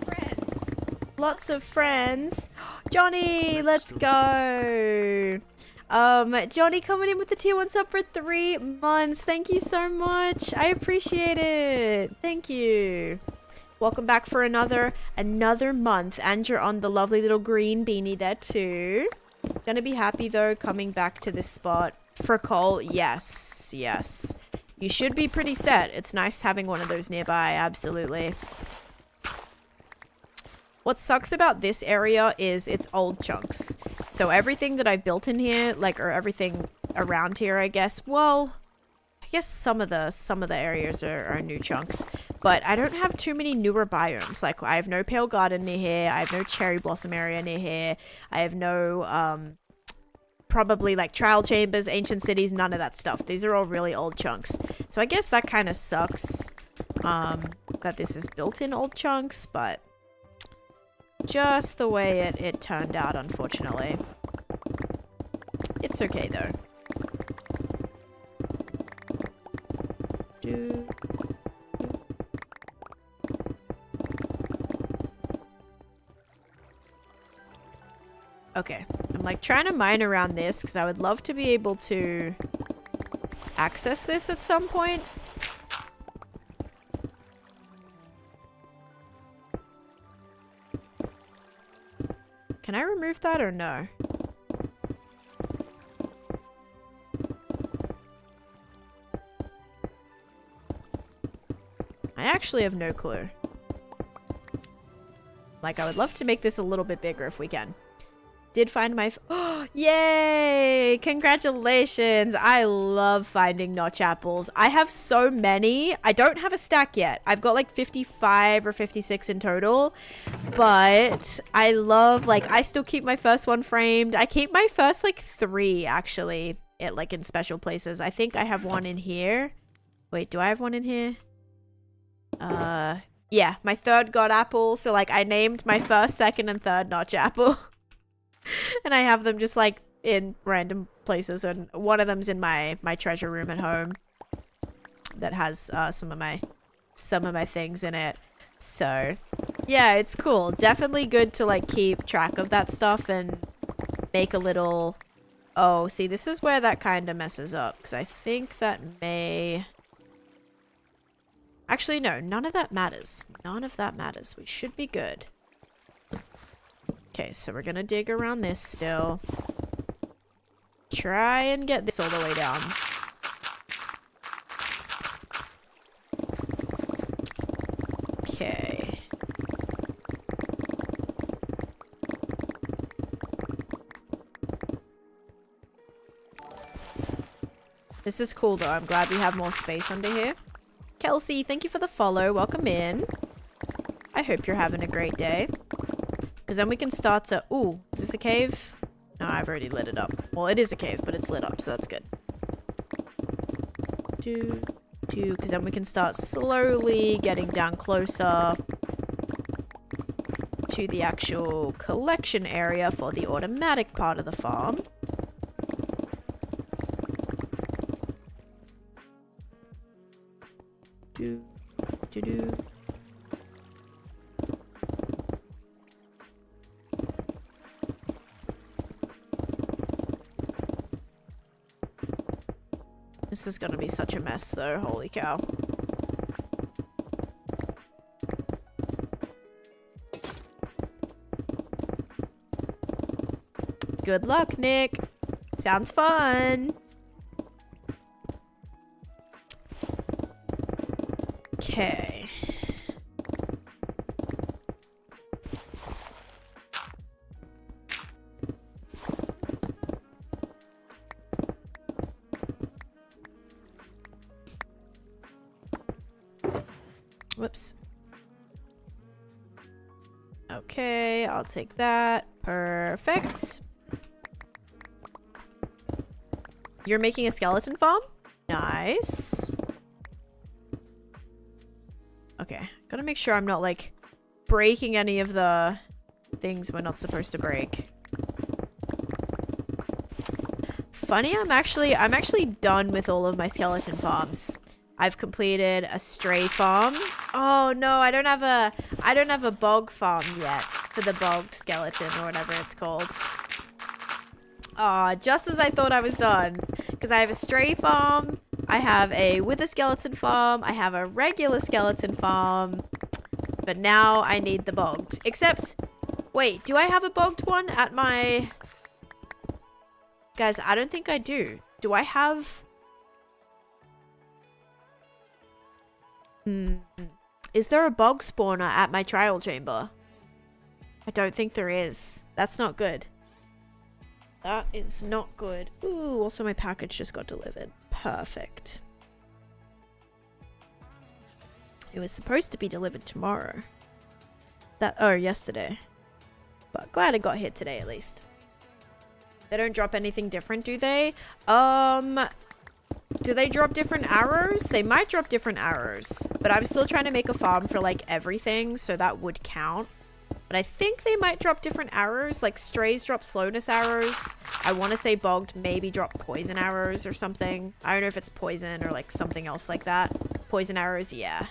Friends. Lots of friends. Johnny, let's go. Johnny coming in with the tier 1 sub for 3 months. Thank you so much. I appreciate it. Thank you. Welcome back for another month. And you're on the lovely little green beanie there too. Gonna be happy though coming back to this spot for coal. Yes. you should be pretty set. It's nice having one of those nearby, absolutely. What sucks about this area is it's old chunks. So everything that I've built in here, like, or everything around here, I guess, well, I guess some of the areas are new chunks, but I don't have too many newer biomes. Like, I have no Pale Garden near here. I have no Cherry Blossom area near here. I have no, probably like Trial Chambers, Ancient Cities, none of that stuff. These are all really old chunks. So I guess that kind of sucks, that this is built in old chunks, but just the way it turned out, unfortunately. It's okay, though. Okay, I'm like trying to mine around this because I would love to be able to access this at some point. Can I remove that or no? I actually have no clue. Like, I would love to make this a little bit bigger if we can. Did find my... Oh, yay! Congratulations! I love finding notch apples. I have so many. I don't have a stack yet. I've got like 55 or 56 in total. But I love, like, I still keep my first one framed. I keep my first, like, 3, actually. Like, in special places. I think I have one in here. Wait, do I have one in here? Yeah, my 3rd got apple. So, like, I named my 1st, 2nd, and 3rd notch apple. And I have them just like in random places, and one of them's in my treasure room at home that has some of my things in it. So yeah, it's cool. Definitely good to like keep track of that stuff and make a little... Oh, see, this is where that kind of messes up, because I think that may... Actually, no, none of that matters. None of that matters. We should be good. Okay, so we're gonna dig around this still. Try and get this all the way down. Okay. This is cool though. I'm glad we have more space under here. Kelsey, thank you for the follow. Welcome in. I hope you're having a great day. Because then we can start to... Ooh, is this a cave? No, I've already lit it up. Well, it is a cave, but it's lit up, so that's good. Because then we can start slowly getting down closer to the actual collection area for the automatic part of the farm. This is gonna be such a mess though, holy cow. Good luck, Nick. Sounds fun. Okay. Whoops. Okay, I'll take that. Perfect. You're making a skeleton farm? Nice. Okay, gotta make sure I'm not like breaking any of the things we're not supposed to break. Funny, I'm actually done with all of my skeleton farms. I've completed a stray farm. Oh no, I don't have a bog farm yet for the bogged skeleton or whatever it's called. Aw, just as I thought I was done. Because I have a stray farm, I have a wither skeleton farm, I have a regular skeleton farm, but now I need the bogged. Except, wait, do I have a bogged one at my... Guys, I don't think I do. Do I have... Hmm. Is there a bog spawner at my trial chamber? I don't think there is. That's not good. That is not good. Ooh, also my package just got delivered. Perfect. It was supposed to be delivered tomorrow. Yesterday. But glad it got here today at least. They don't drop anything different, do they? Do they drop different arrows? They might drop different arrows. But I'm still trying to make a farm for like everything, so that would count. But I think they might drop different arrows. Like strays drop slowness arrows. I want to say bogged maybe drop poison arrows or something. I don't know if it's poison or like something else like that. Poison arrows, yeah.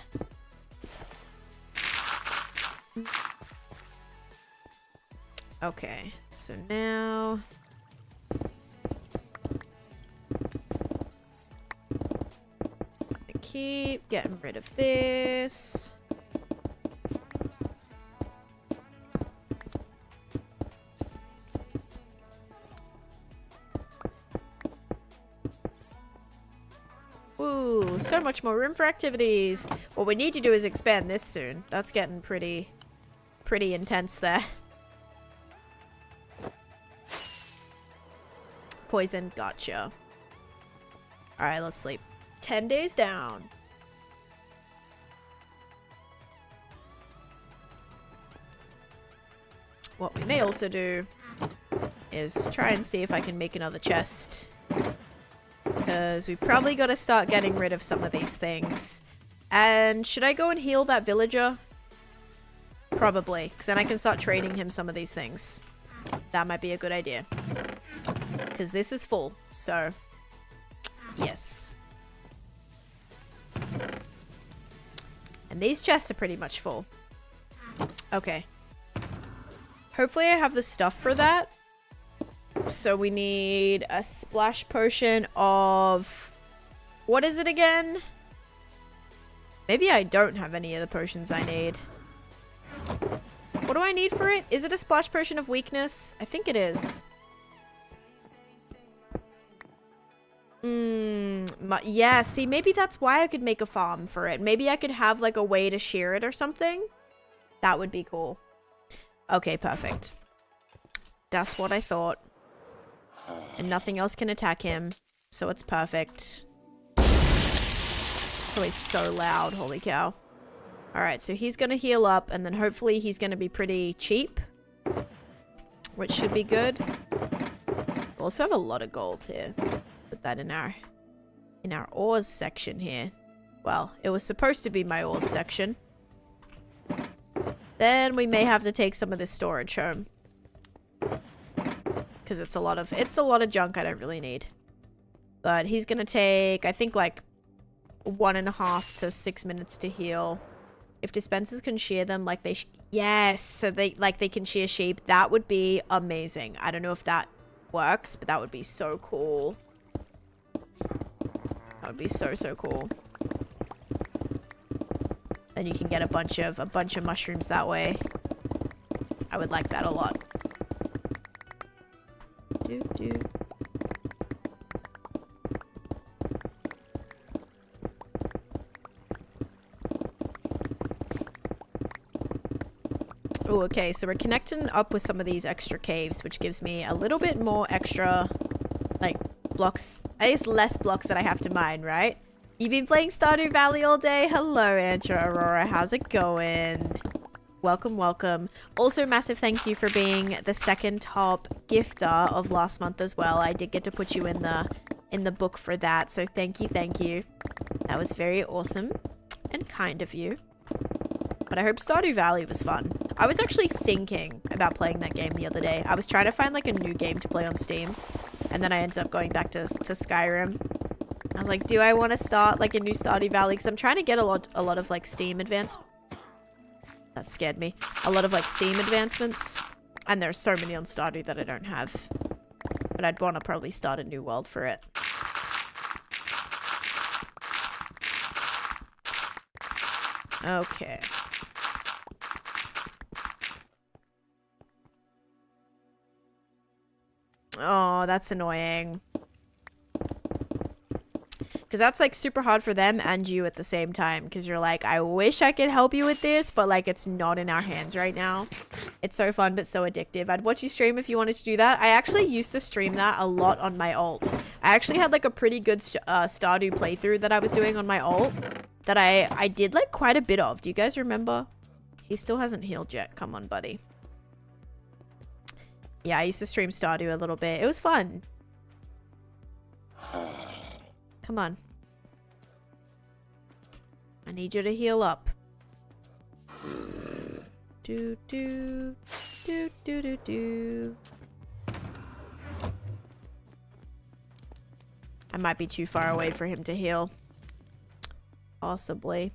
Okay, so now... keep getting rid of this. Ooh, so much more room for activities. What we need to do is expand this soon. That's getting pretty intense there. Poison, gotcha. Alright, let's sleep. 10 days down. What we may also do is try and see if I can make another chest. Because we probably got to start getting rid of some of these things. And should I go and heal that villager? Probably. Because then I can start trading him some of these things. That might be a good idea. Because this is full. So, yes. And these chests are pretty much full. Okay. Hopefully I have the stuff for that. So we need a splash potion of... What is it again? Maybe I don't have any of the potions I need. What do I need for it? Is it a splash potion of weakness? I think it is. Yeah, see, maybe that's why I could make a farm for it. Maybe I could have, like, a way to shear it or something. That would be cool. Okay, perfect. That's what I thought. And nothing else can attack him. So it's perfect. Oh, he's so loud. Holy cow. Alright, so he's gonna heal up, and then hopefully he's gonna be pretty cheap. Which should be good. We also have a lot of gold here. Put that in our ores section here. Well, it was supposed to be my ores section. Then we may have to take some of this storage home. Because it's a lot of junk I don't really need. But he's gonna take, I think, like 1.5 to 6 minutes to heal. If dispensers can shear them like they yes, so they can shear sheep, that would be amazing. I don't know if that works, but that would be so cool. That would be so cool. Then you can get a bunch of mushrooms that way. I would like that a lot. Oh, okay, so we're connecting up with some of these extra caves, which gives me a little bit more extra, like, blocks. I guess less blocks that I have to mine, right? You've been playing Stardew Valley all day? Hello, Andra Aurora. How's it going? Welcome, welcome. Also, massive thank you for being the second top gifter of last month as well. I did get to put you in the book for that, so thank you, thank you. That was very awesome and kind of you. But I hope Stardew Valley was fun. I was actually thinking about playing that game the other day. I was trying to find like a new game to play on Steam, and then I ended up going back to Skyrim. I was like, do I want to start like a new Stardew Valley? Because I'm trying to get a lot of like Steam advance. That scared me. A lot of like Steam advancements, and there's so many on Stardew that I don't have. But I'd want to probably start a new world for it. Okay. Oh, that's annoying. Because that's like super hard for them and you at the same time. Because you're like, I wish I could help you with this, but like it's not in our hands right now. It's so fun, but so addictive. I'd watch you stream if you wanted to do that. I actually used to stream that a lot on my alt. I actually had like a pretty good Stardew playthrough that I was doing on my alt. That I did like quite a bit of. Do you guys remember? He still hasn't healed yet. Come on, buddy. Yeah, I used to stream Stardew a little bit. It was fun. Come on. I need you to heal up. Do do do do do do. I might be too far away for him to heal. Possibly.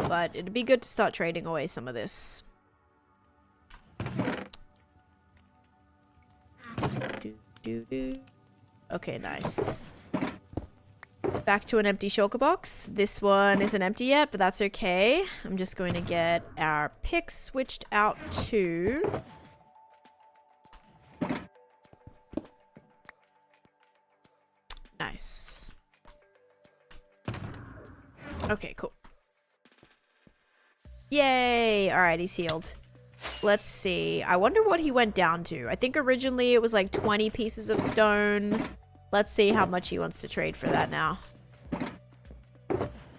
But it'd be good to start trading away some of this. Okay, nice. Back to an empty shulker box. This one isn't empty yet, but that's okay. I'm just going to get our pick switched out to... Nice. Okay, cool. Yay! Alright, he's healed. Let's see. I wonder what he went down to. I think originally it was like 20 pieces of stone. Let's see how much he wants to trade for that now.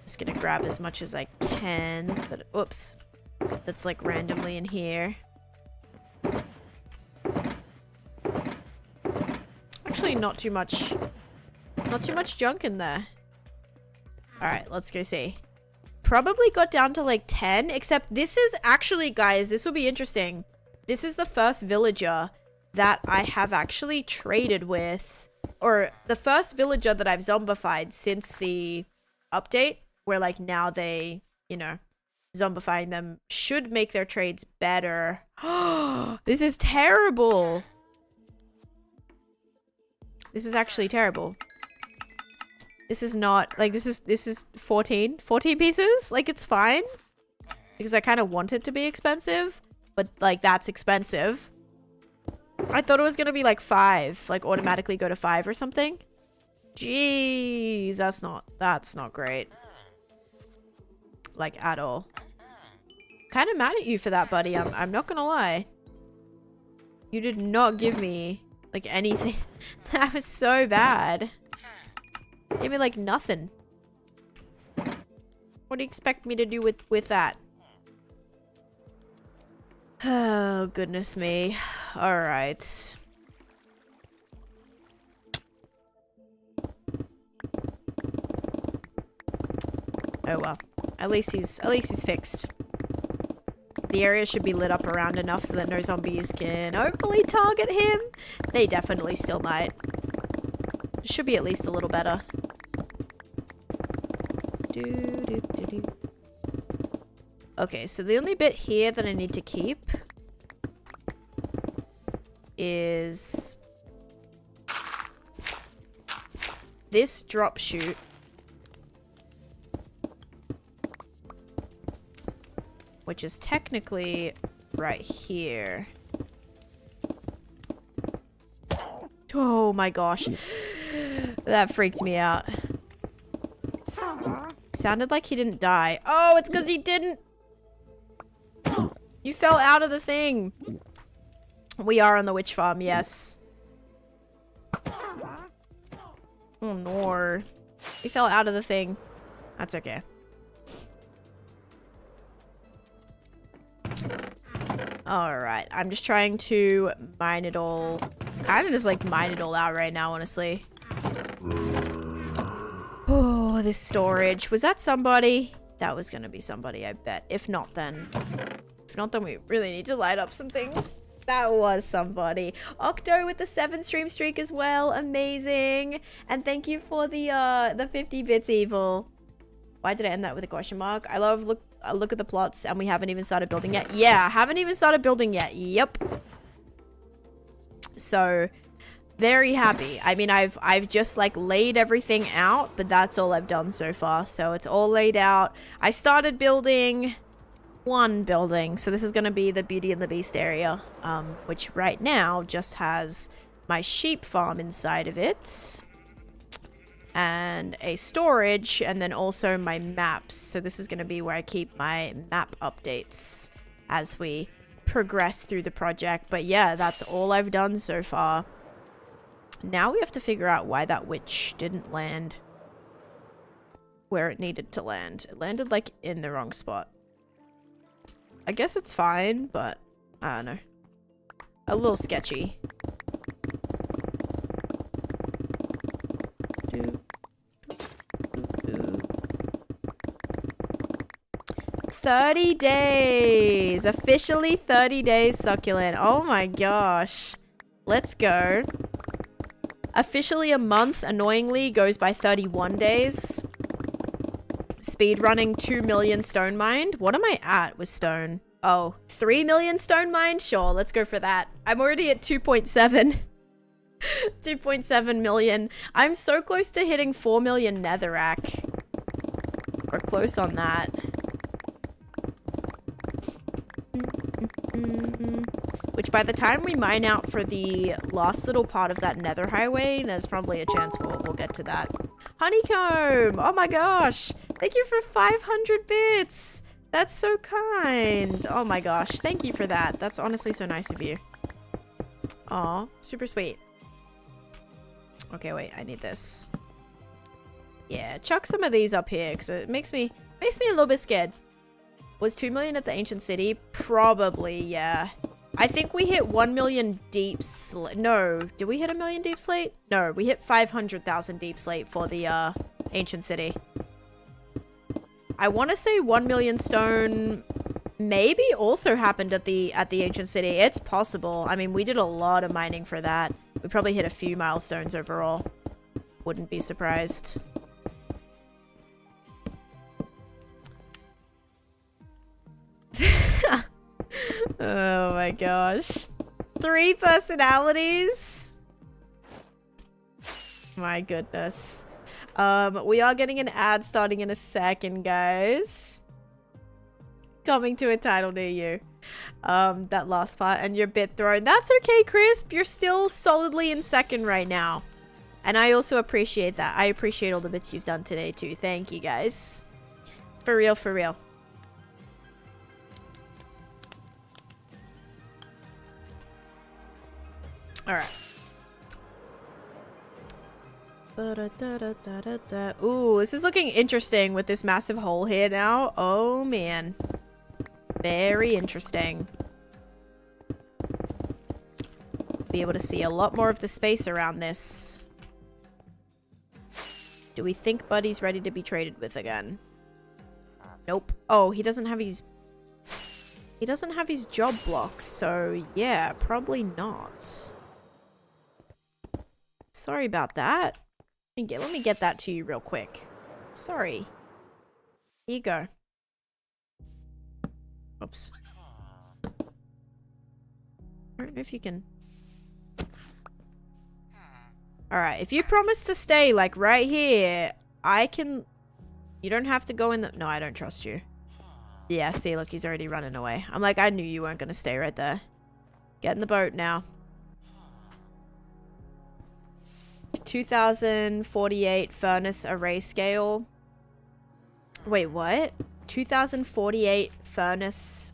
Just gonna grab as much as I can. But, oops. That's like randomly in here. Actually, not too much. Not too much junk in there. Alright, let's go see. Probably got down to like 10, except this is actually, guys, this will be interesting. This is the first villager that I have actually traded with, or the first villager that I've zombified since the update, where like now they, you know, zombifying them should make their trades better. This is terrible. This is actually terrible. This is not, like, this is 14 pieces. Like, it's fine. Because I kind of want it to be expensive. But, like, that's expensive. I thought it was going to be, like, 5. Like, automatically go to 5 or something. Jeez, that's not great. Like, at all. Kind of mad at you for that, buddy. I'm not going to lie. You did not give me, like, anything. That was so bad. Gave me like nothing. What do you expect me to do with that? Oh, goodness me. Alright. Oh well. At least he's fixed. The area should be lit up around enough so that no zombies can hopefully target him. They definitely still might. It should be at least a little better. Okay, so the only bit here that I need to keep is this drop chute. Which is technically right here. Oh my gosh. That freaked me out. Sounded like he didn't die. Oh, it's because he didn't. You fell out of the thing. We are on the witch farm, yes. Oh no. He fell out of the thing. That's okay. Alright, I'm just trying to mine it all. Kind of just like mine it all out right now, honestly. Oh, this storage. Was that somebody? That was gonna be somebody, I bet. If not, then we really need to light up some things. That was somebody. Octo with the 7 stream streak as well. Amazing. And thank you for the 50 bits, Evil. Why did I end that with a question mark? I love look at the plots and we haven't even started building yet. Yeah, haven't even started building yet. Yep. So, very happy. I mean, I've just like laid everything out, but that's all I've done so far. So it's all laid out. I started building one building. So this is going to be the Beauty and the Beast area, which right now just has my sheep farm inside of it and a storage, and then also my maps. So this is going to be where I keep my map updates as we progress through the project. But yeah, that's all I've done so far. Now we have to figure out why that witch didn't land where it needed to land. It landed like in the wrong spot. I guess it's fine, but I don't know. A little sketchy. 30 days! Officially 30 days, succulent. Oh my gosh. Let's go. Officially a month, annoyingly, goes by 31 days. Speedrunning 2 million stone mined. What am I at with stone? Oh, 3 million stone mined? Sure, let's go for that. I'm already at 2.7. 2.7 million. I'm so close to hitting 4 million netherrack. We're close on that. Which by the time we mine out for the last little part of that nether highway, there's probably a chance we'll get to that. Honeycomb! Oh my gosh! Thank you for 500 bits! That's so kind! Oh my gosh, thank you for that. That's honestly so nice of you. Aw, super sweet. Okay, wait, I need this. Yeah, chuck some of these up here, because it makes me a little bit scared. Was 2 million at the ancient city? Probably, yeah. I think we hit 1 million deep slate. No, did we hit 1 million deep slate? No, we hit 500,000 deep slate for the ancient city. I want to say 1 million stone maybe also happened at the ancient city. It's possible. I mean, we did a lot of mining for that. We probably hit a few milestones overall. Wouldn't be surprised. Oh my gosh. 3 personalities? My goodness. We are getting an ad starting in a second, guys. Coming to a title near you. That last part, and your bit thrown. That's okay, Crisp. You're still solidly in second right now. And I also appreciate that. I appreciate all the bits you've done today too. Thank you, guys. For real, for real. Alright. Ooh, this is looking interesting with this massive hole here now. Oh, man. Very interesting. Be able to see a lot more of the space around this. Do we think Buddy's ready to be traded with again? Nope. Oh, he doesn't have his... He doesn't have his job blocks, so yeah, probably not. Sorry about that. Let me get that to you real quick. Sorry. Here you go. Oops. I don't know if you can... Alright, if you promise to stay, like, right here, I can... You don't have to go in the... No, I don't trust you. Yeah, see, look, he's already running away. I'm like, I knew you weren't going to stay right there. Get in the boat now. 2048 furnace array scale. Wait, what? 2048 furnace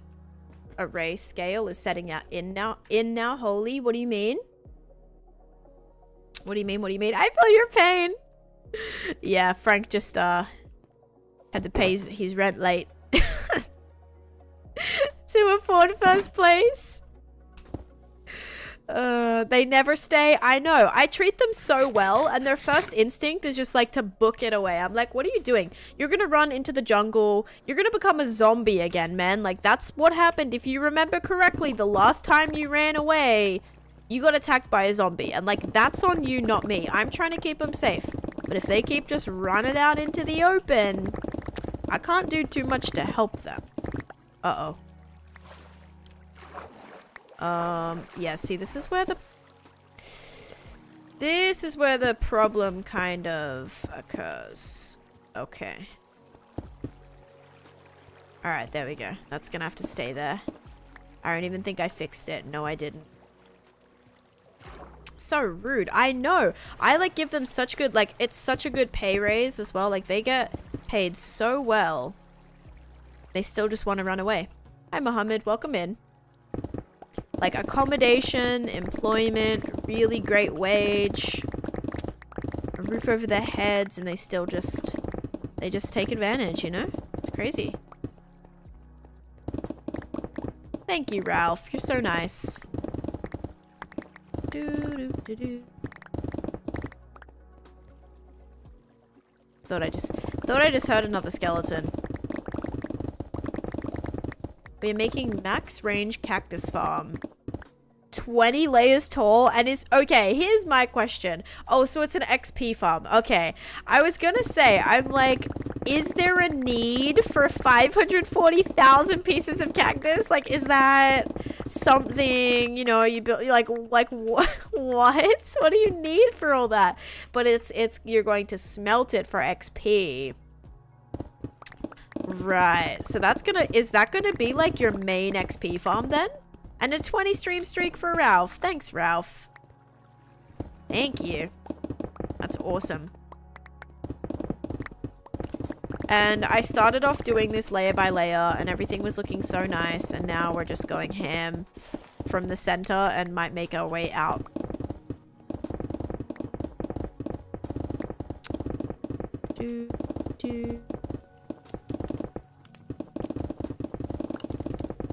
array scale is setting out in now. Holy, what do you mean? What do you mean? What do you mean? I feel your pain. Yeah, Frank just had to pay his rent late to afford first place. They never stay. I know. I treat them so well, and their first instinct is just like to book it away. I'm like, what are you doing? You're gonna run into the jungle. You're gonna become a zombie again, man. Like, that's what happened. If you remember correctly, the last time you ran away, you got attacked by a zombie. And like, that's on you, not me. I'm trying to keep them safe. But if they keep just running out into the open, I can't do too much to help them. Uh-oh. Yeah, see, this is where the... This is where the problem kind of occurs. Okay. Alright, there we go. That's gonna have to stay there. I don't even think I fixed it. No, I didn't. So rude. I know. I like give them such good, like, it's such a good pay raise as well. Like, they get paid so well. They still just want to run away. Hi, Mohammed. Welcome in. Like, accommodation, employment, really great wage, a roof over their heads, and they still just, they just take advantage, you know? It's crazy. Thank you, Ralph. You're so nice. Thought I just heard another skeleton. We're making max range cactus farm. 20 layers tall and is okay. Here's my question. Oh, so it's an XP farm. Okay. I was gonna say, I'm like, is there a need for 540,000 pieces of cactus? Like, is that something, you know, you build, like what? What do you need for all that? But it's, you're going to smelt it for XP. Right. So that's gonna, is that gonna be like your main XP farm then? And a 20 stream streak for Ralph. Thanks, Ralph. Thank you. That's awesome. And I started off doing this layer by layer and everything was looking so nice. And now we're just going ham from the center and might make our way out.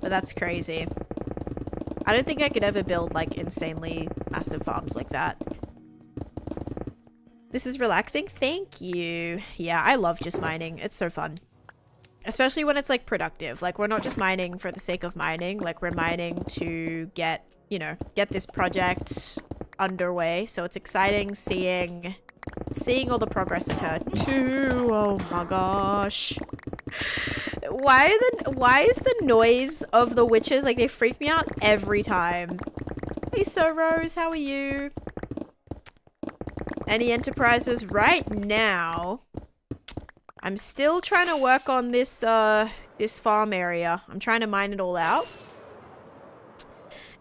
But that's crazy. I don't think I could ever build like insanely massive farms like that. This is relaxing. Thank you. Yeah, I love just mining. It's so fun. Especially when it's like productive. Like we're not just mining for the sake of mining. Like we're mining to get, you know, get this project underway. So it's exciting seeing all the progress occur too. Oh my gosh. Why is the noise of the witches, like, they freak me out every time. Hey, So Rose, how are you? Any enterprises right now? I'm still trying to work on this this farm area. I'm trying to mine it all out.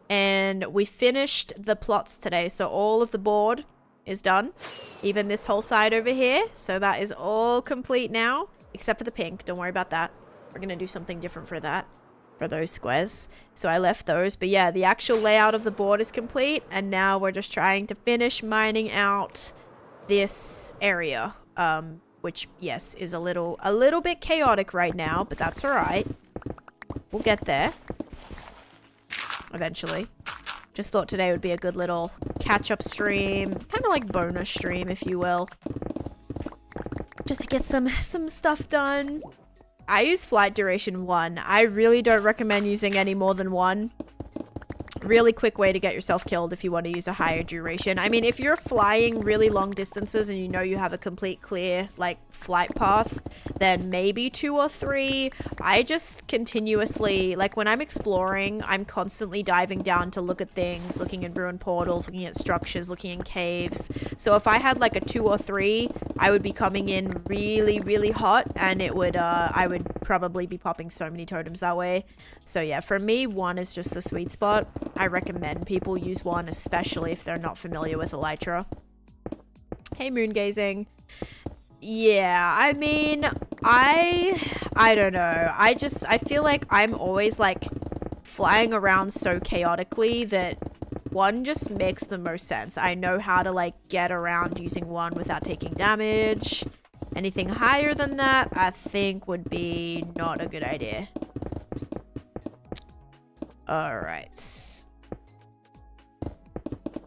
And we finished the plots today, so all of the board is done. Even this whole side over here. So that is all complete now, except for the pink. Don't worry about that. We're going to do something different for that, for those squares. So I left those. But yeah, the actual layout of the board is complete. And now we're just trying to finish mining out this area. Which, yes, is a little bit chaotic right now. But that's all right. We'll get there. Eventually. Just thought today would be a good little catch-up stream. Kind of like bonus stream, if you will. Just to get some stuff done. I use flight duration 1. I really don't recommend using any more than 1. Really quick way to get yourself killed if you want to use a higher duration. I mean, if you're flying really long distances and you know you have a complete clear, like, flight path, then maybe 2 or 3. I just continuously, like, when I'm exploring, I'm constantly diving down to look at things, looking in ruined portals, looking at structures, looking in caves. So if I had, like, a 2 or 3, I would be coming in really, really hot, and it would, I would probably be popping so many totems that way. So yeah, for me, 1 is just the sweet spot. I recommend people use 1, especially if they're not familiar with Elytra. Hey, moon gazing. Yeah, I mean, I don't know. I feel like I'm always like flying around so chaotically that 1 just makes the most sense. I know how to like get around using 1 without taking damage. Anything higher than that, I think would be not a good idea. All right.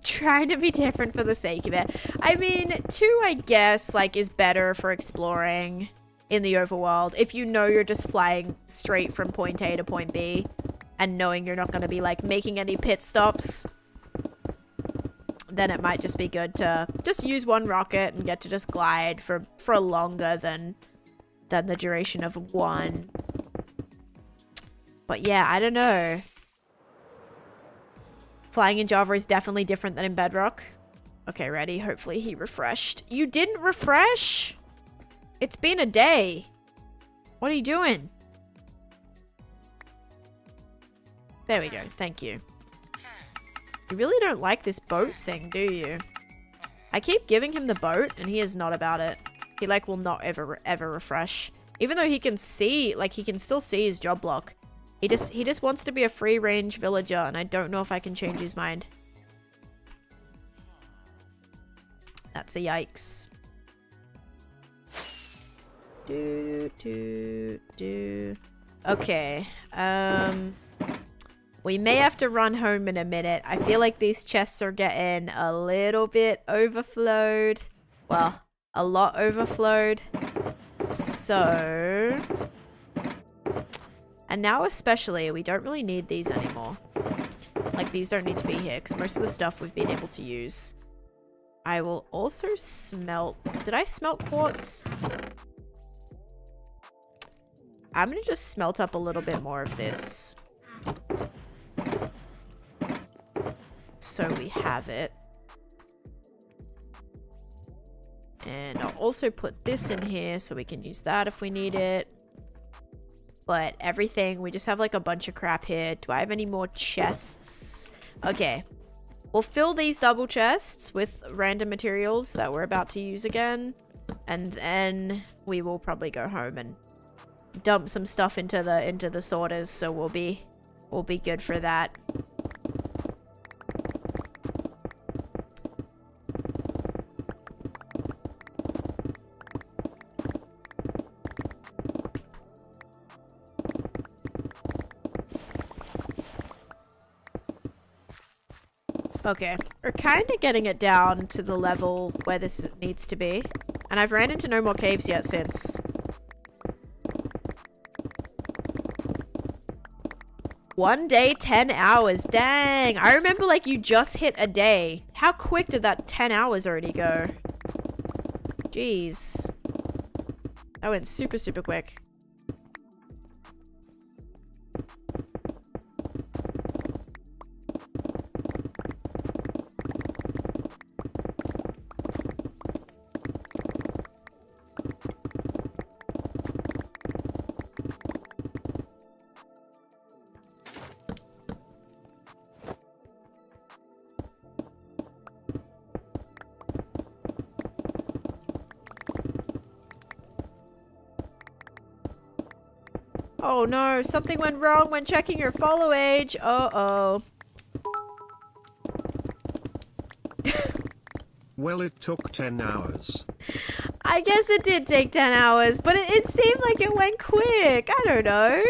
Trying to be different for the sake of it. I mean, 2, I guess, like, is better for exploring in the overworld. If you know you're just flying straight from point A to point B and knowing you're not going to be, like, making any pit stops, then it might just be good to just use 1 rocket and get to just glide for longer than the duration of 1. But yeah, I don't know. Flying in Java is definitely different than in Bedrock. Okay, ready? Hopefully he refreshed. You didn't refresh? It's been a day. What are you doing? There we go. Thank you. You really don't like this boat thing, do you? I keep giving him the boat and he is not about it. He like will not ever refresh. Even though he can see, like he can still see his job block. He just wants to be a free range villager and I don't know if I can change his mind. That's a yikes. Okay. We may have to run home in a minute. I feel like these chests are getting a little bit overflowed. Well, a lot overflowed. So... And now especially, we don't really need these anymore. Like, these don't need to be here because most of the stuff we've been able to use. I will also smelt... Did I smelt quartz? I'm gonna just smelt up a little bit more of this. So we have it. And I'll also put this in here so we can use that if we need it. But everything, we just have like a bunch of crap here. Do I have any more chests? Okay. We'll fill these double chests with random materials that we're about to use again. And then we will probably go home and dump some stuff into the sorters, so we'll be good for that. Okay, we're kind of getting it down to the level where this needs to be. And I've ran into no more caves yet since. One day, 10 hours. Dang. I remember like you just hit a day. How quick did that 10 hours already go? Jeez. That went super, super quick. Oh no, something went wrong when checking your follow age. Uh-oh. Well, it took 10 hours. I guess it did take 10 hours, but it seemed like it went quick. I don't know.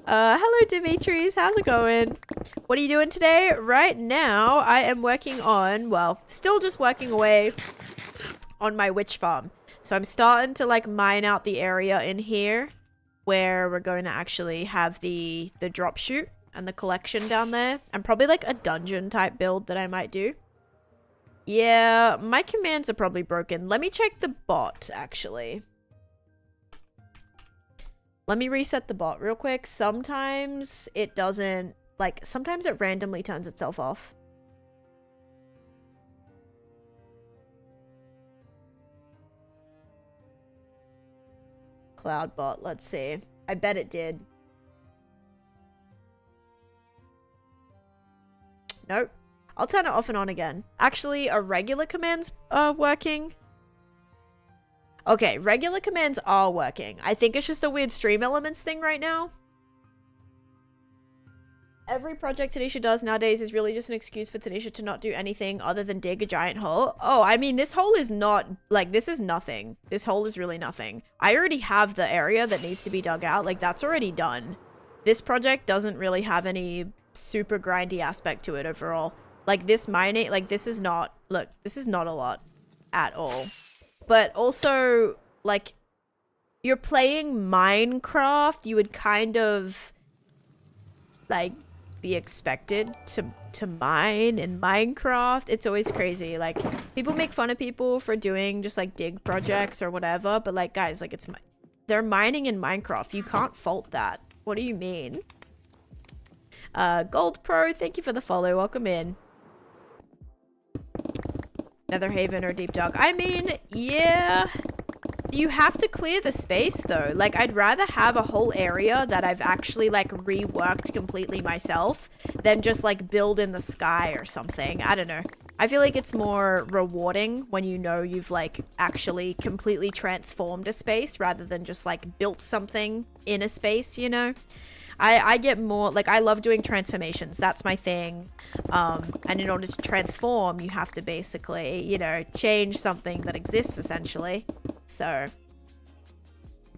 Hello Dimitris, how's it going? What are you doing today? Right now, I am working on, well, still just working away on my witch farm. So I'm starting to like mine out the area in here where we're going to actually have the drop chute and the collection down there. And probably like a dungeon type build that I might do. Yeah, my commands are probably broken. Let me check the bot actually. Let me reset the bot real quick. Sometimes it doesn't, like sometimes it randomly turns itself off. Cloudbot, let's see. I bet it did. Nope. I'll turn it off and on again. Actually, are regular commands working? Okay, regular commands are working. I think it's just a weird stream elements thing right now. Every project Taneesha does nowadays is really just an excuse for Taneesha to not do anything other than dig a giant hole. Oh, I mean, this hole is not, like, this is nothing. This hole is really nothing. I already have the area that needs to be dug out. Like, that's already done. This project doesn't really have any super grindy aspect to it overall. Like, this mining, like, this is not, look, this is not a lot at all. But also, like, you're playing Minecraft, you would kind of, like, be expected to mine in Minecraft. It's always crazy. Like, people make fun of people for doing just like dig projects or whatever, but like, guys, like they're mining in Minecraft. You can't fault that. What do you mean? Gold Pro, thank you for the follow. Welcome in. Nether Haven or Deep Dark. I mean, yeah. You have to clear the space though. Like, I'd rather have a whole area that I've actually like reworked completely myself than just like build in the sky or something. I don't know. I feel like it's more rewarding when you know you've like actually completely transformed a space rather than just like built something in a space, you know? I get more, like, I love doing transformations. That's my thing. And in order to transform, you have to basically, you know, change something that exists essentially. So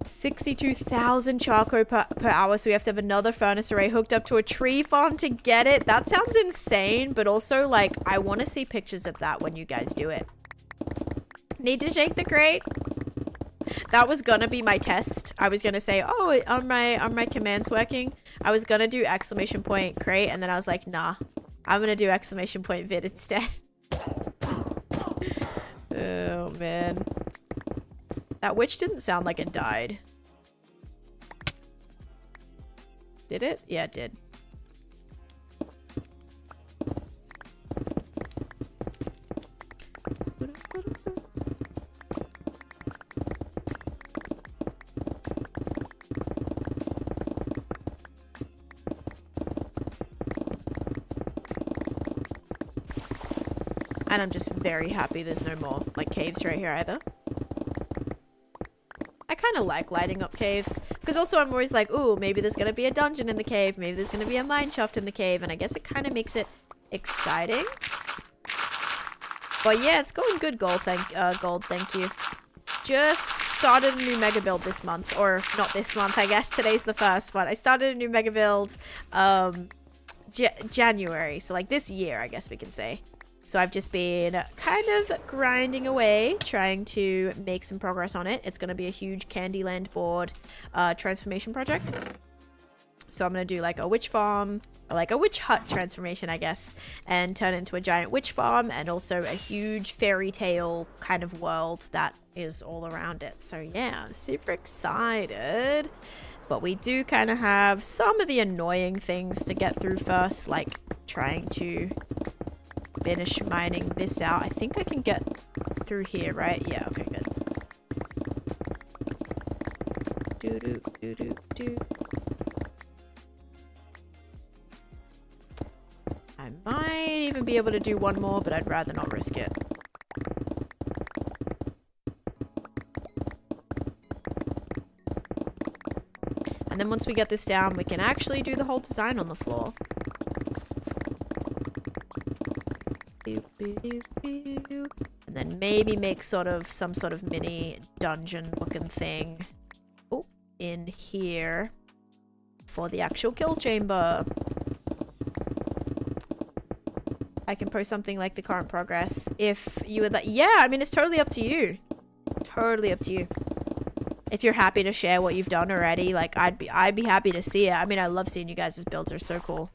62,000 charcoal per hour. So we have to have another furnace array hooked up to a tree farm to get it. That sounds insane, but also like, I want to see pictures of that when you guys do it. Need to shake the crate. That was gonna be my test. I was gonna say, oh, are my commands working? I was gonna do exclamation point crate, and then I was like, nah, I'm gonna do exclamation point vid instead. Oh man, that witch didn't sound like it died. Did it? Yeah, it did. And I'm just very happy there's no more like caves right here either. I kind of like lighting up caves because also I'm always like, ooh, maybe there's going to be a dungeon in the cave. Maybe there's going to be a mine shaft in the cave. And I guess it kind of makes it exciting. But yeah, it's going good, Gold. Thank you. Just started a new mega build this month, or not this month, I guess. Today's the first, but I started a new mega build January. So like this year, I guess we can say. So I've just been kind of grinding away, trying to make some progress on it. It's going to be a huge Candyland board transformation project. So I'm going to do like a witch farm, or like a witch hut transformation, I guess, and turn it into a giant witch farm, and also a huge fairy tale kind of world that is all around it. So yeah, I'm super excited. But we do kind of have some of the annoying things to get through first, like trying to finish mining this out. I think I can get through here, right? Yeah, okay, good. I might even be able to do one more, but I'd rather not risk it. And then once we get this down, we can actually do the whole design on the floor. And then maybe make some sort of mini dungeon looking thing in here for the actual kill chamber. I can post something like the current progress if you would like. Yeah, I mean, it's totally up to you. Totally up to you. If you're happy to share what you've done already, like I'd be happy to see it. I mean, I love seeing you guys' builds. Are so cool.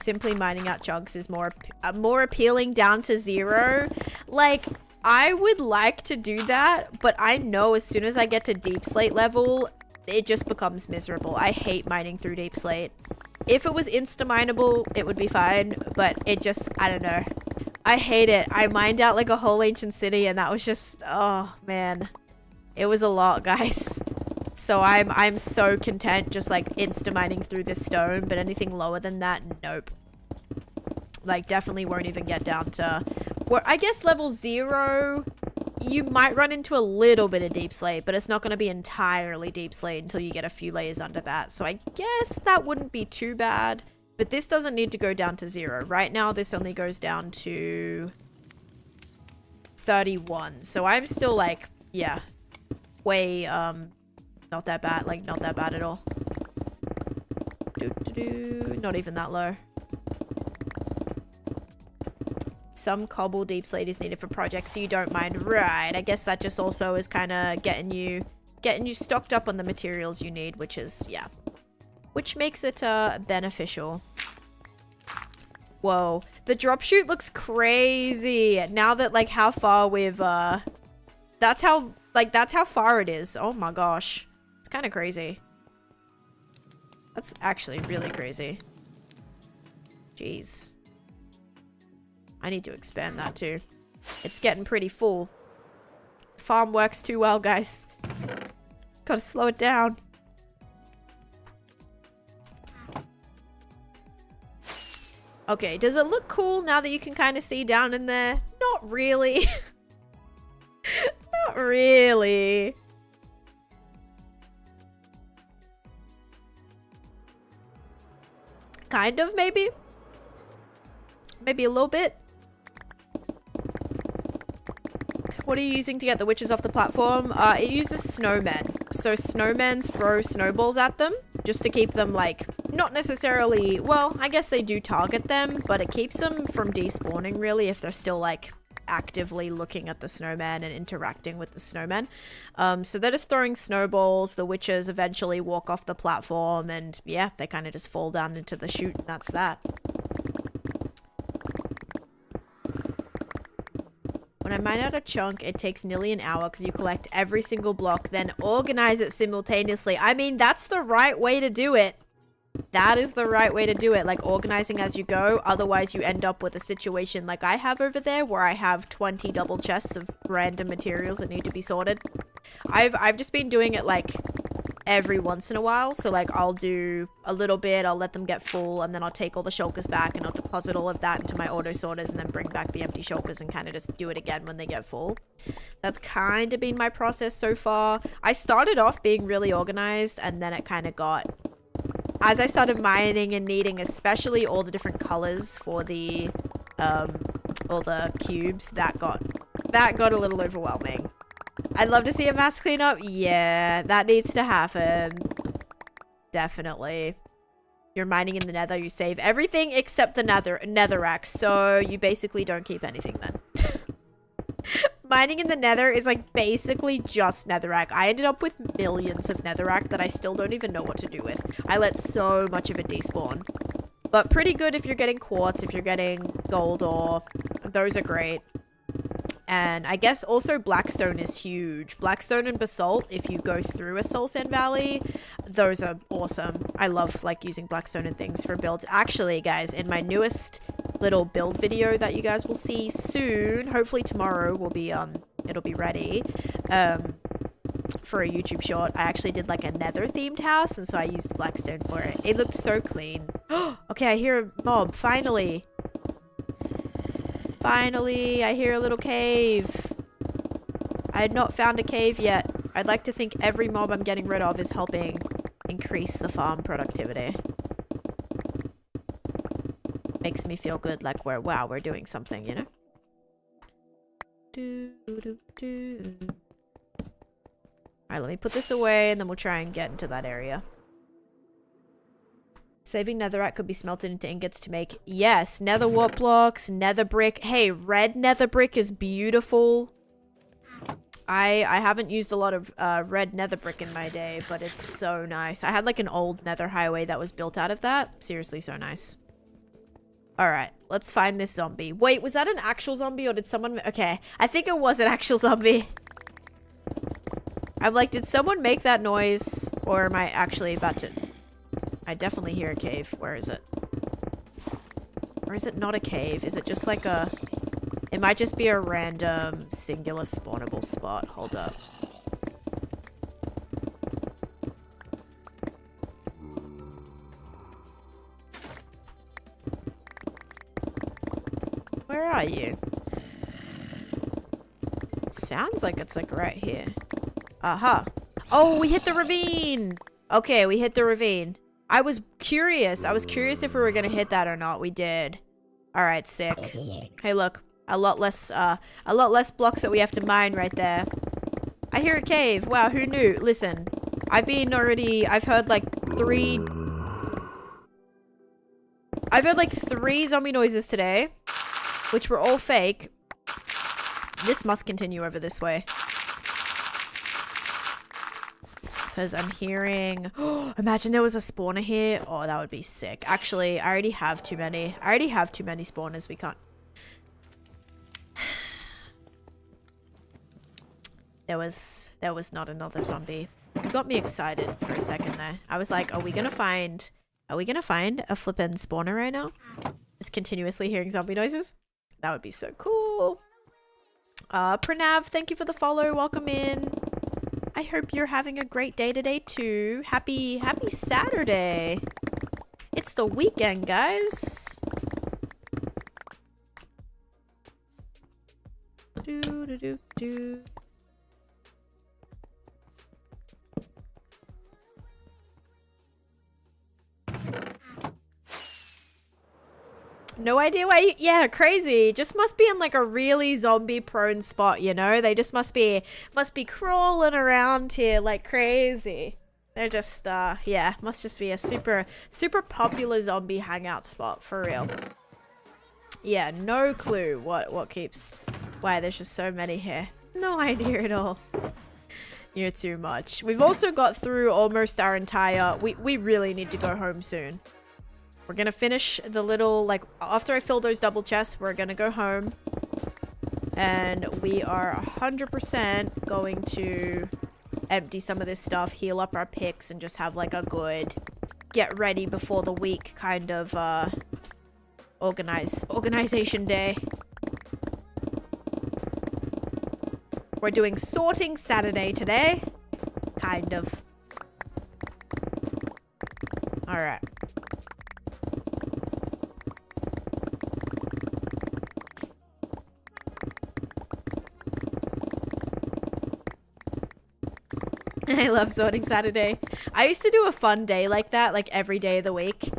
Simply mining out chunks is more appealing down to 0. Like, I would like to do that, but I know as soon as I get to deep slate level, it just becomes miserable. I hate mining through deep slate. If it was insta-mineable, it would be fine, but it just, I don't know. I hate it. I mined out like a whole ancient city, and that was just, oh man. It was a lot, guys. So I'm so content just like insta-mining through this stone, but anything lower than that, nope. Like, definitely won't even get down to where, I guess level 0, you might run into a little bit of deep slate, but it's not going to be entirely deep slate until you get a few layers under that. So I guess that wouldn't be too bad, but this doesn't need to go down to 0. Right now, this only goes down to 31. So I'm still like, yeah, way, not that bad, like not that bad at all. Not even that low. Some cobble deep slate is needed for projects, so you don't mind. Right, I guess that just also is kind of getting you stocked up on the materials you need, which is, yeah. Which makes it beneficial. Whoa, the drop chute looks crazy. Now that like how far we've that's how far it is. Oh my gosh. It's kind of crazy. That's actually really crazy. Jeez. I need to expand that too. It's getting pretty full. Farm works too well, guys. Gotta slow it down. Okay, does it look cool now that you can kind of see down in there? Not really. Not really. Kind of, maybe. Maybe a little bit. What are you using to get the witches off the platform? It uses snowmen. So snowmen throw snowballs at them just to keep them, like, not necessarily... Well, I guess they do target them, but it keeps them from despawning, really, if they're still, like, actively looking at the snowman and interacting with the snowman. So they're just throwing snowballs. The witches eventually walk off the platform, and, yeah, they kind of just fall down into the chute, and that's that. When I mine out a chunk, it takes nearly an hour because you collect every single block, then organize it simultaneously. I mean, that's the right way to do it. That is the right way to do it, like organizing as you go. Otherwise, you end up with a situation like I have over there where I have 20 double chests of random materials that need to be sorted. I've just been doing it like every once in a while. So like I'll do a little bit, I'll let them get full, and then I'll take all the shulkers back and I'll deposit all of that into my auto sorters and then bring back the empty shulkers and kind of just do it again when they get full. That's kind of been my process so far. I started off being really organized, and then it kind of got, as I started mining and needing especially all the different colors for the all the cubes, that got a little overwhelming. I'd love to see a mass cleanup. Yeah, that needs to happen. Definitely. You're mining in the nether, you save everything except the netherrack, so you basically don't keep anything then. Mining in the nether is like basically just netherrack. I ended up with millions of netherrack that I still don't even know what to do with. I let so much of it despawn. But pretty good if you're getting quartz, if you're getting gold ore. Those are great. And I guess also blackstone is huge. Blackstone and basalt, if you go through a soul sand valley, those are awesome. I love like using blackstone and things for builds. Actually, guys, in my newest little build video that you guys will see soon, hopefully tomorrow will be it'll be ready for a YouTube short. I actually did like a nether themed house, and so I used blackstone for it. It looked so clean. Okay, I hear a mob. Finally, I hear a little cave. I had not found a cave yet. I'd like to think every mob I'm getting rid of is helping increase the farm productivity. Makes me feel good, like we're doing something, you know? Alright, let me put this away, and then we'll try and get into that area. Saving netherrack could be smelted into ingots to make... Yes, nether wart blocks, nether brick. Hey, red nether brick is beautiful. I haven't used a lot of red nether brick in my day, but it's so nice. I had like an old nether highway that was built out of that. Seriously, so nice. Alright, let's find this zombie. Wait, was that an actual zombie or did someone... Okay, I think it was an actual zombie. I'm like, did someone make that noise? Or am I actually about to... I definitely hear a cave. Where is it? Or is it not a cave? Is it just like a... It might just be a random singular spawnable spot. Hold up. Where are you? Sounds like it's like right here. Aha. Oh, we hit the ravine! Okay, we hit the ravine. I was curious. I was curious if we were gonna hit that or not. We did. Alright, sick. Hey, look. A lot less blocks that we have to mine right there. I hear a cave. Wow, who knew? Listen, I've heard like three zombie noises today, which were all fake. This must continue over this way. Because I'm hearing... imagine there was a spawner here. Oh, that would be sick. Actually, I already have too many. I already have too many spawners. We can't... There was not another zombie. You got me excited for a second there. I was like, are we gonna find a flippin' spawner right now? Just continuously hearing zombie noises? That would be so cool. Pranav, thank you for the follow. Welcome in. I hope you're having a great day today too. Happy Saturday. It's the weekend, guys. Do do do do. No idea why you, yeah, crazy. Just must be in like a really zombie prone spot, you know? They just must be crawling around here like crazy. They're just yeah, must just be a super popular zombie hangout spot for real. Yeah, no clue what keeps why there's just so many here. No idea at all. You're too much. We've also got through almost our entire we really need to go home soon. We're gonna finish the little, like, after I fill those double chests, we're gonna go home. And we are 100% going to empty some of this stuff, heal up our picks, and just have, like, a good get ready before the week kind of, organization day. We're doing sorting Saturday today. Kind of. Alright. I love sorting Saturday. I used to do a fun day like that, like every day of the week.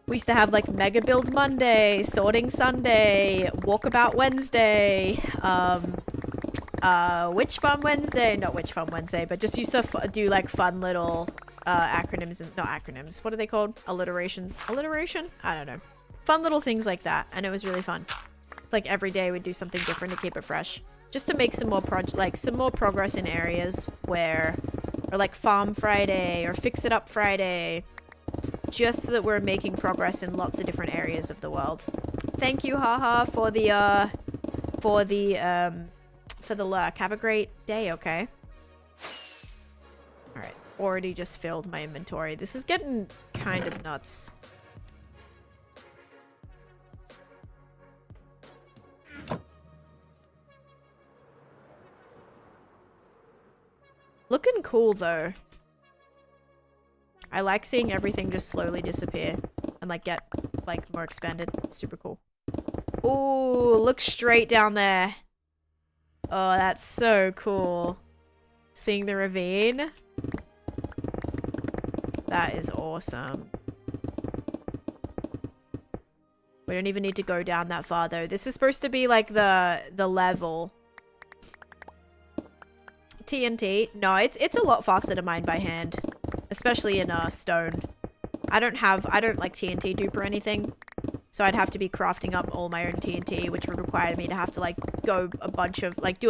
We used to have like Mega Build Monday, Sorting Sunday, Walkabout Wednesday, Witch Farm Wednesday, not Witch Farm Wednesday, but just used to do like fun little acronyms, and not acronyms, what are they called? Alliteration? I don't know. Fun little things like that, and it was really fun. Like every day we'd do something different to keep it fresh. Just to make some more progress in areas where, or like Farm Friday or Fix It Up Friday, just so that we're making progress in lots of different areas of the world. Thank you, haha, for the luck. Have a great day, okay? All right, already just filled my inventory. This is getting kind of nuts. Looking cool though. I like seeing everything just slowly disappear and like get like more expanded. Super cool. Ooh, look straight down there. Oh, that's so cool. Seeing the ravine. That is awesome. We don't even need to go down that far though. This is supposed to be like the level. TNT. No, it's a lot faster to mine by hand, especially in stone. I don't like TNT dupe or anything, so I'd have to be crafting up all my own TNT, which would require me to have to like go do a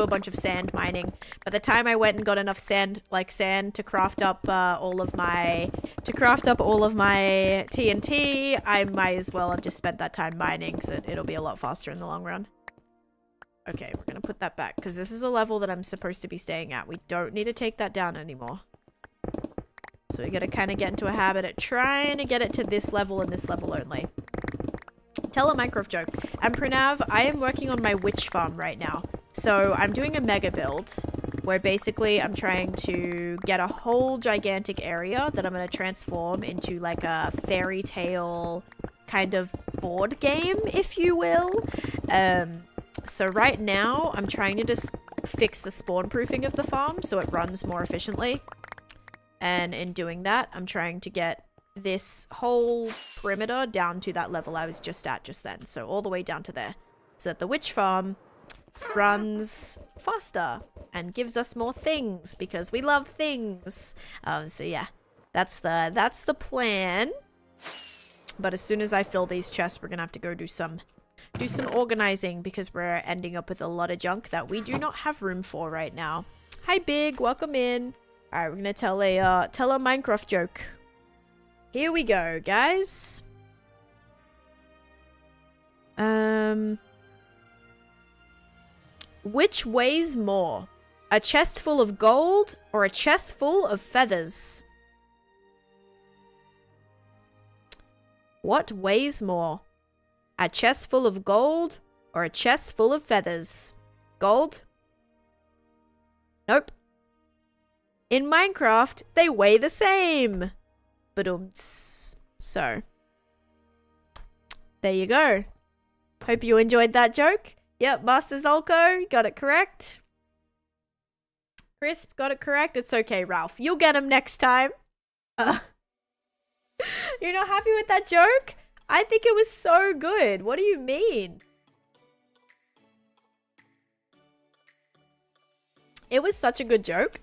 bunch of sand mining. By the time I went and got enough sand to craft up all of my TNT, I might as well have just spent that time mining, so it'll be a lot faster in the long run. Okay, we're gonna put that back because this is a level that I'm supposed to be staying at. We don't need to take that down anymore. So we gotta kind of get into a habit at trying to get it to this level and this level only. Tell a Minecraft joke. And Pranav, I am working on my witch farm right now. So I'm doing a mega build where basically I'm trying to get a whole gigantic area that I'm gonna transform into like a fairy tale kind of board game, if you will. So right now, I'm trying to just fix the spawn proofing of the farm so it runs more efficiently. And in doing that, I'm trying to get this whole perimeter down to that level I was just at just then. So all the way down to there. So that the witch farm runs faster and gives us more things because we love things. So yeah, that's the plan. But as soon as I fill these chests, we're gonna have to go do some organizing because we're ending up with a lot of junk that we do not have room for right now. Hi Big, welcome in. All right, we're gonna tell a Minecraft joke. Here we go, guys. Which weighs more? A chest full of gold or a chest full of feathers? What weighs more? A chest full of gold or a chest full of feathers? Gold? Nope. In Minecraft, they weigh the same. Ba-dums. So, there you go. Hope you enjoyed that joke. Yep, Master Zolko got it correct. Crisp got it correct. It's okay, Ralph. You'll get him next time. You're not happy with that joke? I think it was so good. What do you mean? It was such a good joke.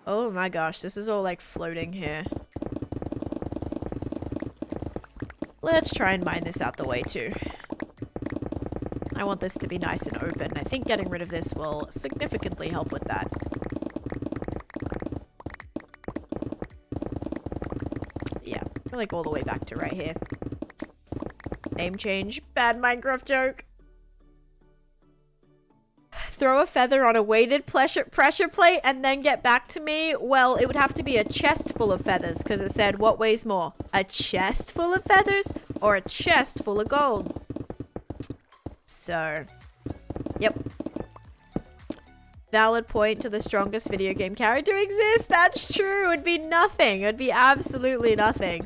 Oh my gosh, this is all like floating here. Let's try and mine this out the way too. I want this to be nice and open. I think getting rid of this will significantly help with that. Yeah, we're like all the way back to right here. Name change. Bad Minecraft joke. Throw a feather on a weighted pressure plate and then get back to me. Well, it would have to be a chest full of feathers because it said what weighs more? A chest full of feathers or a chest full of gold? So, yep. Valid point to the strongest video game character to exist. That's true. It would be nothing. It would be absolutely nothing.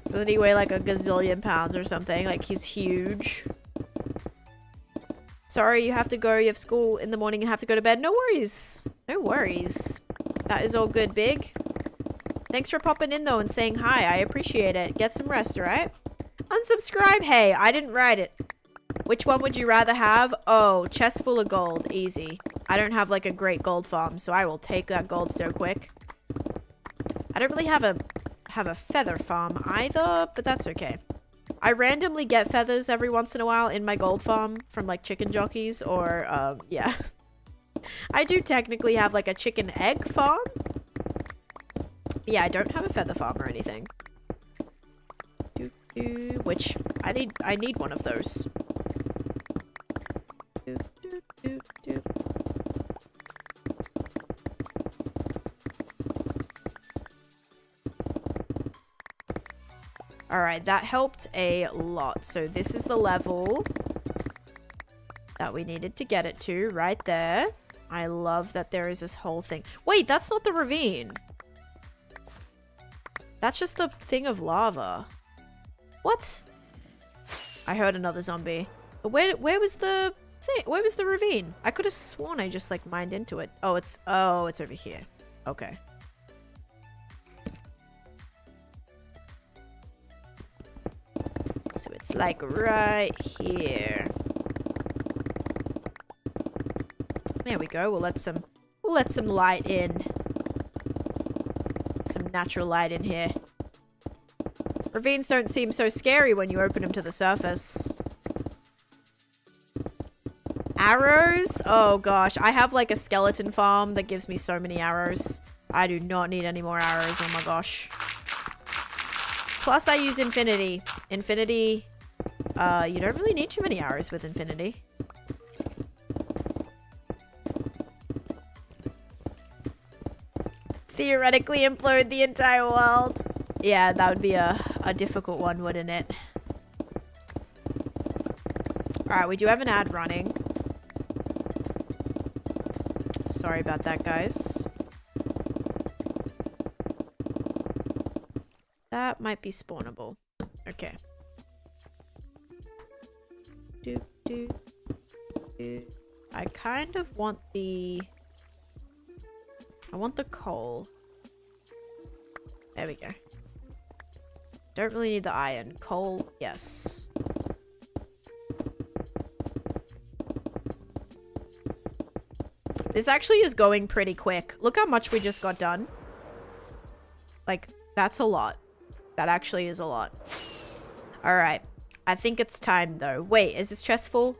Doesn't he weigh like a gazillion pounds or something? Like he's huge. Sorry, you have to go. You have school in the morning and have to go to bed. No worries. No worries. That is all good, Big. Thanks for popping in, though, and saying hi. I appreciate it. Get some rest, alright? Unsubscribe. Hey, I didn't write it. Which one would you rather have? Oh, chest full of gold. Easy. I don't have, like, a great gold farm, so I will take that gold so quick. I don't really have a feather farm either, but that's okay. I randomly get feathers every once in a while in my gold farm from like chicken jockeys or yeah. I do technically have like a chicken egg farm. But yeah, I don't have a feather farm or anything. Which I need one of those. Alright, that helped a lot. So this is the level that we needed to get it to right there. I love that there is this whole thing. Wait, that's not the ravine. That's just a thing of lava. What? I heard another zombie. But where was the thing? Where was the ravine? I could have sworn I just like mined into it. Oh, it's over here. Okay. So it's like right here. There we go. We'll let some light in. Some natural light in here. Ravines don't seem so scary when you open them to the surface. Arrows? Oh gosh, I have like a skeleton farm that gives me so many arrows. I do not need any more arrows. Oh my gosh. Plus I use infinity. Infinity, you don't really need too many arrows with infinity. Theoretically implode the entire world. Yeah, that would be a difficult one, wouldn't it? Alright, we do have an ad running. Sorry about that, guys. That might be spawnable. Okay. I kind of want the... I want the coal. There we go. Don't really need the iron. Coal, yes. This actually is going pretty quick. Look how much we just got done. Like, that's a lot. That actually is a lot. Alright. I think it's time, though. Wait, is this chest full?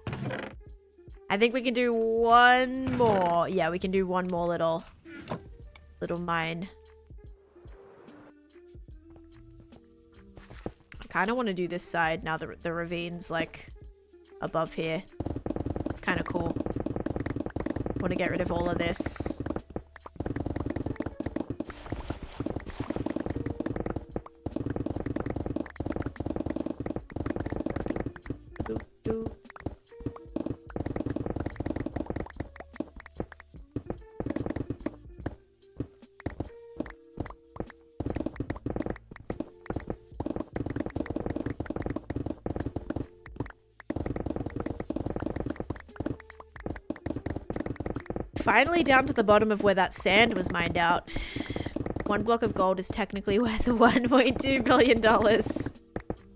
I think we can do one more. Yeah, we can do one more little mine. I kind of want to do this side now that the ravine's, like, above here. It's kind of cool. Want to get rid of all of this. finally down to the bottom of where that sand was mined out. 1 block of gold is technically worth $1.2 billion.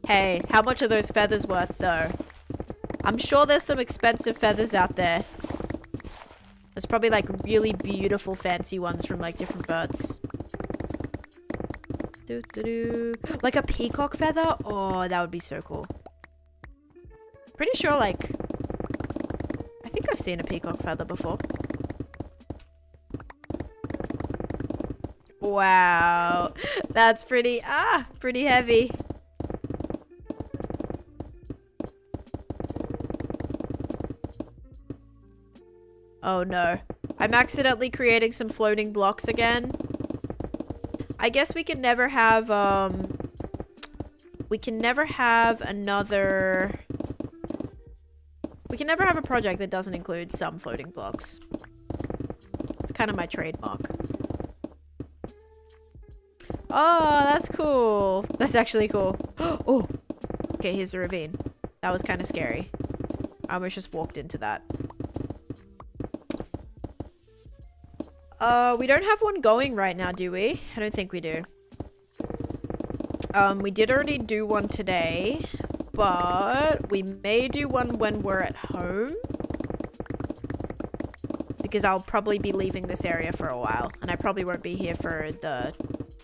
Hey, how much are those feathers worth though? I'm sure there's some expensive feathers out there. There's probably like really beautiful fancy ones from like different birds. Like a peacock feather? Oh, that would be so cool. Pretty sure like... I think I've seen a peacock feather before. Wow. That's pretty heavy. Oh no. I'm accidentally creating some floating blocks again. I guess we can never have, we can never have another... We can never have a project that doesn't include some floating blocks. It's kind of my trademark. Oh, that's cool. That's actually cool. Oh, okay, here's the ravine. That was kind of scary. I almost just walked into that. We don't have one going right now, do we? I don't think we do. We did already do one today, but we may do one when we're at home. Because I'll probably be leaving this area for a while, and I probably won't be here for the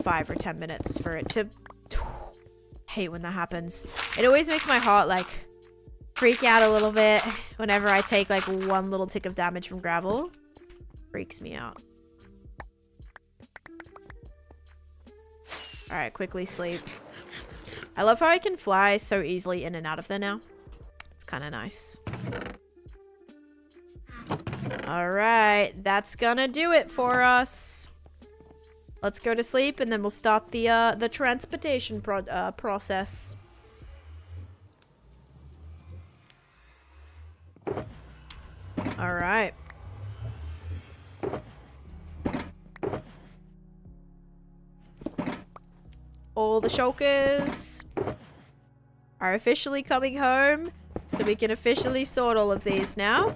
5 or 10 minutes for it to... hate when that happens. It always makes my heart, like, freak out a little bit whenever I take, like, one little tick of damage from gravel. Freaks me out. Alright, quickly sleep. I love how I can fly so easily in and out of there now. It's kind of nice. Alright, that's gonna do it for us. Let's go to sleep and then we'll start the transportation process. Alright. All the shulkers are officially coming home, so we can officially sort all of these now.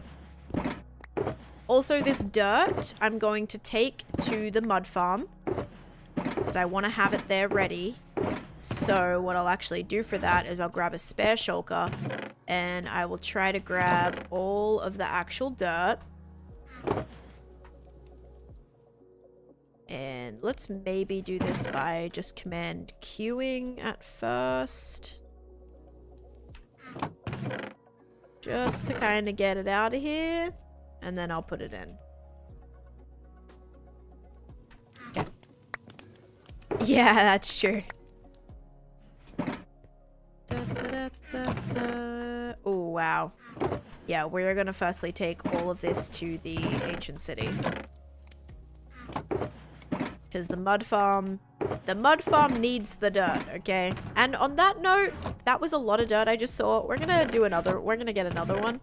Also, this dirt I'm going to take to the mud farm because I want to have it there ready. So what I'll actually do for that is I'll grab a spare shulker and I will try to grab all of the actual dirt. And let's maybe do this by just command queuing at first. Just to kind of get it out of here. And then I'll put it in. Okay. Yeah, that's true. Oh, wow. Yeah, we're gonna firstly take all of this to the ancient city. Because the mud farm needs the dirt, okay? And on that note, that was a lot of dirt I just saw. We're gonna get another one.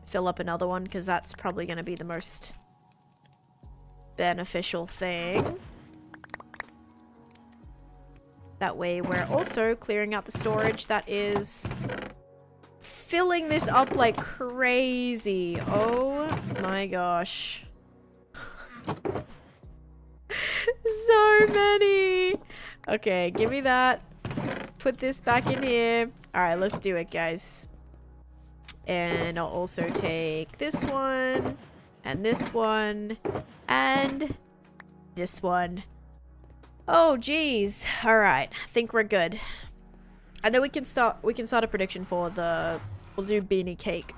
Fill up another one, because that's probably gonna be the most beneficial thing. That way we're also clearing out the storage that is filling this up like crazy. Oh my gosh. So many. Okay, give me that. Put this back in here. Alright, let's do it, guys. And I'll also take this one, and this one, and this one. Oh, geez. Alright, I think we're good. And then we can start a prediction for we'll do beanie cake.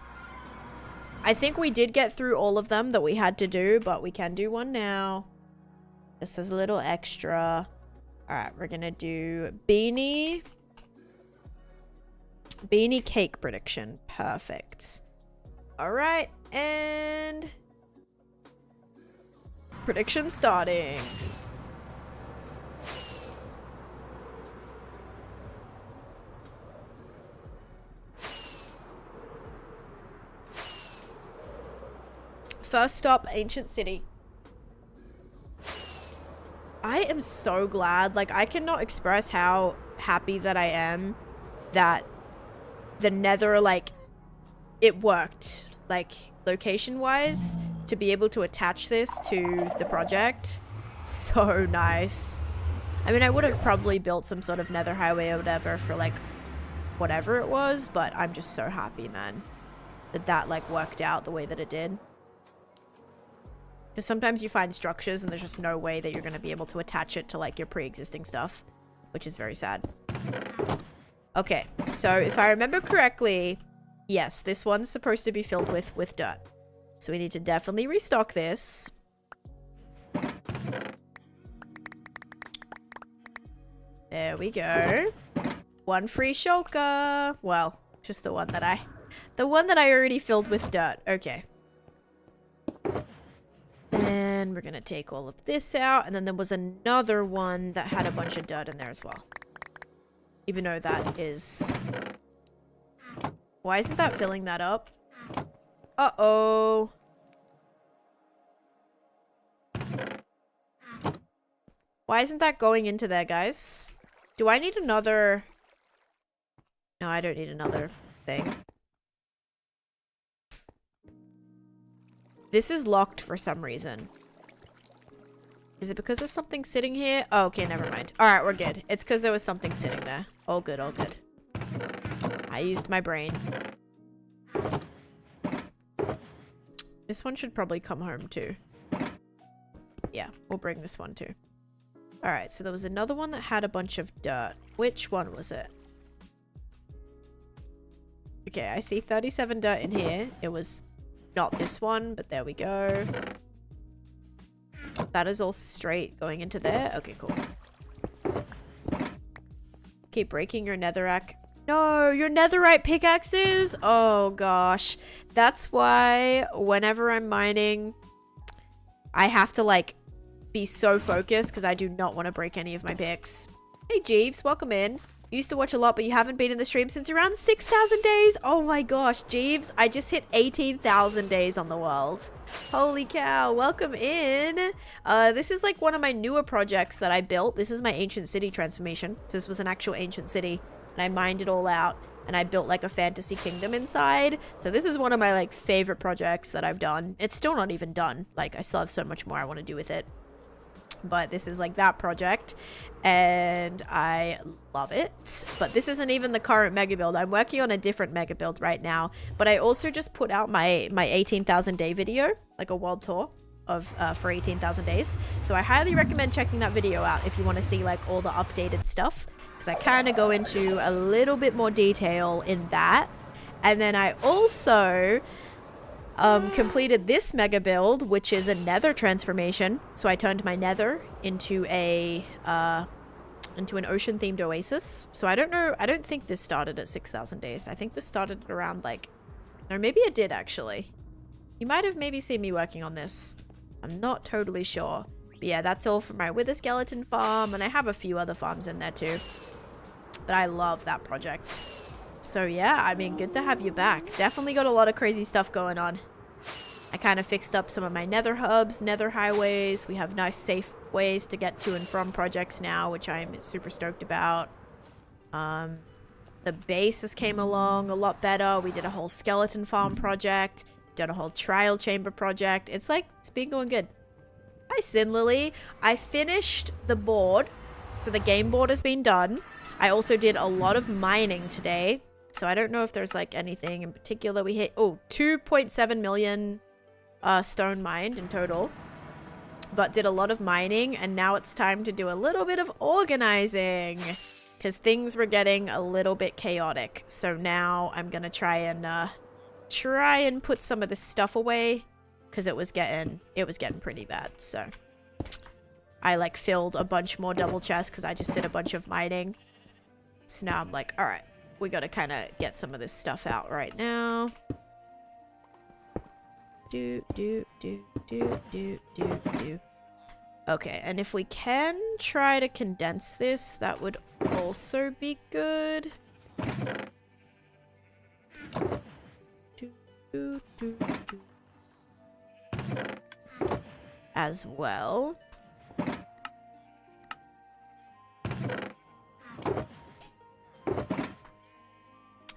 I think we did get through all of them that we had to do, but we can do one now. This is a little extra. Alright, we're gonna do beanie cake prediction. Perfect. Alright, and prediction starting. First stop, ancient city. I am so glad. Like, I cannot express how happy that I am that the nether, like, it worked. like location-wise, to be able to attach this to the project. So nice. I mean, I would have probably built some sort of nether highway or whatever for like whatever it was, but I'm just so happy, man, that like worked out the way that it did. Because sometimes you find structures and there's just no way that you're going to be able to attach it to like your pre-existing stuff, which is very sad. Okay, so if I remember correctly, yes, this one's supposed to be filled with dirt. So we need to definitely restock this. There we go. One free shulker. Well, just the one that I already filled with dirt. Okay. And we're gonna take all of this out, and then there was another one that had a bunch of dirt in there as well. Even though that is... Why isn't that filling that up? Uh-oh. Why isn't that going into there, guys? Do I need another... No, I don't need another thing. This is locked for some reason. Is it because there's something sitting here? Oh, okay, never mind. Alright, we're good. It's because there was something sitting there. All good, all good. I used my brain. This one should probably come home too. Yeah, we'll bring this one too. Alright, so there was another one that had a bunch of dirt. Which one was it? Okay, I see 37 dirt in here. It was not this one, but there we go. That is all straight going into there. Okay, cool. Keep breaking your netherrack. No, your netherite pickaxes? Oh, gosh. That's why whenever I'm mining, I have to, like, be so focused because I do not want to break any of my picks. Hey, Jeeves, welcome in. You used to watch a lot, but you haven't been in the stream since around 6,000 days. Oh my gosh, Jeeves, I just hit 18,000 days on the world. Holy cow, welcome in. This is like one of my newer projects that I built. This is my ancient city transformation. So this was an actual ancient city, and I mined it all out, and I built like a fantasy kingdom inside. So this is one of my like favorite projects that I've done. It's still not even done. Like, I still have so much more I want to do with it. But this is like that project, and I love it. But this isn't even the current mega build. I'm working on a different mega build right now, but I also just put out my 18,000 day video, like a world tour of for 18,000 days. So I highly recommend checking that video out if you want to see like all the updated stuff, because I kind of go into a little bit more detail in that. And then I also completed this mega build, which is a nether transformation. So I turned my nether into an ocean themed oasis. So I don't know, I don't think this started at 6,000 days. I think this started around like, or maybe it did actually. You might have maybe seen me working on this. I'm not totally sure. But yeah, that's all for my wither skeleton farm, and I have a few other farms in there too. But I love that project. So yeah, I mean, good to have you back. Definitely got a lot of crazy stuff going on. I kind of fixed up some of my nether hubs, nether highways. We have nice safe ways to get to and from projects now, which I'm super stoked about. The bases came along a lot better. We did a whole skeleton farm project. Done a whole trial chamber project. It's like, it's been going good. Hi, Sin Lily. I finished the board. So the game board has been done. I also did a lot of mining today. So I don't know if there's like anything in particular we hit. Oh, 2.7 million stone mined in total. But did a lot of mining, and now it's time to do a little bit of organizing, because things were getting a little bit chaotic. So now I'm gonna try and put some of this stuff away, because it was getting pretty bad. So I like filled a bunch more double chests because I just did a bunch of mining. So now I'm like, all right, we got to kind of get some of this stuff out right now. Okay, and if we can try to condense this, that would also be good. As well.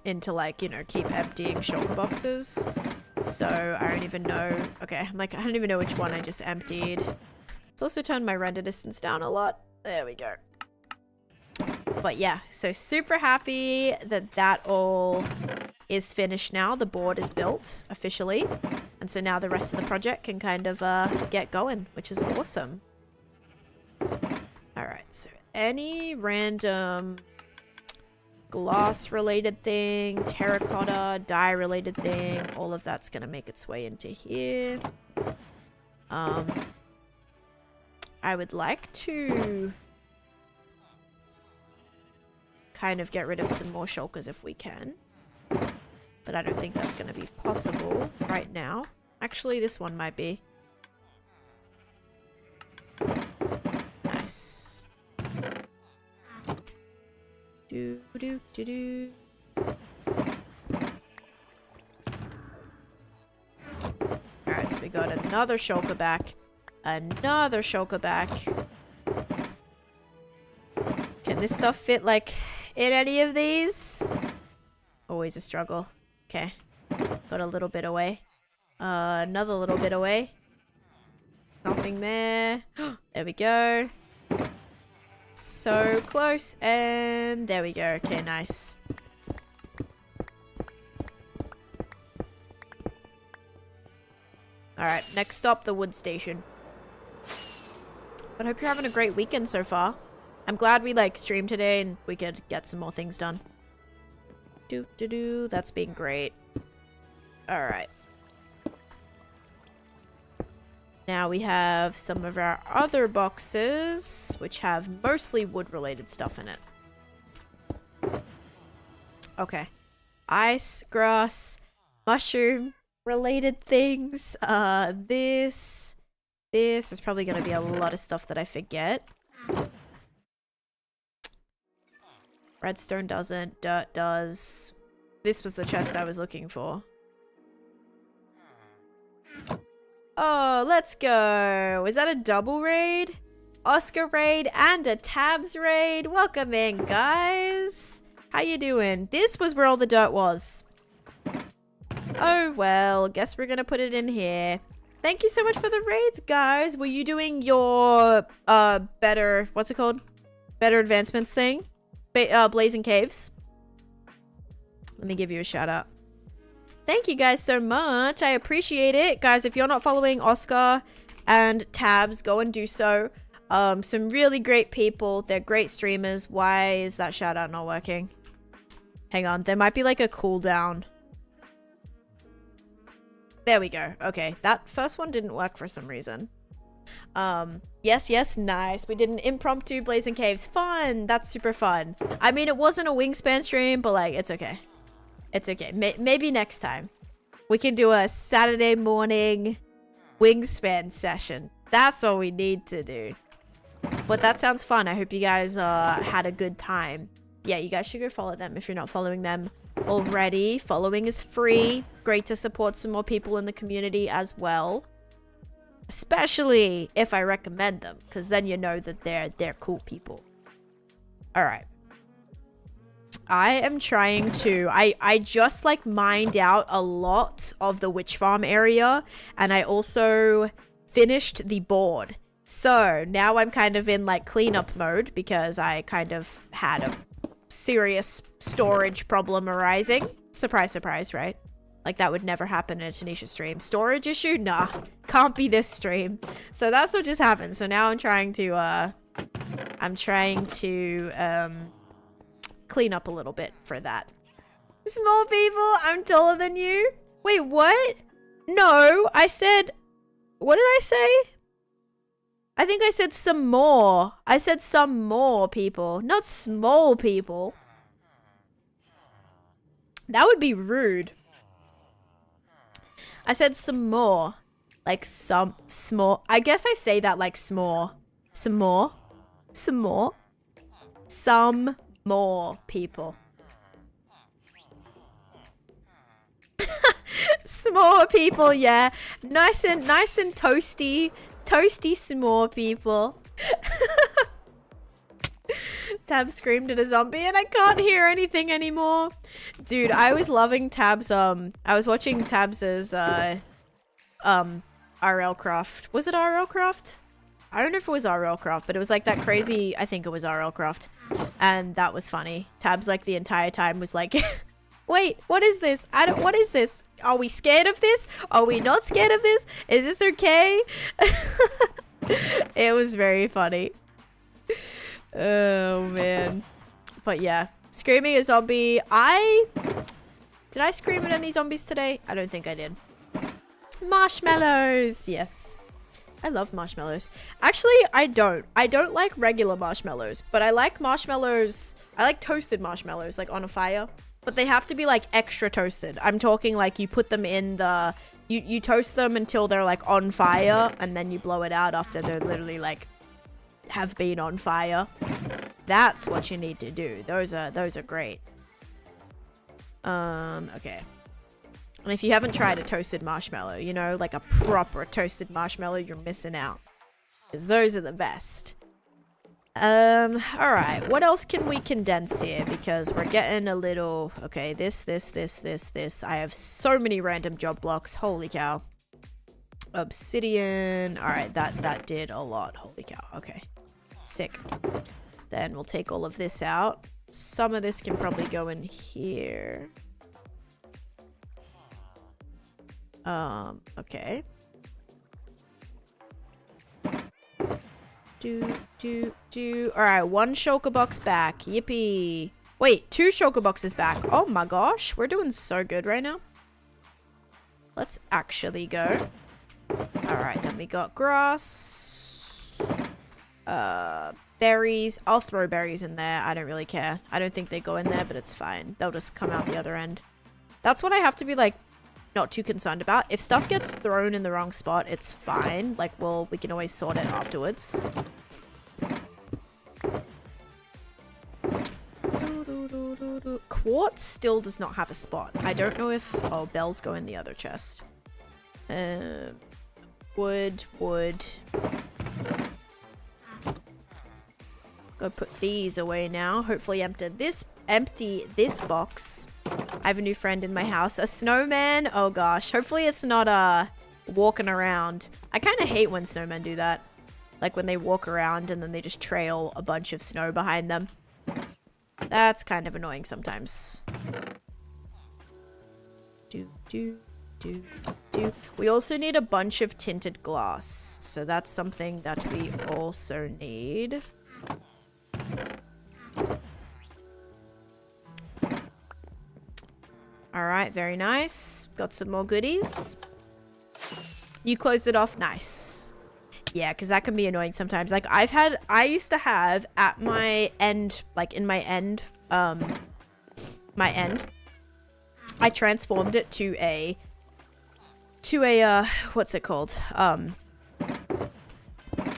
Into like, you know, keep emptying shulker boxes. So I don't even know. Okay, I'm like, I don't even know which one I just emptied. Let's also turn my render distance down a lot. There we go. But yeah, so super happy that that all is finished now. The board is built officially. And so now the rest of the project can kind of get going, which is awesome. Alright, so any random glass related thing, terracotta, dye related thing, all of that's going to make its way into here. I would like to kind of get rid of some more shulkers if we can. But I don't think that's going to be possible right now. Actually, this one might be. Nice. Do. Alright, so we got another shulker back. Another shulker back. Can this stuff fit, like, in any of these? Always a struggle. Okay. Got a little bit away. Another little bit away. Something there. There we go. So close. And there we go. Okay, nice. Alright, next stop, the wood station. But I hope you're having a great weekend so far. I'm glad we, like, streamed today and we could get some more things done. That's been great. Alright. Now we have some of our other boxes, which have mostly wood-related stuff in it. Okay. Ice, grass, mushroom-related things. This is probably going to be a lot of stuff that I forget. Redstone doesn't. Dirt does. This was the chest I was looking for. Oh, let's go. Is that a double raid? Oscar raid and a Tabs raid. Welcome in, guys. How you doing? This was where all the dirt was. Oh, well. Guess we're going to put it in here. Thank you so much for the raids, guys. Were you doing your, better, what's it called? Better advancements thing? Blazing Caves. Let me give you a shout out. Thank you guys so much. I appreciate it. Guys, if you're not following Oscar and Tabs, go and do so. Some really great people. They're great streamers. Why is that shout out not working? Hang on. There might be like a cooldown. There we go. Okay. That first one didn't work for some reason. Yes, nice. We did an impromptu Blazing Caves. Fun. That's super fun. I mean, it wasn't a wingspan stream, but like, it's okay. It's okay. Maybe next time. We can do a Saturday morning wingspan session. That's all we need to do. But that sounds fun. I hope you guys had a good time. Yeah, you guys should go follow them if you're not following them already. Following is free. Great to support some more people in the community as well. Especially if I recommend them, because then you know that they're cool people. All right. I am trying to... I just, like, mined out a lot of the witch farm area, and I also finished the board. So, now I'm kind of in, like, cleanup mode, because I kind of had a serious storage problem arising. Surprise, surprise, right? Like, that would never happen in a Taneesha stream. Storage issue? Nah. Can't be this stream. So, that's what just happened. So, now I'm trying to, clean up a little bit for that. Small people, I'm taller than you. Wait, what? No, I said... What did I say? I think I said some more. I said some more people, not small people. That would be rude. I said some more. Like some small. I guess I say that like small. Some more. Some more. Some more people. Small people, yeah. Nice and toasty. Toasty small people. Tab screamed at a zombie and I can't hear anything anymore. Dude, I was loving Tab's, I was watching Tab's, RL Craft. Was it RL Craft? I don't know if it was RL Craft, but it was like that crazy, I think it was RL Craft. And that was funny. Tab's like the entire time was like, wait, what is this? What is this? Are we scared of this? Are we not scared of this? Is this okay? It was very funny. Oh man. But yeah, screaming a zombie. Did I scream at any zombies today? I don't think I did. Marshmallows. Yes. I love marshmallows. Actually, I don't like regular marshmallows, but I like marshmallows. I like toasted marshmallows, like on a fire, but they have to be like extra toasted. I'm talking like you put them in the, you toast them until they're like on fire and then you blow it out after they're literally like have been on fire. That's what you need to do. Those are great. Okay. And if you haven't tried a toasted marshmallow, you know, like a proper toasted marshmallow, you're missing out. Because those are the best. Alright. What else can we condense here? Because we're getting a little... Okay, this. I have so many random job blocks. Holy cow. Obsidian. Alright, that did a lot. Holy cow. Okay. Sick. Then we'll take all of this out. Some of this can probably go in here. Okay. Alright, one shulker box back. Yippee. Wait, 2 shulker boxes back. Oh my gosh, we're doing so good right now. Let's actually go. Alright, then we got grass. Berries. I'll throw berries in there. I don't really care. I don't think they go in there, but it's fine. They'll just come out the other end. That's what I have to be like not too concerned about. If stuff gets thrown in the wrong spot, it's fine. Like, we can always sort it afterwards. Quartz still does not have a spot. I don't know if... Oh, bells go in the other chest. Wood. Go put these away now. Hopefully empty this box. I have a new friend in my house. A snowman? Oh gosh. Hopefully it's not walking around. I kind of hate when snowmen do that. Like when they walk around and then they just trail a bunch of snow behind them. That's kind of annoying sometimes. We also need a bunch of tinted glass. So that's something that we also need. Alright, very nice. Got some more goodies. You closed it off. Nice. Yeah, because that can be annoying sometimes. Like, I used to have at my end, like in my end, I transformed it to a, what's it called?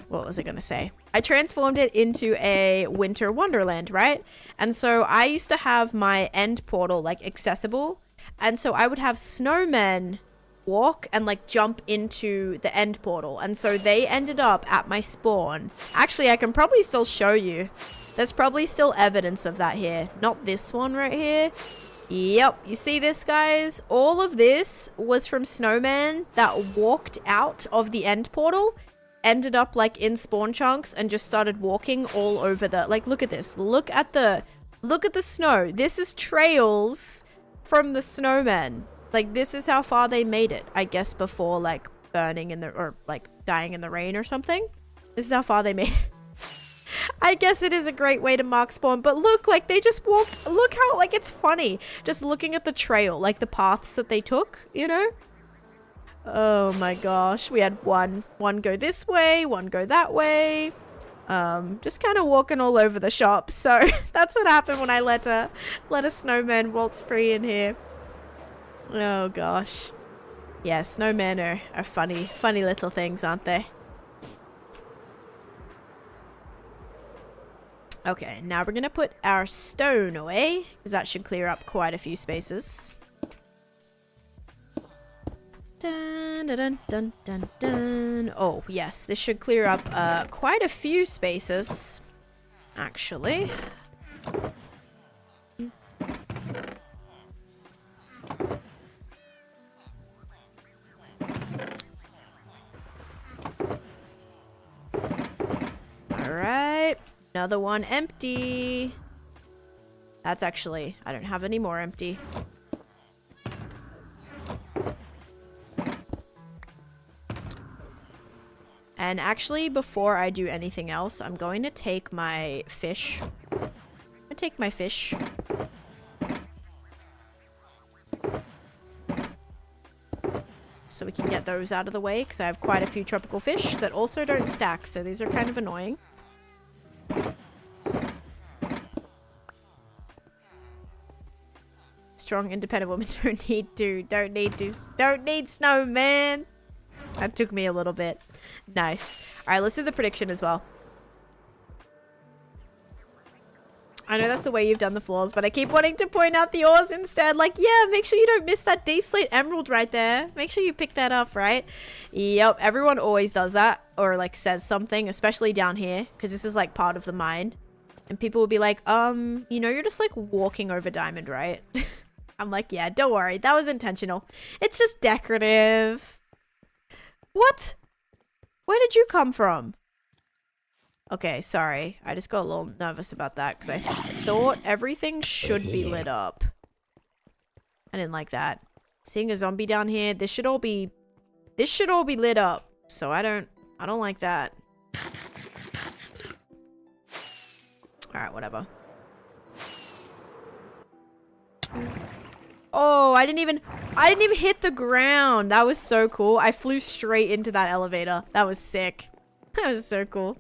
What was I gonna say? I transformed it into a winter wonderland, right? And so I used to have my end portal like accessible. And so I would have snowmen walk and like jump into the end portal. And so they ended up at my spawn. Actually, I can probably still show you. There's probably still evidence of that here. Not this one right here. Yep. You see this, guys? All of this was from snowmen that walked out of the end portal, ended up like in spawn chunks and just started walking all over the, like, look at this. Look at the snow. This is trails from the snowmen. Like, this is how far they made it, I guess, before like burning in the, or like dying in the rain or something. This is how far they made it. I guess it is a great way to mark spawn, but look, like they just walked, look how, like, it's funny just looking at the trail, like the paths that they took, you know? Oh my gosh, we had one go this way, one go that way. Just kind of walking all over the shop. So that's what happened when I let a snowman waltz free in here. Oh gosh. Yeah, snowmen are funny little things, aren't they? Okay, now we're gonna put our stone away, because that should clear up quite a few spaces. Dun, dun, dun, dun, dun. Oh, yes, this should clear up quite a few spaces, actually. Alright. Another one empty. That's actually... I don't have any more empty. And actually, before I do anything else, I'm going to take my fish. I'm going to take my fish. So we can get those out of the way, because I have quite a few tropical fish that also don't stack, so these are kind of annoying. Strong, independent women don't need snow, man. That took me a little bit. Nice. All right, let's do the prediction as well. I know that's the way you've done the floors, but I keep wanting to point out the ores instead. Like, yeah, make sure you don't miss that deep slate emerald right there. Make sure you pick that up, right? Yep, everyone always does that, or like says something, especially down here, because this is like part of the mine. And people will be like, you know, you're just like walking over diamond, right? I'm like, yeah, don't worry. That was intentional. It's just decorative. What? Where did you come from? Okay, sorry. I just got a little nervous about that because I thought everything should be lit up. I didn't like that. Seeing a zombie down here, this should all be lit up. So I don't like that. All right, whatever. Oh, I didn't even hit the ground. That was so cool. I flew straight into that elevator. That was sick. That was so cool.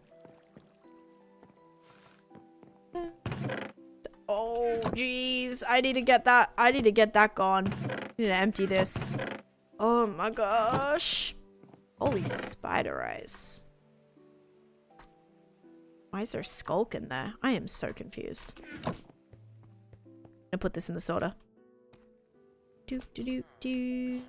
Oh, jeez. I need to get that. I need to get that gone. I need to empty this. Oh my gosh. Holy spider eyes. Why is there a skulk in there? I am so confused. I'm gonna put this in the sorter. Do do do do.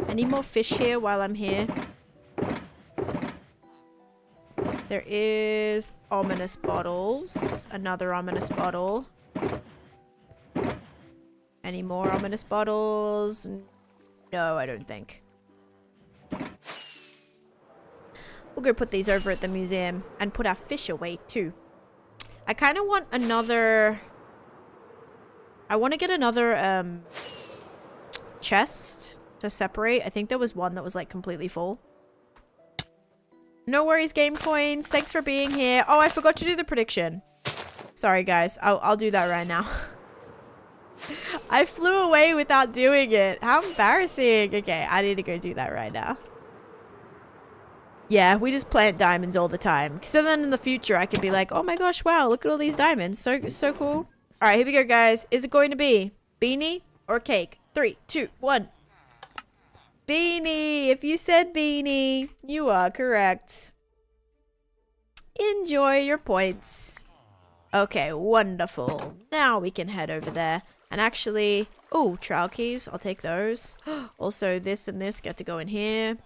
Any more fish here while I'm here? There is ominous bottles. Another ominous bottle. Any more ominous bottles? No, I don't think. We'll go put these over at the museum and put our fish away too. I kind of want another... I want to get another chest to separate. I think there was one that was like completely full. No worries, Game Coins. Thanks for being here. Oh, I forgot to do the prediction. Sorry, guys. I'll do that right now. I flew away without doing it. How embarrassing. Okay, I need to go do that right now. Yeah, we just plant diamonds all the time. So then in the future, I could be like, oh my gosh, wow, look at all these diamonds. So cool. All right, here we go, guys. Is it going to be beanie or cake? 3, 2, 1. Beanie. If you said beanie, you are correct. Enjoy your points. Okay, wonderful. Now we can head over there. And actually, oh, trowel keys. I'll take those. Also, this and this get to go in here.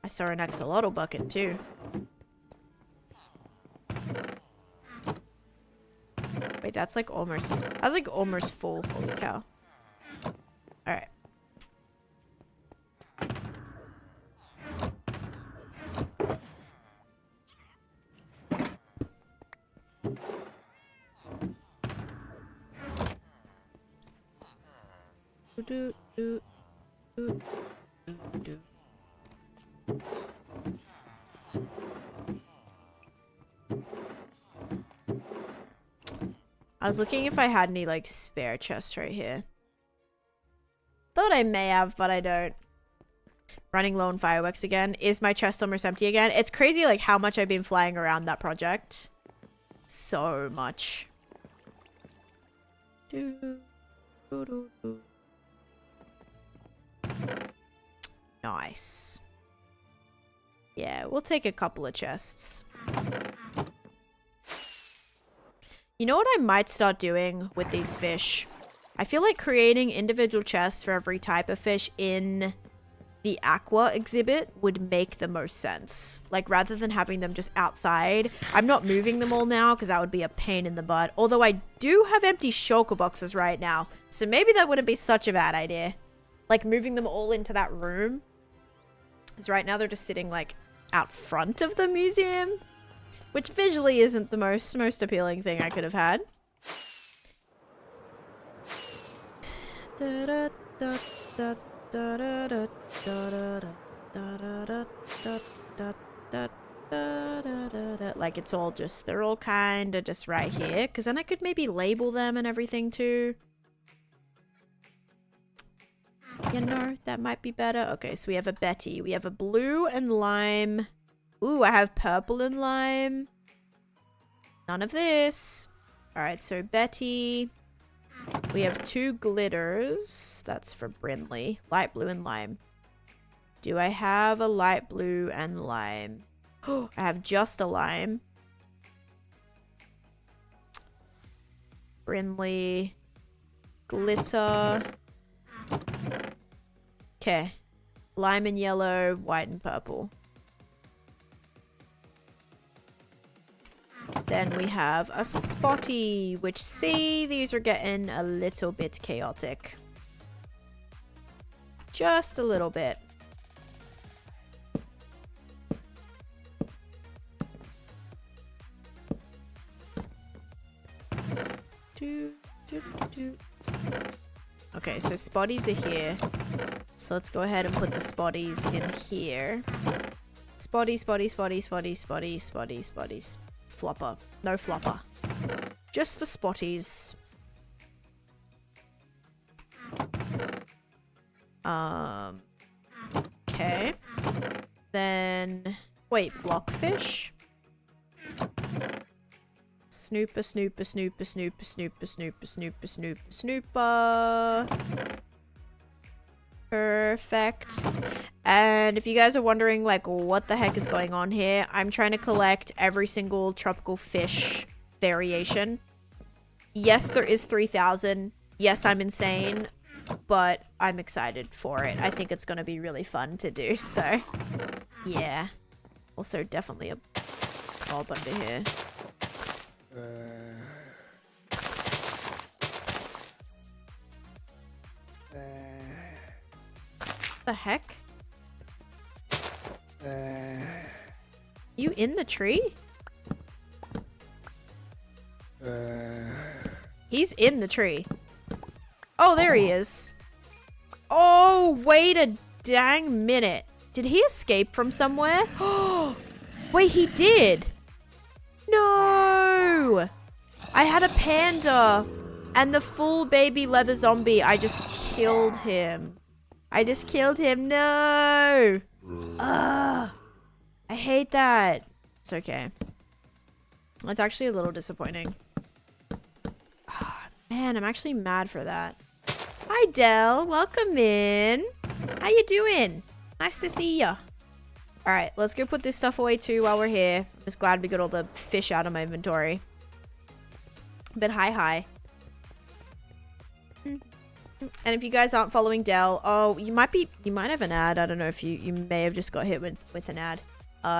I saw an axolotl bucket too. Wait, that's like almost full. Holy cow. All right. Do, do, do, do, do. I was looking if I had any like spare chests right here. Thought I may have, but I don't. Running low on fireworks again. Is my chest almost empty again? It's crazy like how much I've been flying around that project. So much. Do, do, do, do. Nice. Yeah, we'll take a couple of chests. You know what I might start doing with these fish? I feel like creating individual chests for every type of fish in the aqua exhibit would make the most sense. Like, rather than having them just outside. I'm not moving them all now because that would be a pain in the butt. Although I do have empty shulker boxes right now. So maybe that wouldn't be such a bad idea. Like, moving them all into that room. Because right now they're just sitting, like, out front of the museum. Which visually isn't the most appealing thing I could have had. Like, it's all just, they're all kind of just right here. Because then I could maybe label them and everything too. You know, that might be better. Okay, so we have a Betty. We have a blue and lime. Ooh, I have purple and lime. None of this. Alright, so Betty. We have 2 glitters. That's for Brinley. Light blue and lime. Do I have a light blue and lime? Oh, I have just a lime. Brinley. Glitter. Okay. Lime and yellow, white and purple. Then we have a Spotty, which, see, these are getting a little bit chaotic. Just a little bit. Okay, so Spotties are here. So let's go ahead and put the Spotties in here. Spotty, Spotty, Spotty, Spotty, Spotty, Spotty, Spotties. Flopper. No flopper. Just the Spotties. Okay. Then... Wait, blockfish? Snooper, snooper, snooper, snooper, snooper, snooper, snooper, snooper, snooper. Perfect. And if you guys are wondering, like, what the heck is going on here, I'm trying to collect every single tropical fish variation. Yes, there is 3,000. Yes, I'm insane, but I'm excited for it. I think it's going to be really fun to do, so yeah. Also, definitely a bulb under here. The heck? You in the tree? He's in the tree. Oh, there he is. Oh, wait a dang minute. Did he escape from somewhere? Oh, wait, he did. No. I had a panda and the full baby leather zombie. I just killed him. I just killed him. No. Ugh. I hate that. It's okay. It's actually a little disappointing. Oh, man, I'm actually mad for that. Hi, Del. Welcome in. How you doing? Nice to see ya. All right, let's go put this stuff away too while we're here. I'm just glad we got all the fish out of my inventory. But hi. And if you guys aren't following Del, oh, you might have an ad. I don't know if you may have just got hit with an ad.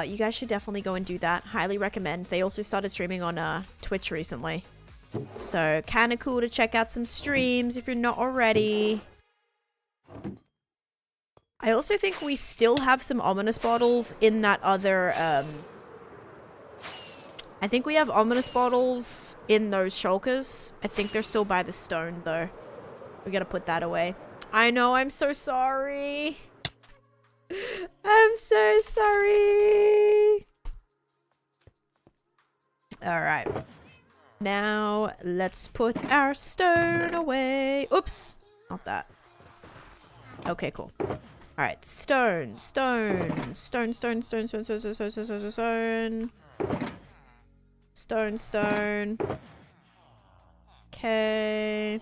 You guys should definitely go and do that. Highly recommend. They also started streaming on Twitch recently. So kind of cool to check out some streams if you're not already. I also think we still have some ominous bottles in that other, I think we have ominous bottles in those shulkers. I think they're still by the stone though. We gotta put that away. I know, I'm so sorry. I'm so sorry. Alright. Now, let's put our stone away. Oops. Not that. Okay, cool. Alright, stone. Okay.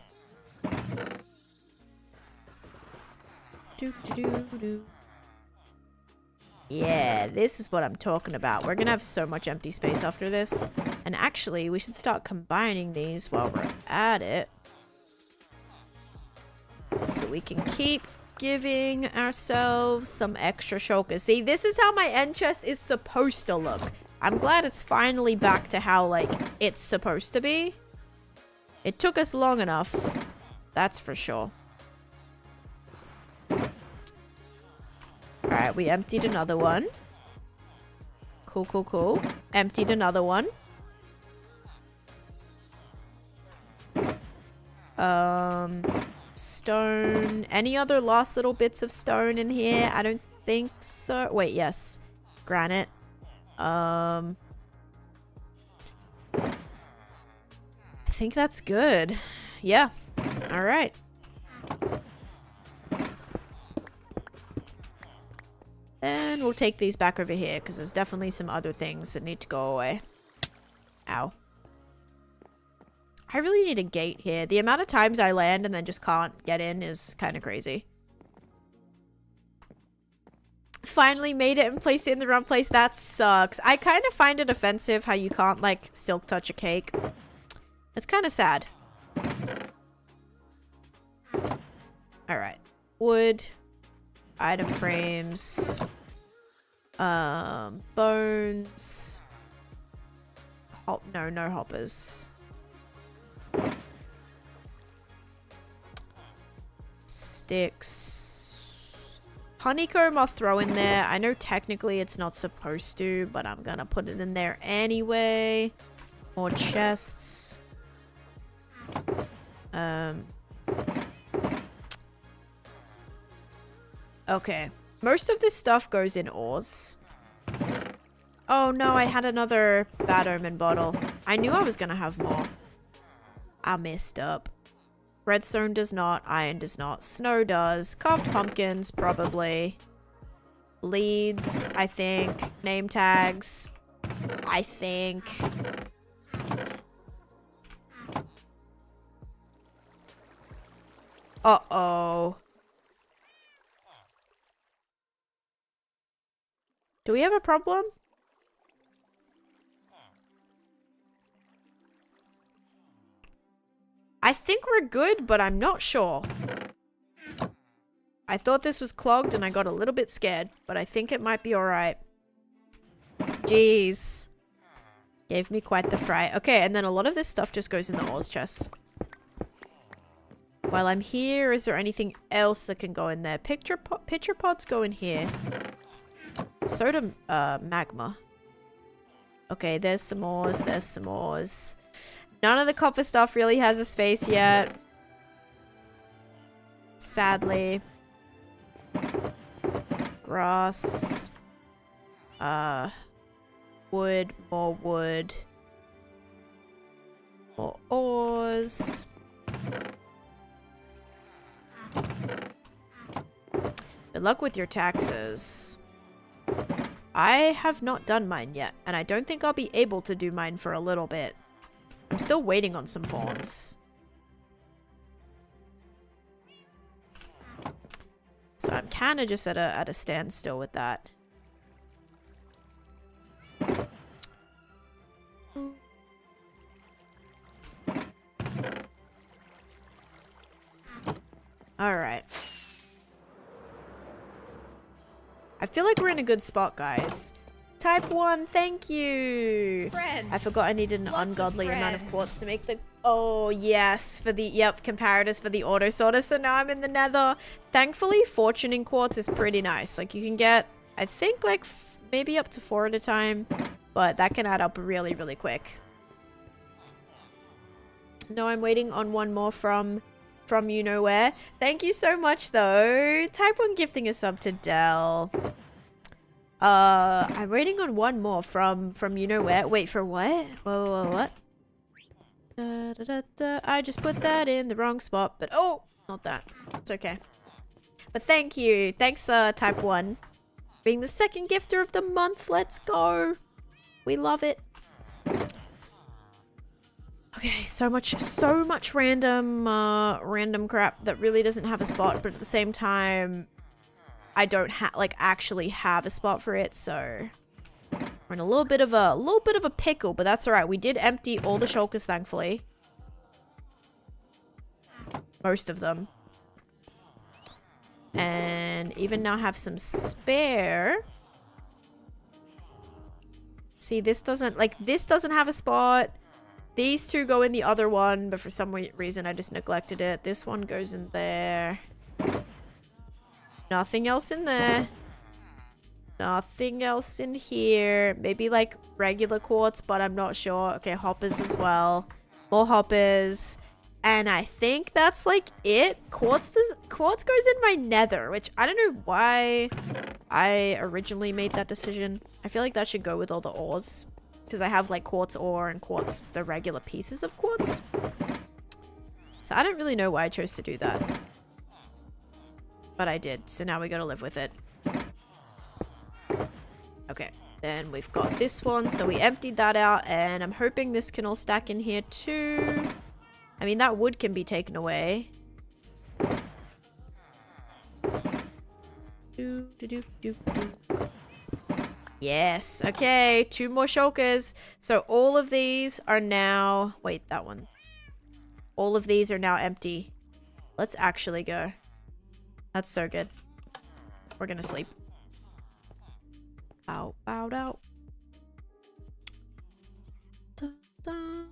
Yeah, this is what I'm talking about. We're gonna have so much empty space after this. And actually, we should start combining these while we're at it. So we can keep giving ourselves some extra shulkers. See, this is how my end chest is supposed to look. I'm glad it's finally back to how, like, it's supposed to be. It took us long enough. That's for sure. Alright, we emptied another one. Cool, cool, cool. Emptied another one. Stone. Any other last little bits of stone in here? I don't think so. Wait, yes. Granite. I think that's good. Yeah. Alright. And we'll take these back over here because there's definitely some other things that need to go away. Ow. I really need a gate here. The amount of times I land and then just can't get in is kind of crazy. Finally made it and placed it in the wrong place. That sucks. I kind of find it offensive how you can't, like, silk touch a cake. It's kind of sad. Alright. Wood. Item frames. Bones. No hoppers. Sticks. Honeycomb I'll throw in there. I know technically it's not supposed to, but I'm gonna put it in there anyway. More chests. Okay. Most of this stuff goes in ores. Oh no, I had another bad omen bottle. I knew I was gonna have more. I messed up. Redstone does not. Iron does not. Snow does. Carved pumpkins, probably. Leads, I think. Name tags, I think. Uh-oh. Do we have a problem? I think we're good, but I'm not sure. I thought this was clogged and I got a little bit scared, but I think it might be alright. Jeez. Gave me quite the fright. Okay, and then a lot of this stuff just goes in the ores chest. While I'm here, is there anything else that can go in there? Pitcher pods go in here. Soda magma. Okay, there's some ores, there's some ores. None of the copper stuff really has a space yet. Sadly. Grass. Wood, more wood. More ores. Good luck with your taxes. I have not done mine yet, and I don't think I'll be able to do mine for a little bit. I'm still waiting on some forms. So I'm kind of just at a standstill with that. Alright. I feel like we're in a good spot, guys. Type 1, thank you. Friends. I forgot I needed an ungodly amount of quartz to make the... Oh, yes. For the... Yep, comparators for the auto sorter. So now I'm in the nether. Thankfully, fortuning quartz is pretty nice. Like, you can get, I think, like, maybe up to 4 at a time. But that can add up really, really quick. No, I'm waiting on one more from you know where. Thank you so much, though. Type 1 gifting a sub to Dell. I'm waiting on one more from you know where. Wait, for what? Whoa, what? I just put that in the wrong spot, but oh, not that. It's okay. But thank you. Thanks, Type 1. Being the second gifter of the month. Let's go. We love it. Okay, so much random crap that really doesn't have a spot, but at the same time, I don't actually have a spot for it, so We're in a little bit of a pickle, but that's all right. We did empty all the shulkers, thankfully. Most of them. And even now have some spare. See, this doesn't have a spot. These two go in the other one, but for some reason I just neglected it. This one goes in there. Nothing else in there. Nothing else in here. Maybe like regular quartz, but I'm not sure. Okay, hoppers as well. More hoppers. And I think that's like it. Quartz goes in my nether, which I don't know why I originally made that decision. I feel like that should go with all the ores. Because I have like quartz ore and quartz, the regular pieces of quartz. So I don't really know why I chose to do that. But I did, so now we gotta live with it. Okay, then we've got this one, so we emptied that out, and I'm hoping this can all stack in here too. I mean, that wood can be taken away. Yes, okay, 2 more shulkers. So all of these are now... Wait, that one. All of these are now empty. Let's actually go. That's so good. We're gonna sleep. Out, out, out. Dun, dun.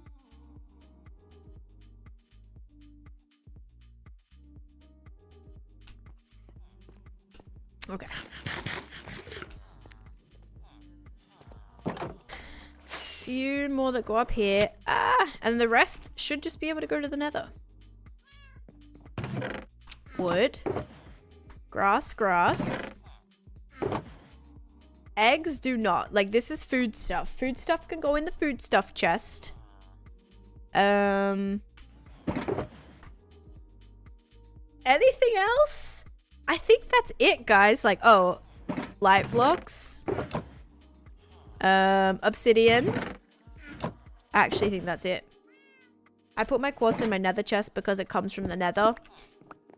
Okay. Few more that go up here. And the rest should just be able to go to the nether. Wood. Grass, grass. Eggs do not. Like, this is food stuff. Food stuff can go in the food stuff chest. Anything else? I think that's it, guys. Like, oh, light blocks. Obsidian. I actually think that's it. I put my quartz in my nether chest because it comes from the nether.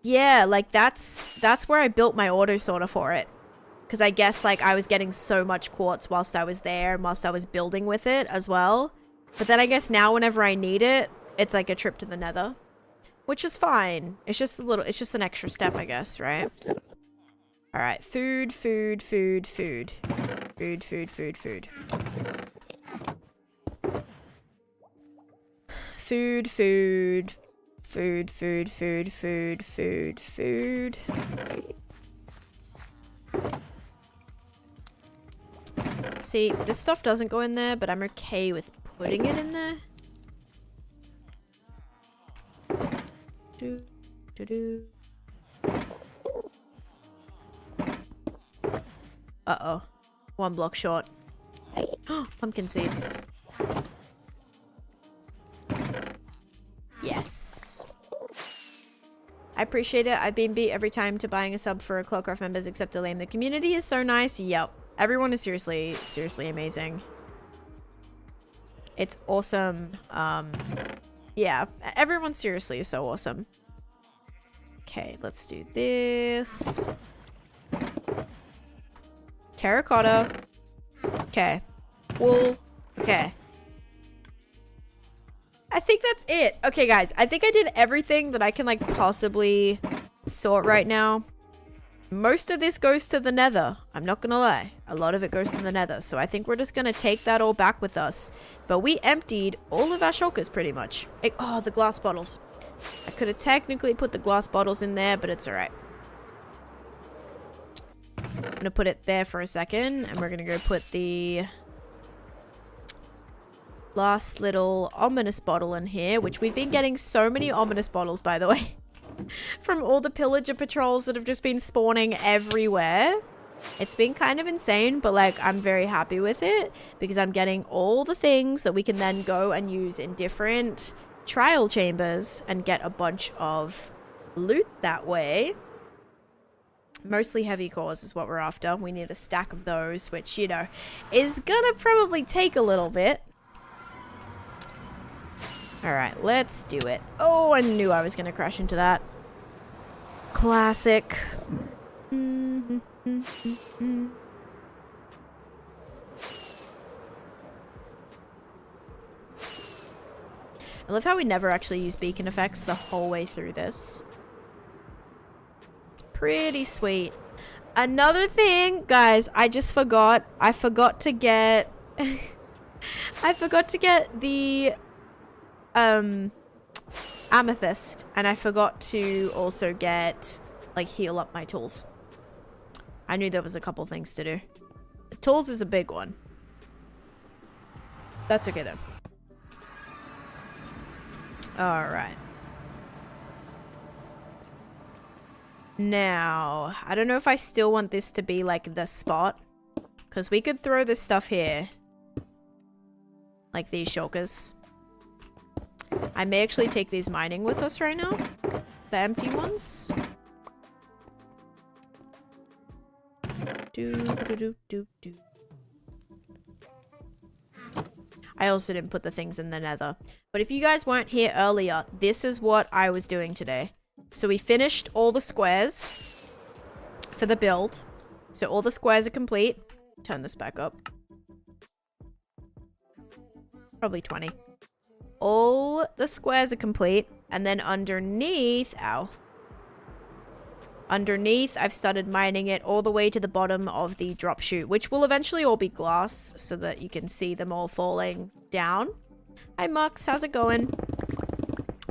Yeah, like that's where I built my auto sorter for it. Because I guess like I was getting so much quartz whilst I was there and whilst I was building with it as well. But then I guess now whenever I need it, it's like a trip to the nether. Which is fine. It's just an extra step, I guess, right? Alright, food, food, food, food. Food, food, food, food. Food, food. Food, food, food, food, food, food. See, this stuff doesn't go in there, but I'm okay with putting it in there. Do, do, do. Uh-oh. 1 block short. Pumpkin seeds. Yes. I appreciate it. I've been beat every time to buying a sub for Clockcraft members except Elaine. The community is so nice. Yep. Everyone is seriously amazing. It's awesome. Yeah. Everyone seriously is so awesome. Okay, let's do this. Terracotta. Okay. Wool. Okay. I think that's it. Okay, guys. I think I did everything that I can, like, possibly sort right now. Most of this goes to the nether. I'm not gonna lie. A lot of it goes to the nether. So I think we're just gonna take that all back with us. But we emptied all of our shulkers, pretty much. Oh, the glass bottles. I could have technically put the glass bottles in there, but it's alright. I'm gonna put it there for a second. And we're gonna go put the last little ominous bottle in here, which we've been getting so many ominous bottles, by the way, from all the pillager patrols that have just been spawning everywhere. It's been kind of insane, but like I'm very happy with it because I'm getting all the things that we can then go and use in different trial chambers and get a bunch of loot that way. Mostly heavy cores is what we're after. We need a stack of those, which, you know, is gonna probably take a little bit. Alright, let's do it. Oh, I knew I was going to crash into that. Classic. I love how we never actually use beacon effects the whole way through this. It's pretty sweet. Another thing, guys, I just forgot. I forgot to get... I forgot to get the amethyst. And I forgot to also get, like, heal up my tools. I knew there was a couple things to do. The tools is a big one. That's okay, though. Alright. Now, I don't know if I still want this to be, like, the spot. Because we could throw this stuff here. Like these shulkers. I may actually take these mining with us right now. The empty ones. I also didn't put the things in the nether. But if you guys weren't here earlier, this is what I was doing today. So we finished all the squares for the build. So all the squares are complete. Turn this back up. Probably 20. All the squares are complete. And then underneath... Ow. Underneath, I've started mining it all the way to the bottom of the drop chute, which will eventually all be glass so that you can see them all falling down. Hi, Mux. How's it going?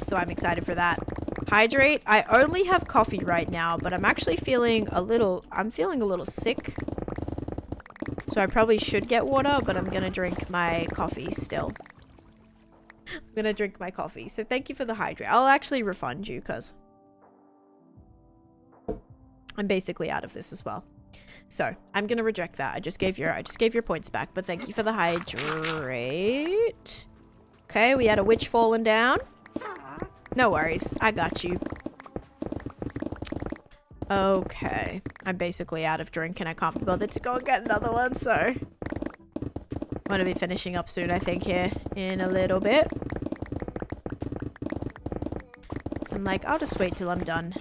So I'm excited for that. Hydrate. I only have coffee right now, but I'm actually feeling a little... I'm feeling a little sick. So I probably should get water, but I'm gonna drink my coffee still. I'm gonna drink my coffee. So thank you for the hydrate. I'll actually refund you, because I'm basically out of this as well. So I'm gonna reject that. I just gave your points back, but thank you for the hydrate. Okay, we had a witch falling down. No worries, I got you. Okay, I'm basically out of drink and I can't be bothered to go and get another one, so I'm gonna be finishing up soon, I think, here in a little bit. So I'm like, I'll just wait till I'm done.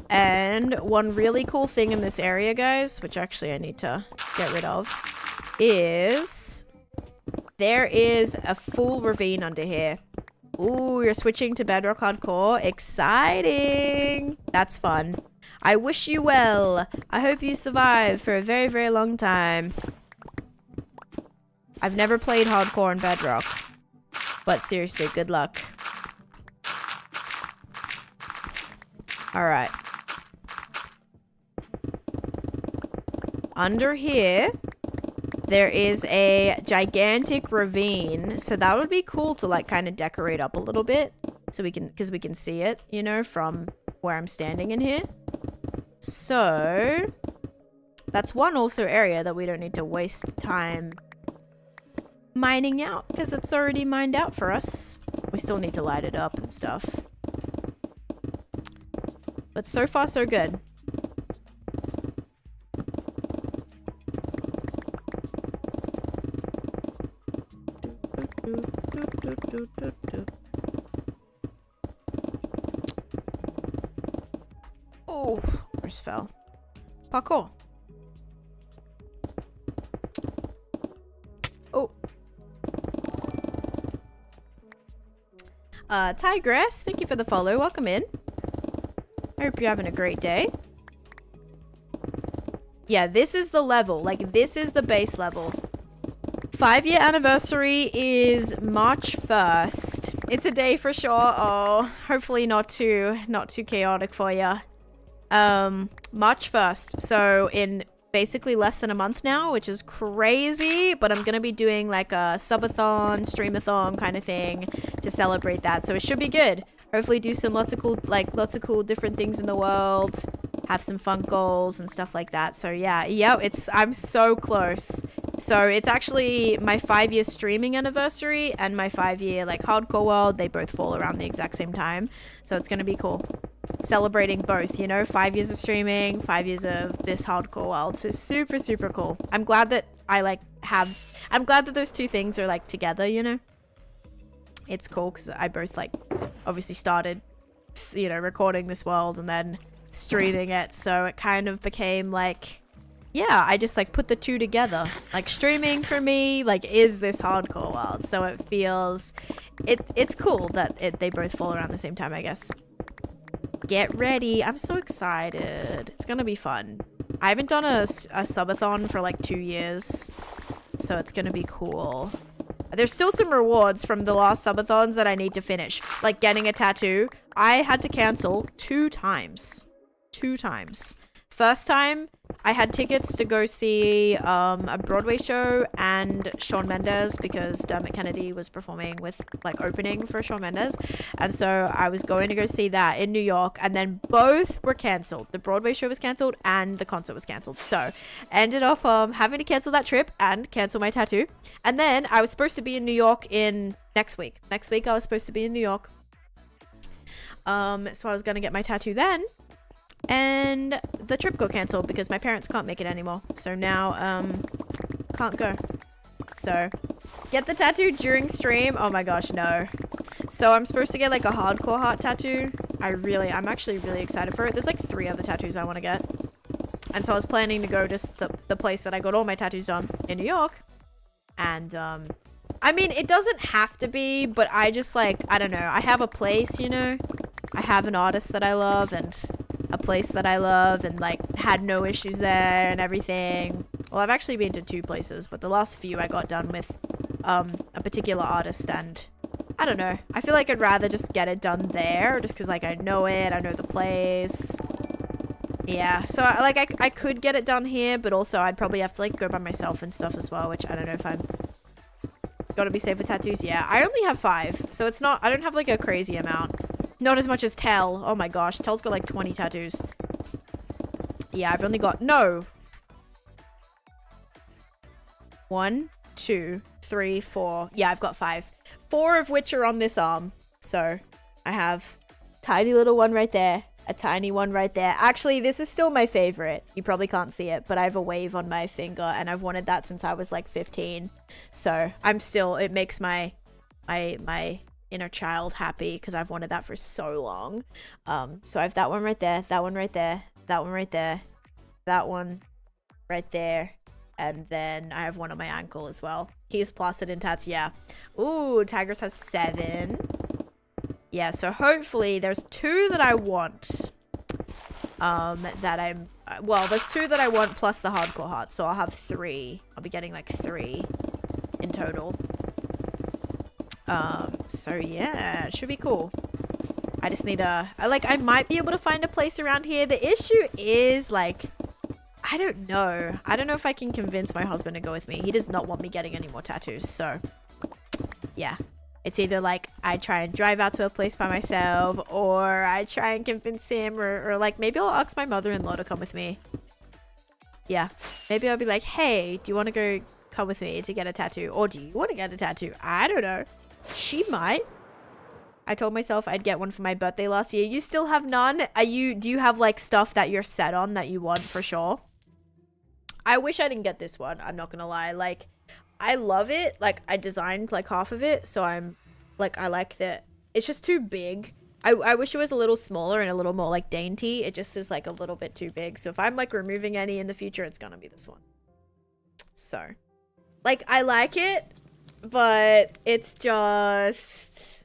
And one really cool thing in this area, guys, which actually I need to get rid of, is there is a full ravine under here. Ooh, you're switching to Bedrock Hardcore. Exciting! That's fun. I wish you well. I hope you survive for a very, very long time. I've never played Hardcore in Bedrock. But seriously, good luck. Alright. Under here, there is a gigantic ravine. So that would be cool to, like, kind of decorate up a little bit. So we can, because we can see it, you know, from where I'm standing in here. So that's one also area that we don't need to waste time mining out, because it's already mined out for us. We still need to light it up and stuff. But so far, so good. Oh, almost fell. Parkour. Oh. Tigress, thank you for the follow. Welcome in. I hope you're having a great day. Yeah, this is the level. Like, this is the base level. 5-year anniversary is March 1st. It's a day for sure. Oh, hopefully not too chaotic for you. March 1st. So in basically less than a month now, which is crazy, but I'm gonna be doing like a subathon, streamathon kind of thing to celebrate that. So it should be good. Hopefully do some lots of cool different things in the world. Have some fun goals and stuff like that. So yeah, I'm so close. So it's actually my 5-year streaming anniversary and my 5-year like hardcore world. They both fall around the exact same time. So it's going to be cool. Celebrating both, you know, 5 years of streaming, 5 years of this hardcore world. So super, super cool. I'm glad that I'm glad that those two things are like together, you know. It's cool because I both like obviously started, you know, recording this world and then streaming it. So it kind of became like, yeah, I just like put the two together. Like streaming for me, like is this hardcore world. So it feels, it's cool that they both fall around the same time, I guess. Get ready. I'm so excited. It's gonna be fun. I haven't done a subathon for like 2 years. So it's gonna be cool. There's still some rewards from the last subathons that I need to finish. Like getting a tattoo. I had to cancel 2 times. 2 times. First time, I had tickets to go see a Broadway show and Shawn Mendes because Dermot Kennedy was performing with, like, opening for Shawn Mendes. And so I was going to go see that in New York, and then both were cancelled. The Broadway show was cancelled and the concert was cancelled. So ended up having to cancel that trip and cancel my tattoo. And then I was supposed to be in New York next week. Next week I was supposed to be in New York. So I was going to get my tattoo then. And the trip got cancelled because my parents can't make it anymore. So now, can't go. So, get the tattoo during stream? Oh my gosh, no. So I'm supposed to get like a hardcore heart tattoo. I'm actually really excited for it. There's like 3 other tattoos I want to get. And so I was planning to go to the place that I got all my tattoos done in New York. And, I mean, it doesn't have to be, but I just like, I don't know. I have a place, you know? I have an artist that I love and a place that I love and like had no issues there and everything. Well, I've actually been to 2 places, but the last few I got done with a particular artist, and I don't know. I feel like I'd rather just get it done there just because like I know it, I know the place. Yeah, so I could get it done here, but also I'd probably have to like go by myself and stuff as well, which I don't know if I'm gotta be safe with tattoos. Yeah, I only have 5, so it's not, I don't have like a crazy amount. Not as much as Tell. Oh my gosh. Tell's got like 20 tattoos. Yeah, I've only got... No. 1, 2, 3, 4. Yeah, I've got 5. 4 of which are on this arm. So, I have tiny little one right there. A tiny one right there. Actually, this is still my favorite. You probably can't see it, but I have a wave on my finger, and I've wanted that since I was like 15. So, I'm still... It makes my inner child happy because I've wanted that for so long. So I have that one right there, that one right there, that one right there, that one right there, and then I have one on my ankle as well. He's plastered in tats. Yeah. Ooh, Tigers has 7. Yeah, so hopefully there's 2 that I want. There's 2 that I want plus the hardcore heart, so I'll have 3. I'll be getting like 3 in total. So yeah, it should be cool. I just need I might be able to find a place around here. The issue is like, I don't know if I can convince my husband to go with me. He does not want me getting any more tattoos. So yeah, it's either like I try and drive out to a place by myself, or I try and convince him, or like maybe I'll ask my mother-in-law to come with me. Yeah, maybe I'll be like, hey, do you want to come with me to get a tattoo? Or do you want to get a tattoo? I don't know. She might. I told myself I'd get one for my birthday last year. You still have none? Do you have like stuff that you're set on that you want for sure? I wish I didn't get this one. I'm not gonna lie. Like, I love it. Like, I designed like half of it, so I'm like, I like that. It's just too big. I wish it was a little smaller and a little more like dainty. It just is like a little bit too big. So if I'm like removing any in the future, it's gonna be this one. So, like, I like it. But it's just,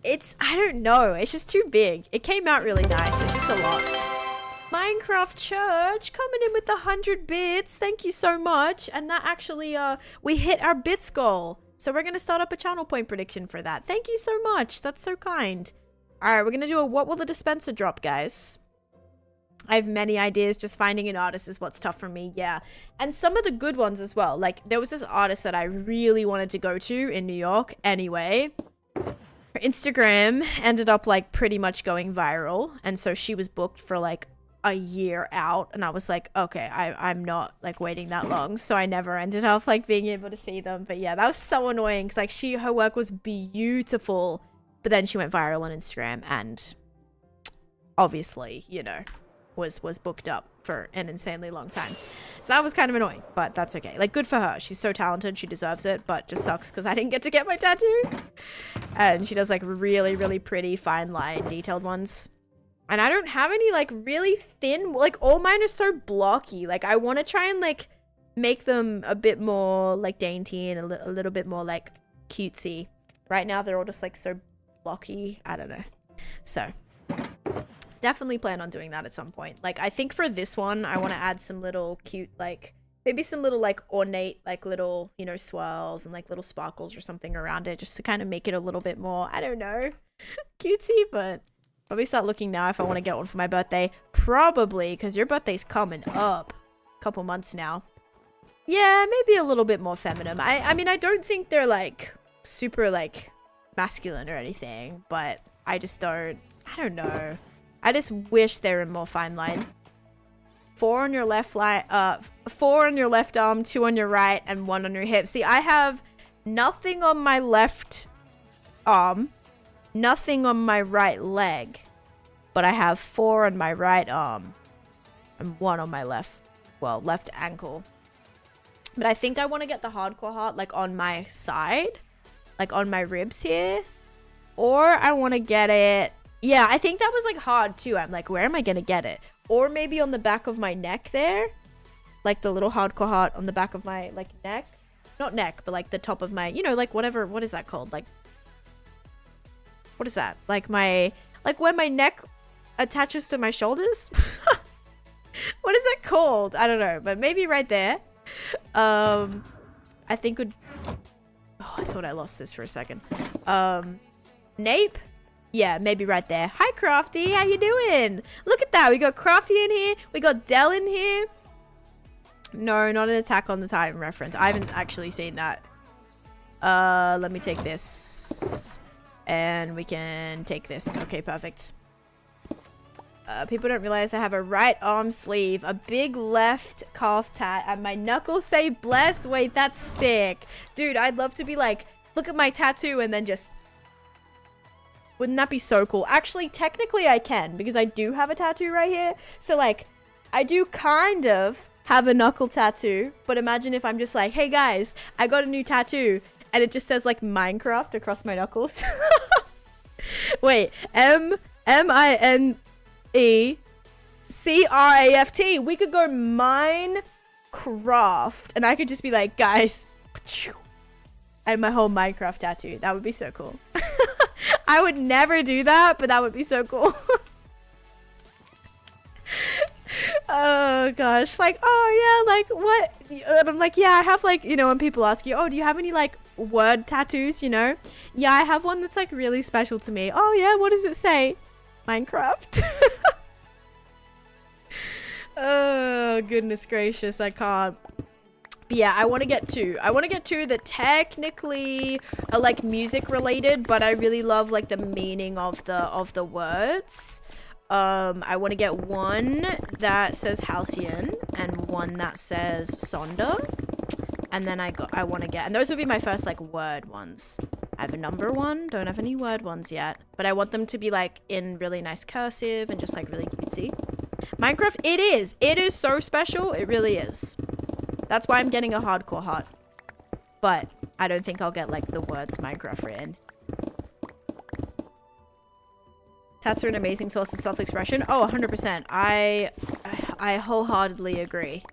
I don't know. It's just too big. It came out really nice. It's just a lot. Minecraft Church coming in with the 100 bits. Thank you so much. And that actually, we hit our bits goal. So we're going to start up a channel point prediction for that. Thank you so much. That's so kind. All right, we're going to do a what will the dispenser drop, guys. I have many ideas. Just finding an artist is what's tough for me. Yeah. And some of the good ones as well. Like, there was this artist that I really wanted to go to in New York anyway. Her Instagram ended up, like, pretty much going viral. And so she was booked for, like, a year out. And I was like, okay, I'm not, like, waiting that long. So I never ended up, like, being able to see them. But yeah, that was so annoying. Because, like, her work was beautiful. But then she went viral on Instagram. And obviously, you know, was booked up for an insanely long time. So that was kind of annoying, but that's okay. Like, good for her. She's so talented. She deserves it, but just sucks because I didn't get to get my tattoo. And she does like really, really pretty fine line detailed ones. And I don't have any like really thin, like all mine are so blocky. Like I want to try and like make them a bit more like dainty and a little bit more like cutesy. Right now they're all just like so blocky. I don't know. So definitely plan on doing that at some point. Like I think for this one, I want to add some little cute, like maybe some little like ornate, like little, you know, swirls and like little sparkles or something around it just to kind of make it a little bit more, I don't know, cutesy. But probably start looking now if I want to get one for my birthday. Probably, because your birthday's coming up a couple months now. Yeah, maybe a little bit more feminine. I mean, I don't think they're like super like masculine or anything, but I just don't, I don't know. I just wish they were more fine line. 4 on your left 4 on your left arm, 2 on your right, and 1 on your hip. See, I have nothing on my left arm, nothing on my right leg, but I have 4 on my right arm and 1 on my left ankle. But I think I want to get the hardcore heart like on my side, like on my ribs here, or I want to get it. Yeah, I think that was like hard too. I'm like, where am I gonna get it? Or maybe on the back of my neck there, like the little hardcore heart on the back of my like neck, not neck, but like the top of my, you know, like whatever, what is that called? Like, what is that? Like my, like where my neck attaches to my shoulders. What is that called? I don't know, but maybe right there. I think would, oh, I thought I lost this for a second. Nape. Yeah, maybe right there. Hi, Crafty. How you doing? Look at that. We got Crafty in here. We got Dell in here. No, not an Attack on the Titan reference. I haven't actually seen that. Let me take this. And we can take this. Okay, perfect. People don't realize I have a right arm sleeve, a big left calf tat, and my knuckles say bless. Wait, that's sick. Dude, I'd love to be like, look at my tattoo and then just... Wouldn't that be so cool? Actually, technically I can, because I do have a tattoo right here. So like, I do kind of have a knuckle tattoo, but imagine if I'm just like, hey guys, I got a new tattoo, and it just says like Minecraft across my knuckles. Wait, M-I-N-E-C-R-A-F-T. We could go Minecraft, and I could just be like, guys, and my whole Minecraft tattoo. That would be so cool. I would never do that, but that would be so cool. Oh gosh, like, oh yeah, like what? And I'm like, yeah, I have like, you know, when people ask you, oh, do you have any like word tattoos, you know? Yeah, I have one that's like really special to me. Oh yeah, what does it say? Minecraft. Oh goodness gracious, I can't. But yeah, I want to get 2. I want to get 2 that technically are like music related, but I really love like the meaning of the words. I want to get 1 that says halcyon and 1 that says sonder. And then I want to get, and those would be my first like word ones. I have a number one, don't have any word ones yet, but I want them to be like in really nice cursive and just like really cutesy. Minecraft, it is so special. It really is. That's why I'm getting a hardcore heart. But I don't think I'll get like the words Minecraft written. Tats are an amazing source of self-expression. Oh, 100%. I wholeheartedly agree.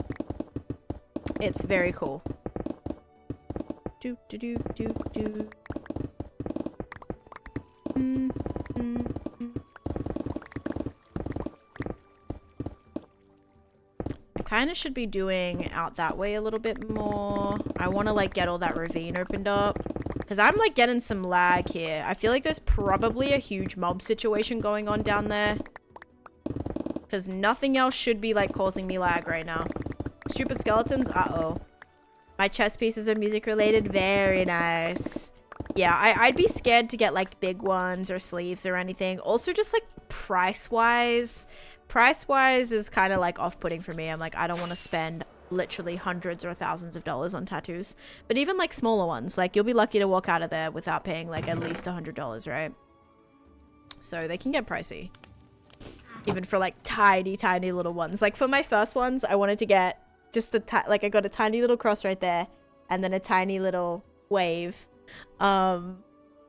It's very cool. Do do do do do. Kind of should be doing out that way a little bit more. I want to like get all that ravine opened up because I'm like getting some lag here. I feel like there's probably a huge mob situation going on down there because nothing else should be like causing me lag right now. Stupid skeletons. Uh-oh. My chest pieces are music related. Very nice. Yeah, I'd be scared to get like big ones or sleeves or anything. Also just like price wise is kind of like off-putting for me. I'm like, I don't want to spend literally hundreds or thousands of dollars on tattoos. But even like smaller ones, like you'll be lucky to walk out of there without paying like at least $100, right? So they can get pricey. Even for like tiny little ones. Like for my first ones, I wanted to get just like I got a tiny little cross right there and then a tiny little wave.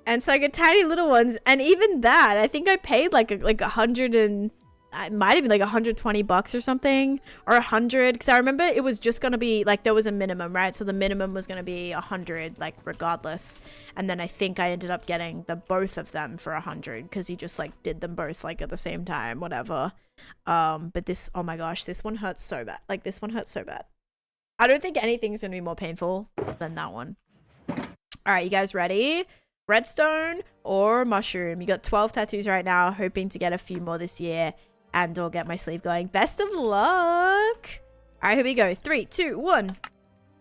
And so I got tiny little ones, and even that, I think I paid like a hundred and it might have been like $120 or something, or 100, because I remember it was just gonna be like there was a minimum, right? So the minimum was gonna be 100, like regardless. And then I think I ended up getting the both of them for 100 because he just like did them both like at the same time, whatever. But this, oh my gosh, this one hurts so bad. Like this one hurts so bad. I don't think anything's gonna be more painful than that one. All right, you guys ready? Redstone or mushroom? You got 12 tattoos right now, hoping to get a few more this year and or get my sleeve going. Best of luck. All right, here we go. 3, 2, 1.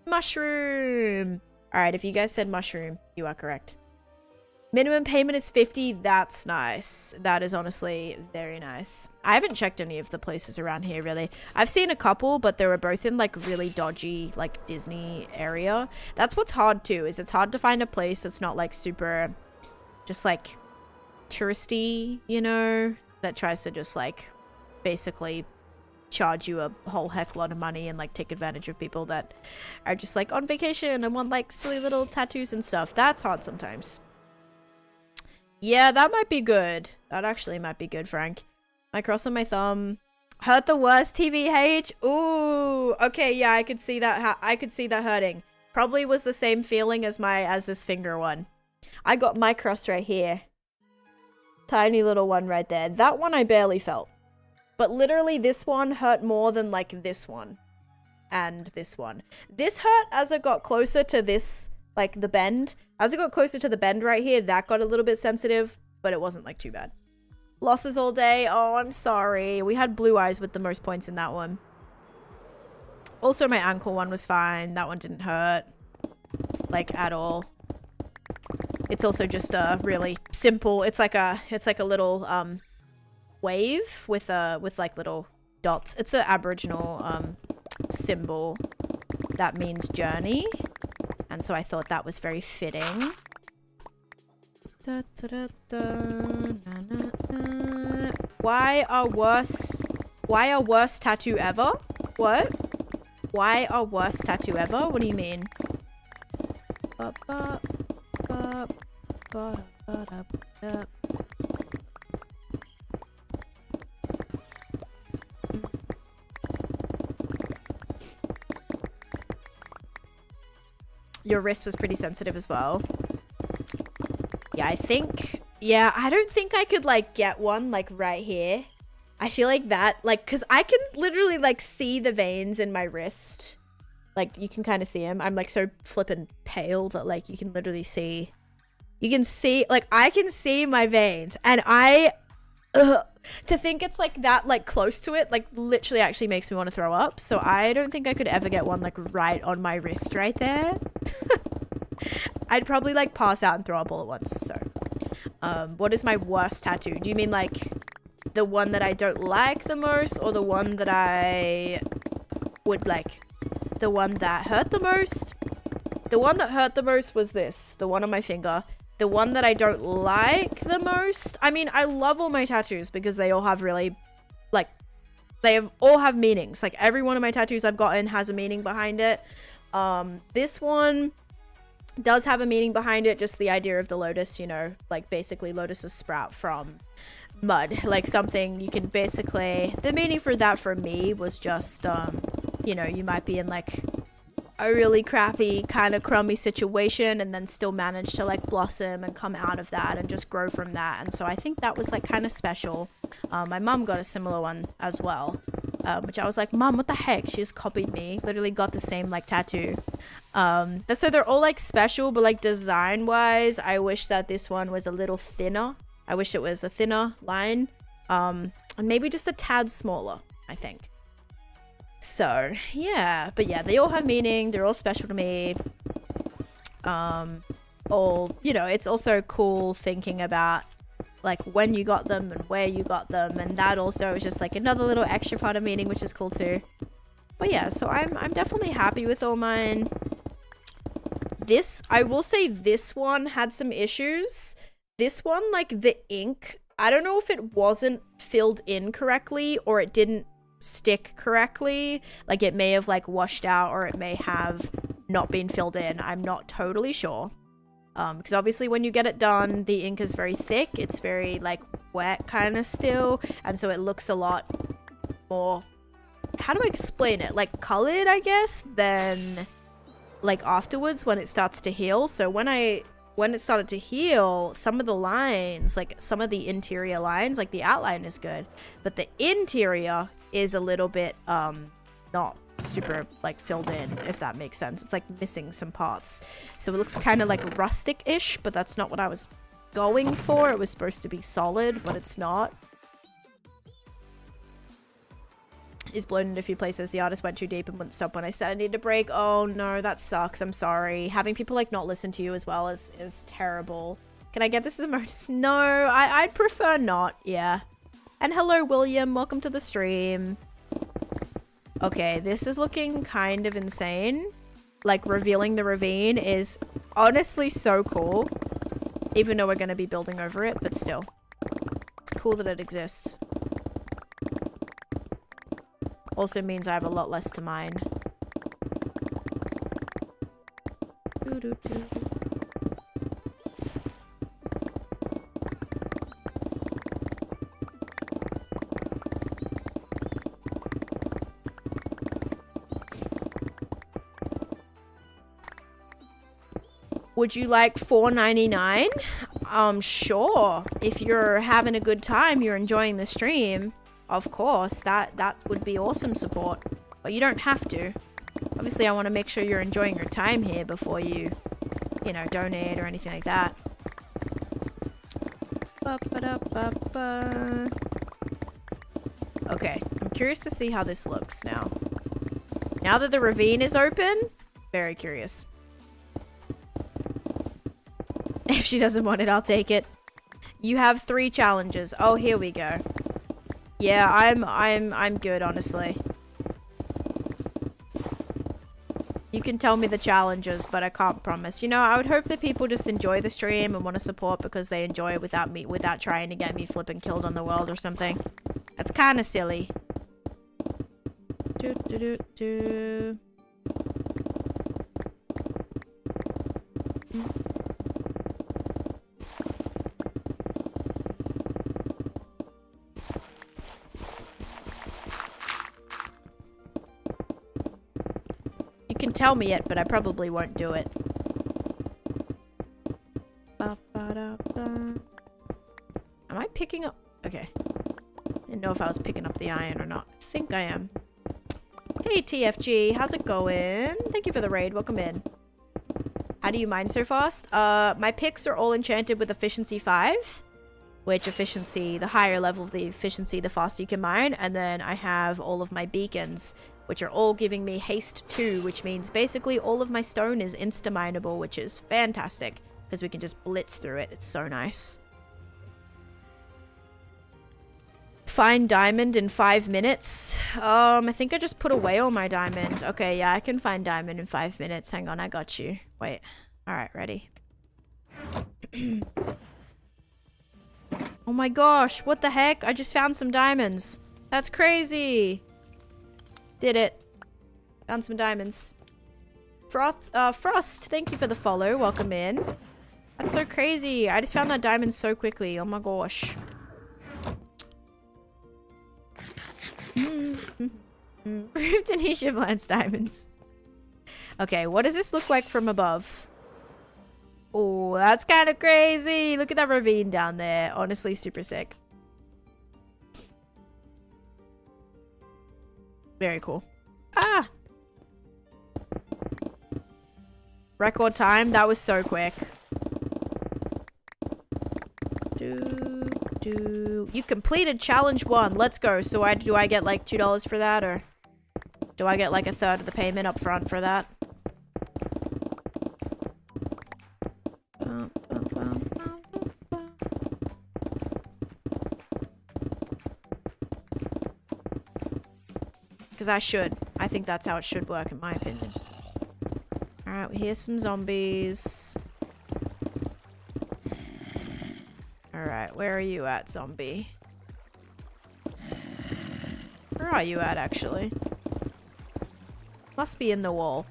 Mushroom. All right, if you guys said mushroom, you are correct. Minimum payment is 50. That's nice. That is honestly very nice. I haven't checked any of the places around here, really. I've seen a couple, but they were both in like really dodgy, like Disney area. That's what's hard too, is it's hard to find a place that's not like super, just like touristy, you know, that tries to just like basically charge you a whole heck lot of money and like take advantage of people that are just like on vacation and want like silly little tattoos and stuff. That's hard sometimes. Yeah, that might be good. That actually might be good, Frank. My cross on my thumb. Hurt the worst, TBH. Ooh. Okay, yeah, I could see that. I could see that hurting. Probably was the same feeling as this finger one. I got my cross right here. Tiny little one right there. That one I barely felt. But literally this one hurt more than like this one. And this one. This hurt as it got closer to this, like the bend. As it got closer to the bend right here, that got a little bit sensitive, but it wasn't like too bad. Losses all day. Oh, I'm sorry. We had blue eyes with the most points in that one. Also, my ankle one was fine. That one didn't hurt, like at all. It's also just a really simple. It's like a little wave with like little dots. It's an Aboriginal symbol that means journey. And so I thought that was very fitting. Da, da, da, da, na, na, na. Why our worst tattoo ever? What? Why our worst tattoo ever? What do you mean? Ba, ba, ba, ba, ba, da, da. Your wrist was pretty sensitive as well. Yeah, I don't think I could like get one like right here. I feel like that, like, cause I can literally like see the veins in my wrist. Like you can kind of see them. I'm like so flippin' pale that like you can literally see, like I can see my veins, and to think it's like that, like close to it, like literally actually makes me want to throw up. So I don't think I could ever get one like right on my wrist right there. I'd probably like pass out and throw up all at once. So what is my worst tattoo? Do you mean like the one that I don't like the most, or the one that I would like, the one that hurt the most? The one that hurt the most was this, the one on my finger. The one that I don't like the most, I mean, I love all my tattoos because they all have really, like, all have meanings. Like, every one of my tattoos I've gotten has a meaning behind it. This one does have a meaning behind it, just the idea of the lotus, you know, like, basically lotuses sprout from mud. Like, something you can basically, the meaning for that for me was just, you know, you might be in, like, a really crappy kind of crummy situation and then still manage to like blossom and come out of that and just grow from that. And so I think that was like kind of special. My mum got a similar one as well, which I was like, Mum, what the heck? She just copied me, literally got the same like tattoo. So they're all like special, but like design wise, I wish that this one was a little thinner. I wish it was a thinner line, and maybe just a tad smaller, I think. So yeah, but yeah, they all have meaning. They're all special to me. All, you know, it's also cool thinking about like when you got them and where you got them, and that also is just like another little extra part of meaning, which is cool too. But yeah, so I'm definitely happy with all mine. This, I will say, this one had some issues. This one, like the ink, I don't know if it wasn't filled in correctly or it didn't stick correctly. Like it may have like washed out, or it may have not been filled in. I'm not totally sure. Because obviously when you get it done, the ink is very thick. It's very like wet kind of still. And so it looks a lot more, how do I explain it? Like colored, I guess, than like afterwards when it starts to heal. So when it started to heal, some of the lines, like some of the interior lines, like the outline is good, but the interior is a little bit not super like filled in, if that makes sense. It's like missing some parts, so it looks kind of like rustic-ish, but that's not what I was going for. It was supposed to be solid, but it's not. Is blown in a few places. The artist went too deep and wouldn't stop when I said I need a break. Oh no, that sucks. I'm sorry. Having people like not listen to you as well is terrible. Can I get this as a bonus? No, I'd prefer not. Yeah. And hello, William. Welcome to the stream. Okay, this is looking kind of insane. Like, revealing the ravine is honestly so cool. Even though we're going to be building over it, but still. It's cool that it exists. Also means I have a lot less to mine. Doo-doo-doo. Would you like $4.99? Sure. If you're having a good time, you're enjoying the stream, of course, that would be awesome support. But you don't have to. Obviously, I want to make sure you're enjoying your time here before you know, donate or anything like that. Ba-ba-da-ba-ba. Okay, I'm curious to see how this looks now. Now that the ravine is open, very curious. If she doesn't want it, I'll take it. You have 3 challenges. Oh, here we go. Yeah, I'm good, honestly. You can tell me the challenges, but I can't promise. You know, I would hope that people just enjoy the stream and want to support because they enjoy it without trying to get me flipping killed on the world or something. That's kind of silly. Do do do do. You can tell me it, but I probably won't do it. Am I picking up? Okay. Didn't know if I was picking up the iron or not. I think I am. Hey TFG, how's it going? Thank you for the raid. Welcome in. How do you mine so fast? My picks are all enchanted with efficiency 5. Which efficiency, the higher level of the efficiency, the faster you can mine. And then I have all of my beacons, which are all giving me haste 2, which means basically all of my stone is insta-mineable, which is fantastic because we can just blitz through it. It's so nice. Find diamond in 5 minutes. I think I just put away all my diamond. Okay, yeah, I can find diamond in 5 minutes. Hang on, I got you. Wait. All right, ready. Oh my gosh, what the heck? I just found some diamonds. That's crazy. Did it. Found some diamonds. Frost, thank you for the follow. Welcome in. That's so crazy. I just found that diamond so quickly. Oh my gosh. Taneesha plants diamonds. Okay, what does this look like from above? Oh, that's kind of crazy. Look at that ravine down there. Honestly, super sick. Very cool. Ah! Record time. That was so quick. You completed challenge 1. Let's go. So do I get like $2 for that, or do I get like a third of the payment up front for that? Because I should. I think that's how it should work, in my opinion. Alright, we hear some zombies. Alright, where are you at, zombie? Where are you at, actually? Must be in the wall.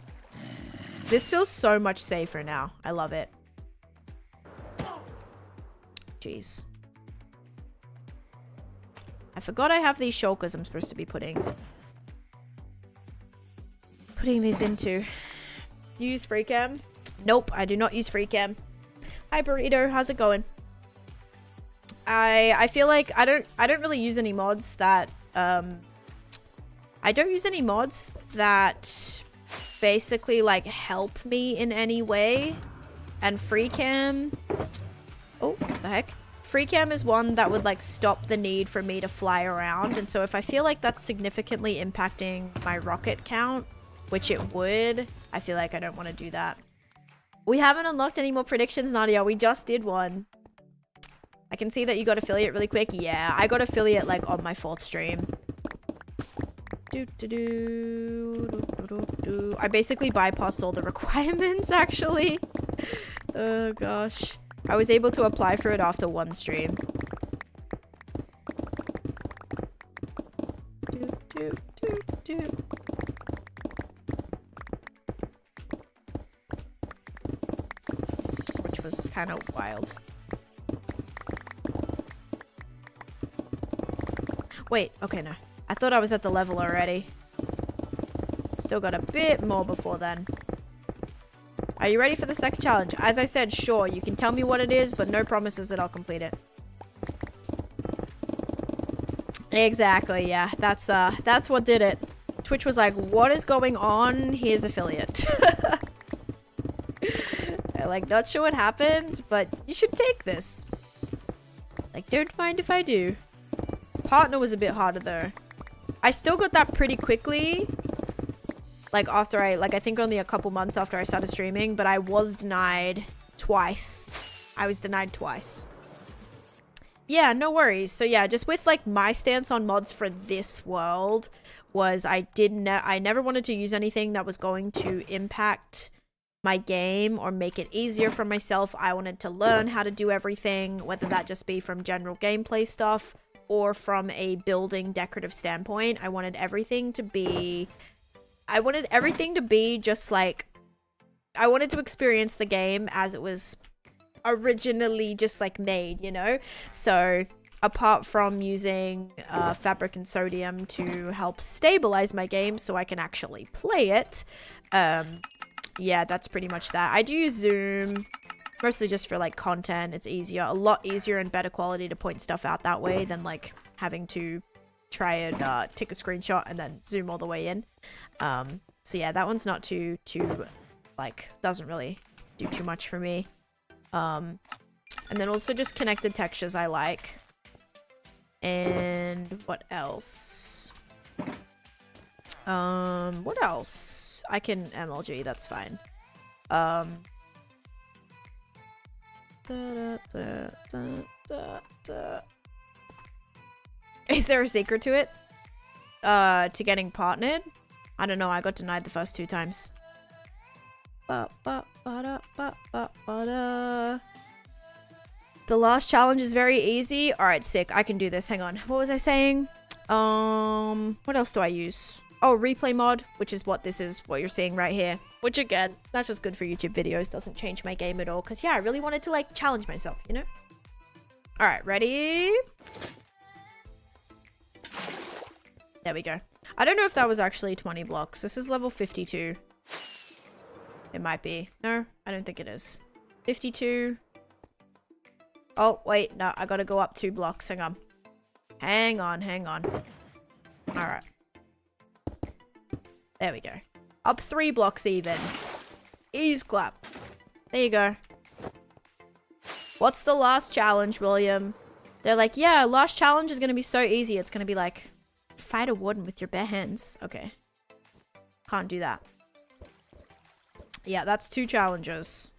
This feels so much safer now. I love it. Jeez. I forgot I have these shulkers I'm supposed to be putting these into. Do you use FreeCam? Nope, I do not use FreeCam. Hi Burrito, how's it going? I feel like I don't really use any mods that basically like help me in any way. And FreeCam, oh, what the heck? FreeCam is one that would like stop the need for me to fly around. And so if I feel like that's significantly impacting my rocket count, which it would, I feel like I don't want to do that. We haven't unlocked any more predictions, Nadia. We just did one. I can see that you got affiliate really quick. Yeah, I got affiliate like on my 4th stream. I basically bypassed all the requirements, actually. Oh, gosh. I was able to apply for it after 1 stream. Which was kind of wild. Wait, okay, no. I thought I was at the level already. Still got a bit more before then. Are you ready for the second challenge? As I said, sure, you can tell me what it is, but no promises that I'll complete it. Exactly, yeah. That's what did it. Twitch was like, what is going on? Here's affiliate. I'm like, not sure what happened, but you should take this. Like, don't mind if I do. Partner was a bit harder though. I still got that pretty quickly. Like after I think only a couple months after I started streaming, but I was denied twice. I was denied twice. Yeah, no worries. So yeah, just with like my stance on mods for this world was I never wanted to use anything that was going to impact my game or make it easier for myself. I wanted to learn how to do everything, whether that just be from general gameplay stuff or from a building decorative standpoint. I wanted everything to be just like, I wanted to experience the game as it was originally just like made, you know? So apart from using fabric and sodium to help stabilize my game so I can actually play it, yeah, that's pretty much that. I do use Zoom mostly just for like content. It's easier, a lot easier and better quality to point stuff out that way than like having to try and take a screenshot and then zoom all the way in. So yeah, that one's not too like, doesn't really do too much for me. And then also just connected textures I like. And what else? What else? I can MLG, that's fine. Is there a secret to it? To getting partnered? I don't know, I got denied the first 2 times. The last challenge is very easy. Alright, sick. I can do this. Hang on. What was I saying? What else do I use? Oh, replay mod, which is what this is, what you're seeing right here. Which again, that's just good for YouTube videos. Doesn't change my game at all. Because yeah, I really wanted to like challenge myself, you know? Alright, ready? There we go. I don't know if that was actually 20 blocks. This is level 52. It might be. No, I don't think it is. 52. Oh, wait. No, I gotta go up 2 blocks. Hang on. Hang on. Alright. There we go. Up 3 blocks even. Ease clap. There you go. What's the last challenge, William? They're like, yeah, last challenge is gonna be so easy. It's gonna be like, fight a warden with your bare hands. Okay. Can't do that. Yeah, that's 2 challenges.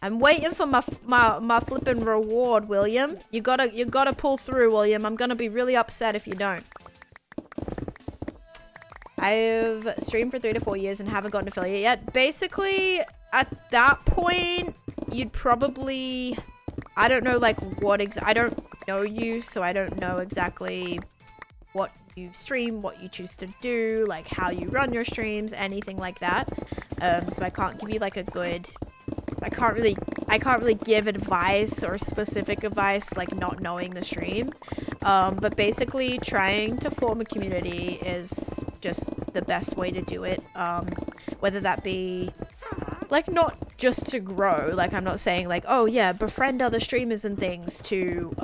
I'm waiting for my flipping reward, William. You gotta pull through, William. I'm gonna be really upset if you don't. I've streamed for 3 to 4 years and haven't gotten affiliate yet. Basically, at that point, you'd probably... I don't know, like, what I don't know you, so I don't know exactly what you stream, what you choose to do, like, how you run your streams, anything like that. So I can't give you, like, a good... I can't really I can't really give advice or specific advice, like not knowing the stream. But basically trying to form a community is just the best way to do it. Whether that be like not just to grow, like I'm not saying like, oh yeah, befriend other streamers and things to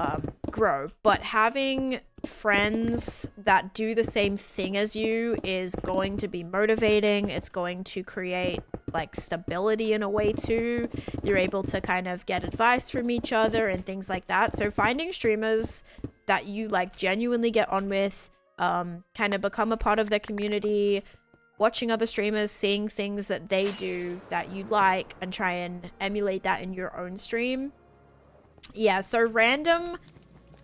grow, but having friends that do the same thing as you is going to be motivating. It's going to create like stability in a way too. You're able to kind of get advice from each other and things like that. So finding streamers that you like genuinely get on with, kind of become a part of their community, watching other streamers, seeing things that they do that you like, and try and emulate that in your own stream. Yeah, so random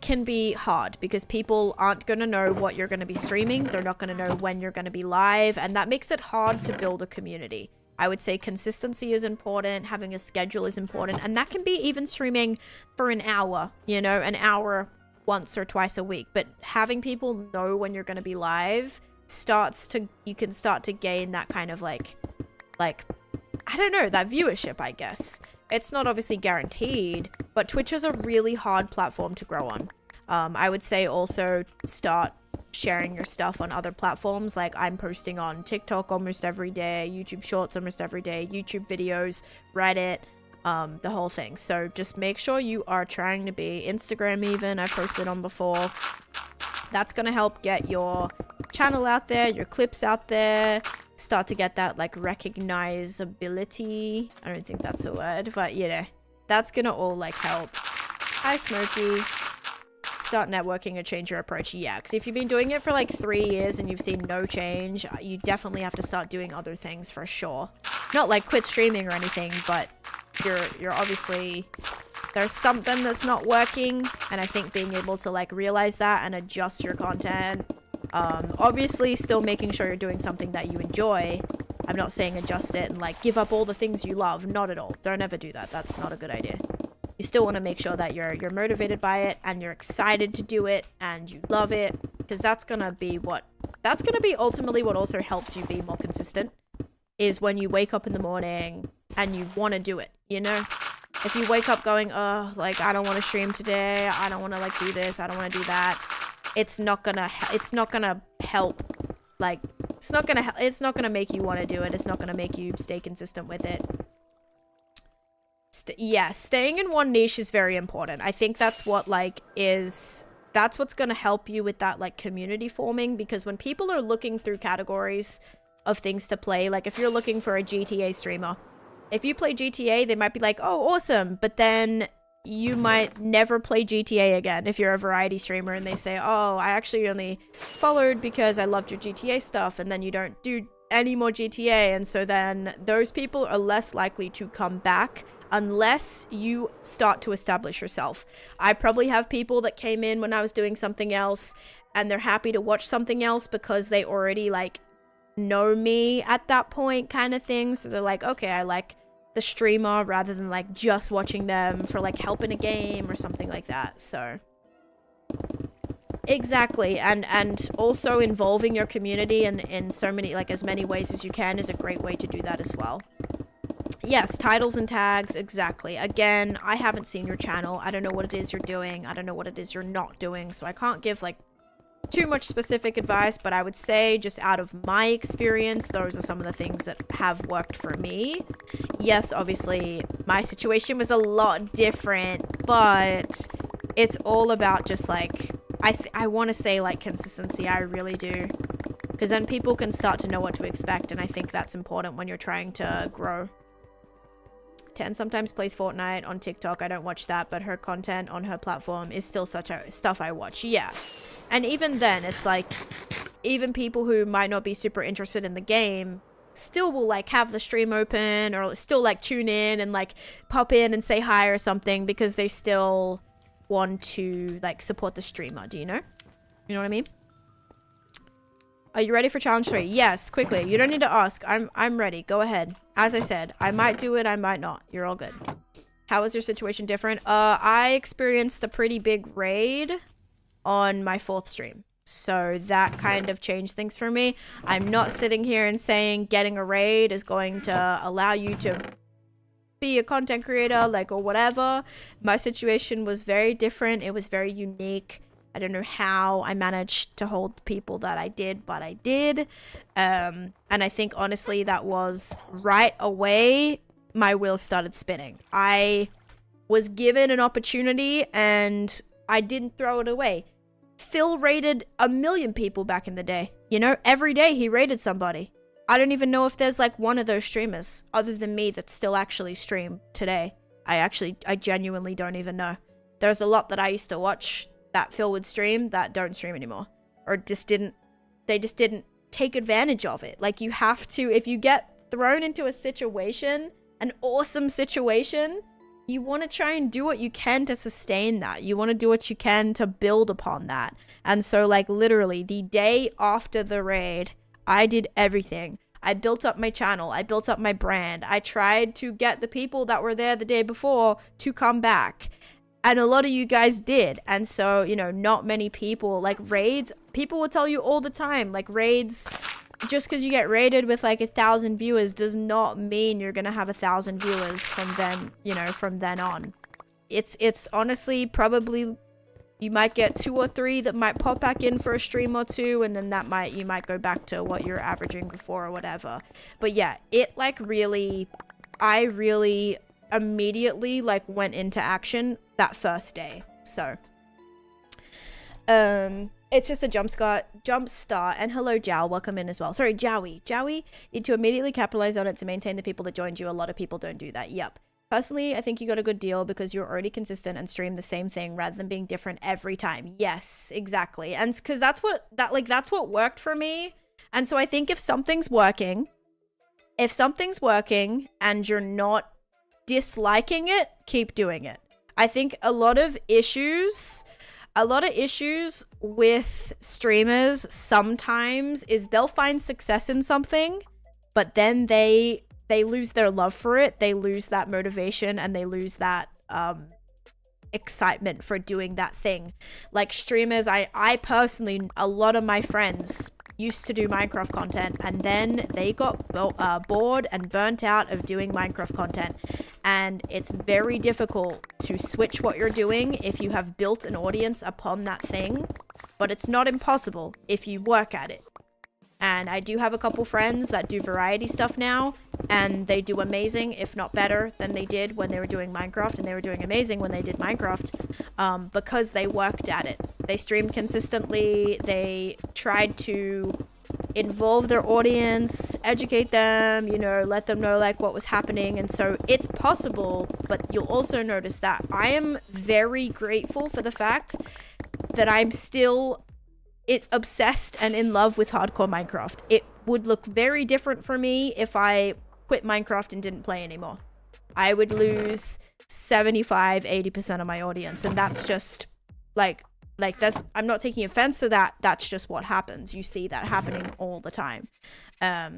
can be hard because people aren't going to know what you're going to be streaming. They're not going to know when you're going to be live, and that makes it hard to build a community. I would say consistency is important, having a schedule is important, and that can be even streaming for an hour, you know, an hour once or twice a week. But having people know when you're going to be live you can start to gain that kind of like I don't know, that viewership, I guess. It's not obviously guaranteed, but Twitch is a really hard platform to grow on. I would say also start sharing your stuff on other platforms. Like I'm posting on TikTok almost every day, YouTube Shorts almost every day, YouTube videos, Reddit, the whole thing. So just make sure you are trying to be Instagram even. I posted on before. That's going to help get your channel out there, your clips out there, start to get that like recognizability. I don't think that's a word, but you know, that's going to all like help. Hi, Smokey. Start networking and change your approach. Yeah, because if you've been doing it for like 3 years and you've seen no change, you definitely have to start doing other things for sure. Not like quit streaming or anything, but you're obviously, there's something that's not working, and I think being able to like realize that and adjust your content, obviously still making sure you're doing something that you enjoy. I'm not saying adjust it and like give up all the things you love, not at all. Don't ever do that. That's not a good idea. You still want to make sure that you're motivated by it and you're excited to do it and you love it, because that's gonna be ultimately what also helps you be more consistent, is when you wake up in the morning and you want to do it, you know? If you wake up going, oh, like, I don't want to stream today, I don't want to, like, do this, I don't want to do that, it's not gonna help, like, it's not gonna make you want to do it, it's not gonna make you stay consistent with it. Yeah, staying in one niche is very important. I think that's what, like, that's what's gonna help you with that, like, community forming, because when people are looking through categories of things to play, like, if you're looking for a GTA streamer, if you play GTA, they might be like, oh, awesome, but then you might never play GTA again if you're a variety streamer and they say, oh, I actually only followed because I loved your GTA stuff, and then you don't do any more GTA, and so then those people are less likely to come back unless you start to establish yourself. I probably have people that came in when I was doing something else and they're happy to watch something else because they already like know me at that point, kind of thing. So they're like, okay, I like the streamer, rather than like just watching them for like help in a game or something like that. So exactly, and also involving your community in so many, like as many ways as you can, is a great way to do that as well. Yes, titles and tags, exactly. Again, I haven't seen your channel. I don't know what it is you're doing. I don't know what it is you're not doing, so I can't give like too much specific advice, but I would say just out of my experience, those are some of the things that have worked for me. Yes, obviously my situation was a lot different, but it's all about just like, I want to say like consistency. I really do, because then people can start to know what to expect, and I think that's important when you're trying to grow. Ten sometimes plays Fortnite on TikTok. I don't watch that, but her content on her platform is still such a stuff I watch. Yeah. And even then, it's like, even people who might not be super interested in the game still will like have the stream open, or still like tune in and like pop in and say hi or something, because they still want to like support the streamer. Do you know? You know what I mean? Are you ready for challenge 3? Yes, quickly. You don't need to ask. I'm ready. Go ahead. As I said, I might do it, I might not. You're all good. How is your situation different? I experienced a pretty big raid on my 4th stream, so that kind of changed things for me. I'm not sitting here and saying getting a raid is going to allow you to be a content creator, like, or whatever. My situation was very different. It was very unique. I don't know how I managed to hold the people that I did, but I did. And I think, honestly, that was right away, my wheels started spinning. I was given an opportunity, and I didn't throw it away. Phil rated 1 million people back in the day. You know, every day he rated somebody. I don't even know if there's, like, one of those streamers, other than me, that still actually stream today. I genuinely don't even know. There's a lot that I used to watch that Phil would stream that don't stream anymore, or they just didn't take advantage of it. Like, you have to, if you get thrown into a situation, an awesome situation, you want to try and do what you can to sustain that. You want to do what you can to build upon that. And so, like, literally the day after the raid, I did everything. I built up my channel. I built up my brand. I tried to get the people that were there the day before to come back. And a lot of you guys did. And so, you know, not many people, like, raids, people will tell you all the time, like, raids, just because you get raided with, like, 1,000 viewers does not mean you're gonna have 1,000 viewers from then, you know, from then on. It's honestly probably, you might get 2 or 3 that might pop back in for a stream or 2, and then you might go back to what you're averaging before or whatever. But yeah, it, like, really, I really immediately, like, went into action that first day. So it's just a jump start. And hello, Jow, welcome in as well. Sorry, Jowie, need to immediately capitalize on it to maintain the people that joined you. A lot of people don't do that. Yep. Personally, I think you got a good deal because you're already consistent and stream the same thing rather than being different every time. Yes, exactly. And because that's what worked for me. And so I think if something's working and you're not disliking it, keep doing it. I think a lot of issues with streamers sometimes is they'll find success in something, but then they lose their love for it. They lose that motivation, and they lose that excitement for doing that thing. Like streamers, I personally, a lot of my friends used to do Minecraft content, and then they got bored and burnt out of doing Minecraft content. And it's very difficult to switch what you're doing if you have built an audience upon that thing, but it's not impossible if you work at it. And I do have a couple friends that do variety stuff now, and they do amazing, if not better, than they did when they were doing Minecraft, and they were doing amazing when they did Minecraft, because they worked at it. They streamed consistently, they tried to involve their audience, educate them, you know, let them know, like, what was happening. And so it's possible, but you'll also notice that I am very grateful for the fact that I'm still obsessed and in love with hardcore Minecraft. It would look very different for me if I quit Minecraft and didn't play anymore. I would lose 75-80% of my audience, and that's just like that's, I'm not taking offense to that, that's just what happens. You see that happening all the time.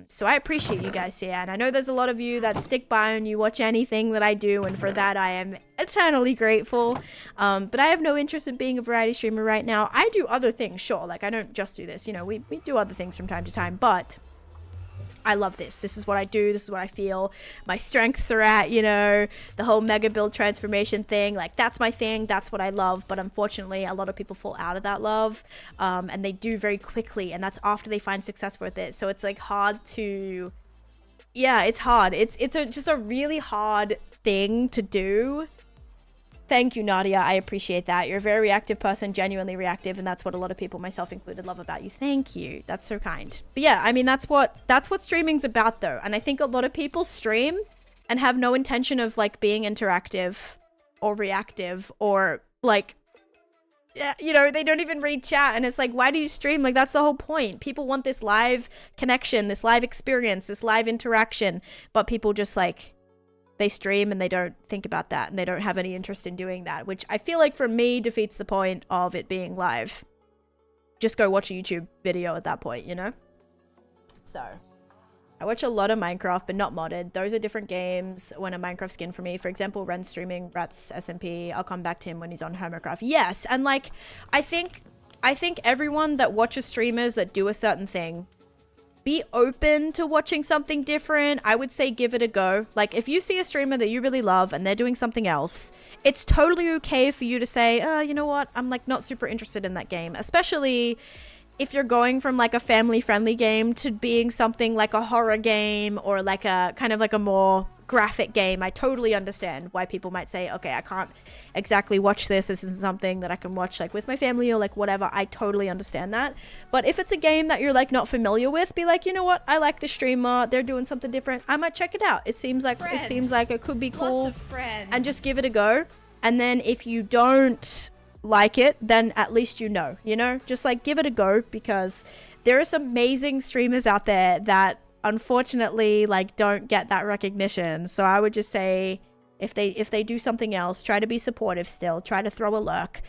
So I appreciate you guys here, and I know there's a lot of you that stick by and you watch anything that I do, and for that I am eternally grateful. But I have no interest in being a variety streamer right now. I do other things, sure, like I don't just do this, you know, we do other things from time to time, but I love this. This is what I do. This is what I feel my strengths are at, you know, the whole mega build transformation thing. Like, that's my thing. That's what I love. But unfortunately, a lot of people fall out of that love, and they do very quickly. And that's after they find success with it. So it's like hard to, yeah, it's hard. It's just a really hard thing to do. Thank you, Nadia. I appreciate that. You're a very reactive person, genuinely reactive, and that's what a lot of people, myself included, love about you. Thank you. That's so kind. But yeah, I mean, that's what streaming's about, though. And I think a lot of people stream and have no intention of, like, being interactive or reactive or, like, you know, they don't even read chat, and it's like, why do you stream? Like, that's the whole point. People want this live connection, this live experience, this live interaction, but people just, like, they stream and they don't think about that, and they don't have any interest in doing that, which I feel like for me defeats the point of it being live. Just go watch a YouTube video at that point, you know? So I watch a lot of Minecraft, but not modded. Those are different games when a Minecraft skin for me. For example, Ren's streaming Rats SMP. I'll come back to him when he's on Hermitcraft. Yes, and like I think everyone that watches streamers that do a certain thing be open to watching something different. I would say give it a go. Like, if you see a streamer that you really love and they're doing something else, it's totally okay for you to say, you know what, I'm like not super interested in that game. Especially if you're going from like a family friendly game to being something like a horror game or like a kind of like a more graphic game. I totally understand why people might say, okay, I can't exactly watch this. This isn't something that I can watch like with my family or like whatever. I totally understand that. But if it's a game that you're like not familiar with, be like, you know what? I like the streamer. They're doing something different. I might check it out. It seems like it could be cool. Lots of friends. And just give it a go. And then if you don't like it, then at least you know, just like give it a go, because there are some amazing streamers out there that unfortunately like don't get that recognition. So I would just say if they do something else, try to be supportive still, try to throw a lurk,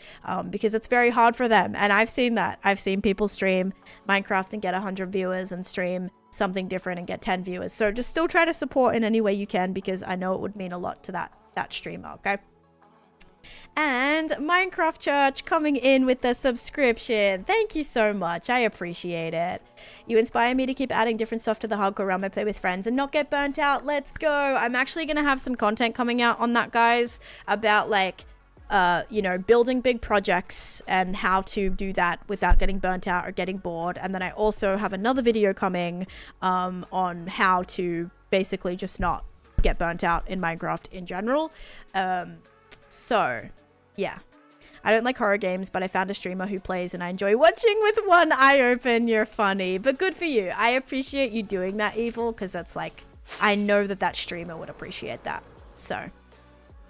because it's very hard for them. And I've seen that. I've seen people stream Minecraft and get 100 viewers and stream something different and get 10 viewers. So just still try to support in any way you can, because I know it would mean a lot to that streamer. Okay. And Minecraft Church coming in with the subscription. Thank you so much. I appreciate it. You inspire me to keep adding different stuff to the hardcore realm I play with friends and not get burnt out. Let's go. I'm actually going to have some content coming out on that, guys, about like, building big projects and how to do that without getting burnt out or getting bored. And then I also have another video coming on how to basically just not get burnt out in Minecraft in general. So, yeah. I don't like horror games, but I found a streamer who plays and I enjoy watching with one eye open. You're funny, but good for you. I appreciate you doing that, Evil, because that's like, I know that streamer would appreciate that. So,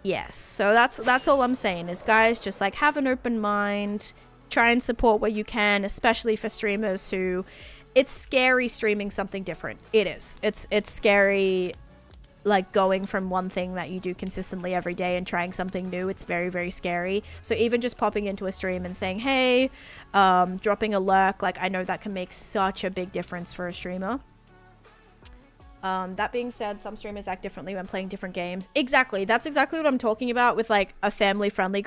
yes. So that's all I'm saying is, guys, just like have an open mind, try and support where you can, especially for streamers who, it's scary streaming something different. It is. It's scary, like going from one thing that you do consistently every day and trying something new. It's very, very scary. So even just popping into a stream and saying, hey, dropping a lurk, like I know that can make such a big difference for a streamer. That being said, some streamers act differently when playing different games. Exactly. That's exactly what I'm talking about with like a family-friendly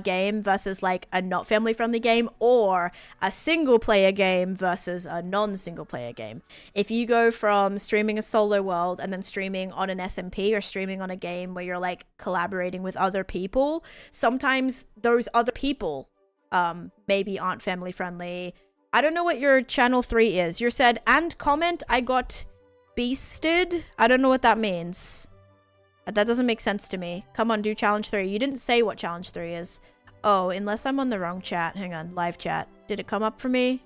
game versus like a not family-friendly game, or a single-player game versus a non-single-player game. If you go from streaming a solo world and then streaming on an SMP or streaming on a game where you're like collaborating with other people, sometimes those other people maybe aren't family-friendly. I don't know what your channel 3 is. You said, and comment, I got beasted. I don't know what that means. That doesn't make sense to me. Come on, do challenge 3. You didn't say what challenge 3 is. Oh, unless I'm on the wrong chat. Hang on, live chat. Did it come up for me?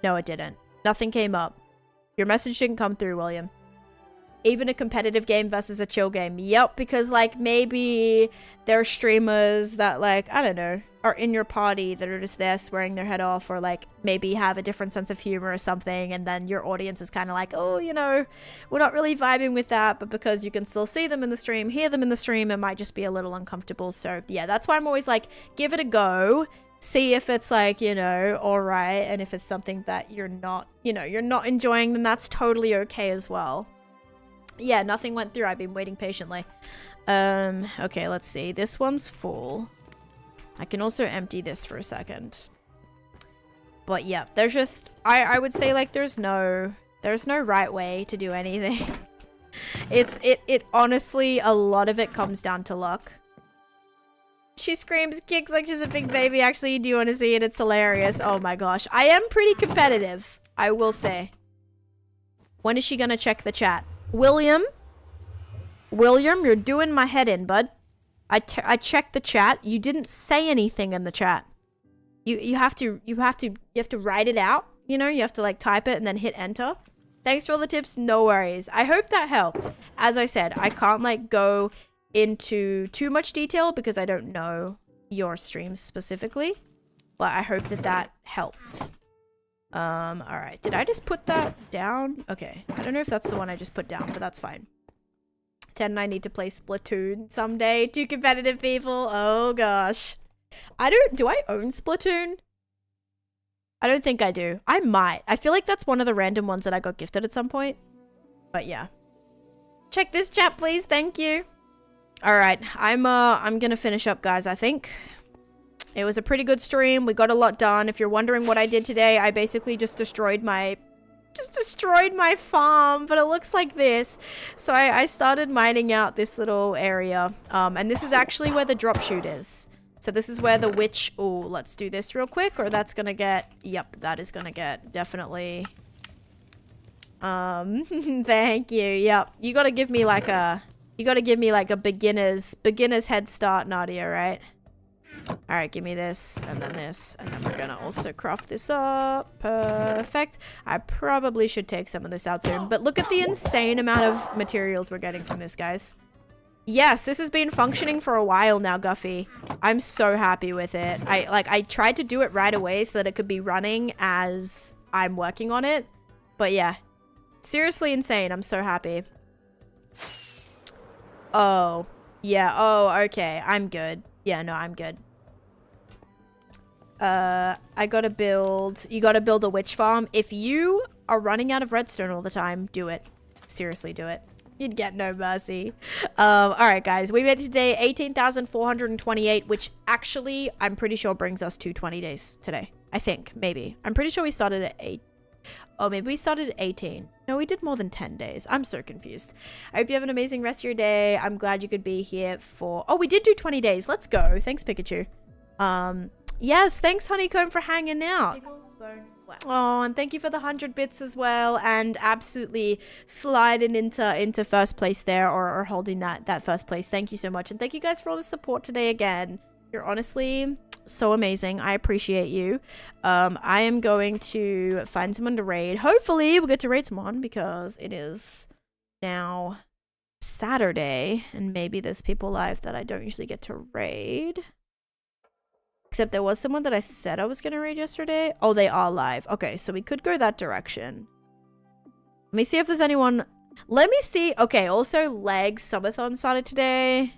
No, it didn't. Nothing came up. Your message didn't come through, William. Even a competitive game versus a chill game. Yep, because like maybe there are streamers that like, I don't know, are in your party that are just there swearing their head off, or like maybe have a different sense of humor or something, and then your audience is kind of like, oh, we're not really vibing with that, but because you can still see them in the stream, hear them in the stream, it might just be a little uncomfortable. So yeah, that's why I'm always like, give it a go, see if it's like, all right, and if it's something that you're not enjoying, then that's totally okay as well. Yeah, nothing went through. I've been waiting patiently. Okay, let's see. This one's full. I can also empty this for a second. But yeah, there's just, I would say like there's no right way to do anything. It honestly, a lot of it comes down to luck. She screams, kicks like she's a big baby. Actually, do you want to see it? It's hilarious. Oh my gosh. I am pretty competitive, I will say. When is she gonna check the chat? William, you're doing my head in, bud. I checked the chat. You didn't say anything in the chat. You have to write it out. You have to like type it and then hit enter. Thanks for all the tips. No worries. I hope that helped. As I said, I can't like go into too much detail because I don't know your streams specifically, but I hope that helped. All right. Did I just put that down? Okay. I don't know if that's the one I just put down, but that's fine. Ted and I need to play Splatoon someday. 2 competitive people. Oh gosh. Do I own Splatoon? I don't think I do. I might. I feel like that's one of the random ones that I got gifted at some point. But yeah. Check this chat, please. Thank you. All right. I'm gonna finish up, guys, I think. It was a pretty good stream. We got a lot done. If you're wondering what I did today, I basically just destroyed my just destroyed my farm, but it looks like this. So I started mining out this little area. And this is actually where the drop chute is. So this is where the witch... Oh, let's do this real quick, or that's gonna get... Yep, that is gonna get definitely... Thank you. Yep. You gotta give me like a... You gotta give me like a beginner's head start, Nadia, right? Alright, give me this, and then this, and then we're gonna also craft this up. Perfect. I probably should take some of this out soon, but look at the insane amount of materials we're getting from this, guys. Yes, this has been functioning for a while now, Guffy. I'm so happy with it. I tried to do it right away so that it could be running as I'm working on it, but yeah. Seriously insane. I'm so happy. Oh, yeah. Oh, okay. I'm good. Yeah, no, I'm good. I gotta build... You gotta build a witch farm. If you are running out of redstone all the time, do it. Seriously, do it. You'd get no mercy. Alright, guys. We made it today 18,428, which actually, I'm pretty sure brings us to 20 days today. I think. Maybe. I'm pretty sure we started at 8. Oh, maybe we started at 18. No, we did more than 10 days. I'm so confused. I hope you have an amazing rest of your day. I'm glad you could be here for... Oh, we did do 20 days. Let's go. Thanks, Pikachu. Yes, thanks, Honeycomb, for hanging out. Oh, and thank you for the 100 bits as well. And absolutely sliding into first place there, or holding that first place. Thank you so much. And thank you guys for all the support today again. You're honestly... so amazing. I appreciate you. I am going to find someone to raid. Hopefully we'll get to raid someone because it is now Saturday and maybe there's people live that I don't usually get to raid. Except there was someone that I said I was going to raid yesterday. Oh, they are live. Okay, so we could go that direction. Let me see if there's anyone. Let me see. Okay, also Legs subathon started today.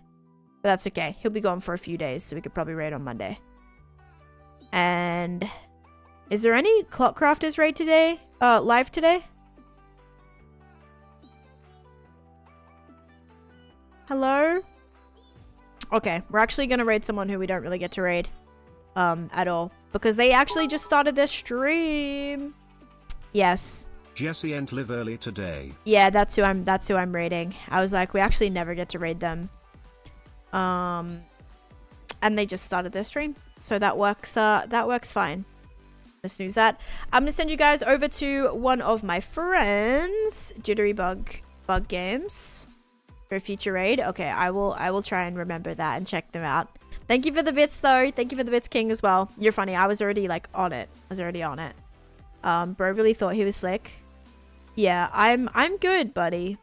But that's okay. He'll be gone for a few days, so we could probably raid on Monday. And is there any Clock Crafters raid today? Live today? Hello? Okay, we're actually gonna raid someone who we don't really get to raid at all because they actually just started their stream. Yes. Jesse and live early today. Yeah, that's who I'm raiding. I was like, we actually never get to raid them. And they just started their stream. So that works fine. Let's snooze that. I'm gonna send you guys over to one of my friends, Jittery Bug Games, for a future raid. Okay, I will try and remember that and check them out. Thank you for the bits though. Thank you for the bits, King, as well. You're funny. I was already like on it. Bro really thought he was slick. Yeah, I'm good, buddy.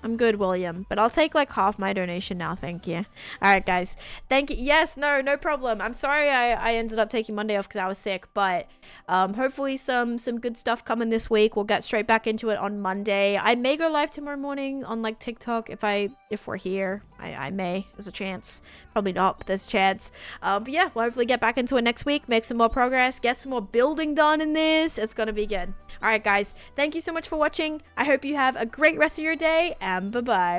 I'm good, William, but I'll take like half my donation now. Thank you. All right, guys. Thank you. Yes, no problem. I'm sorry I ended up taking Monday off because I was sick, but hopefully some good stuff coming this week. We'll get straight back into it on Monday. I may go live tomorrow morning on like TikTok if we're here. I may. There's a chance. Probably not, but there's a chance. But yeah, we'll hopefully get back into it next week, make some more progress, get some more building done in this. It's gonna be good. All right, guys. Thank you so much for watching. I hope you have a great rest of your day, and bye-bye.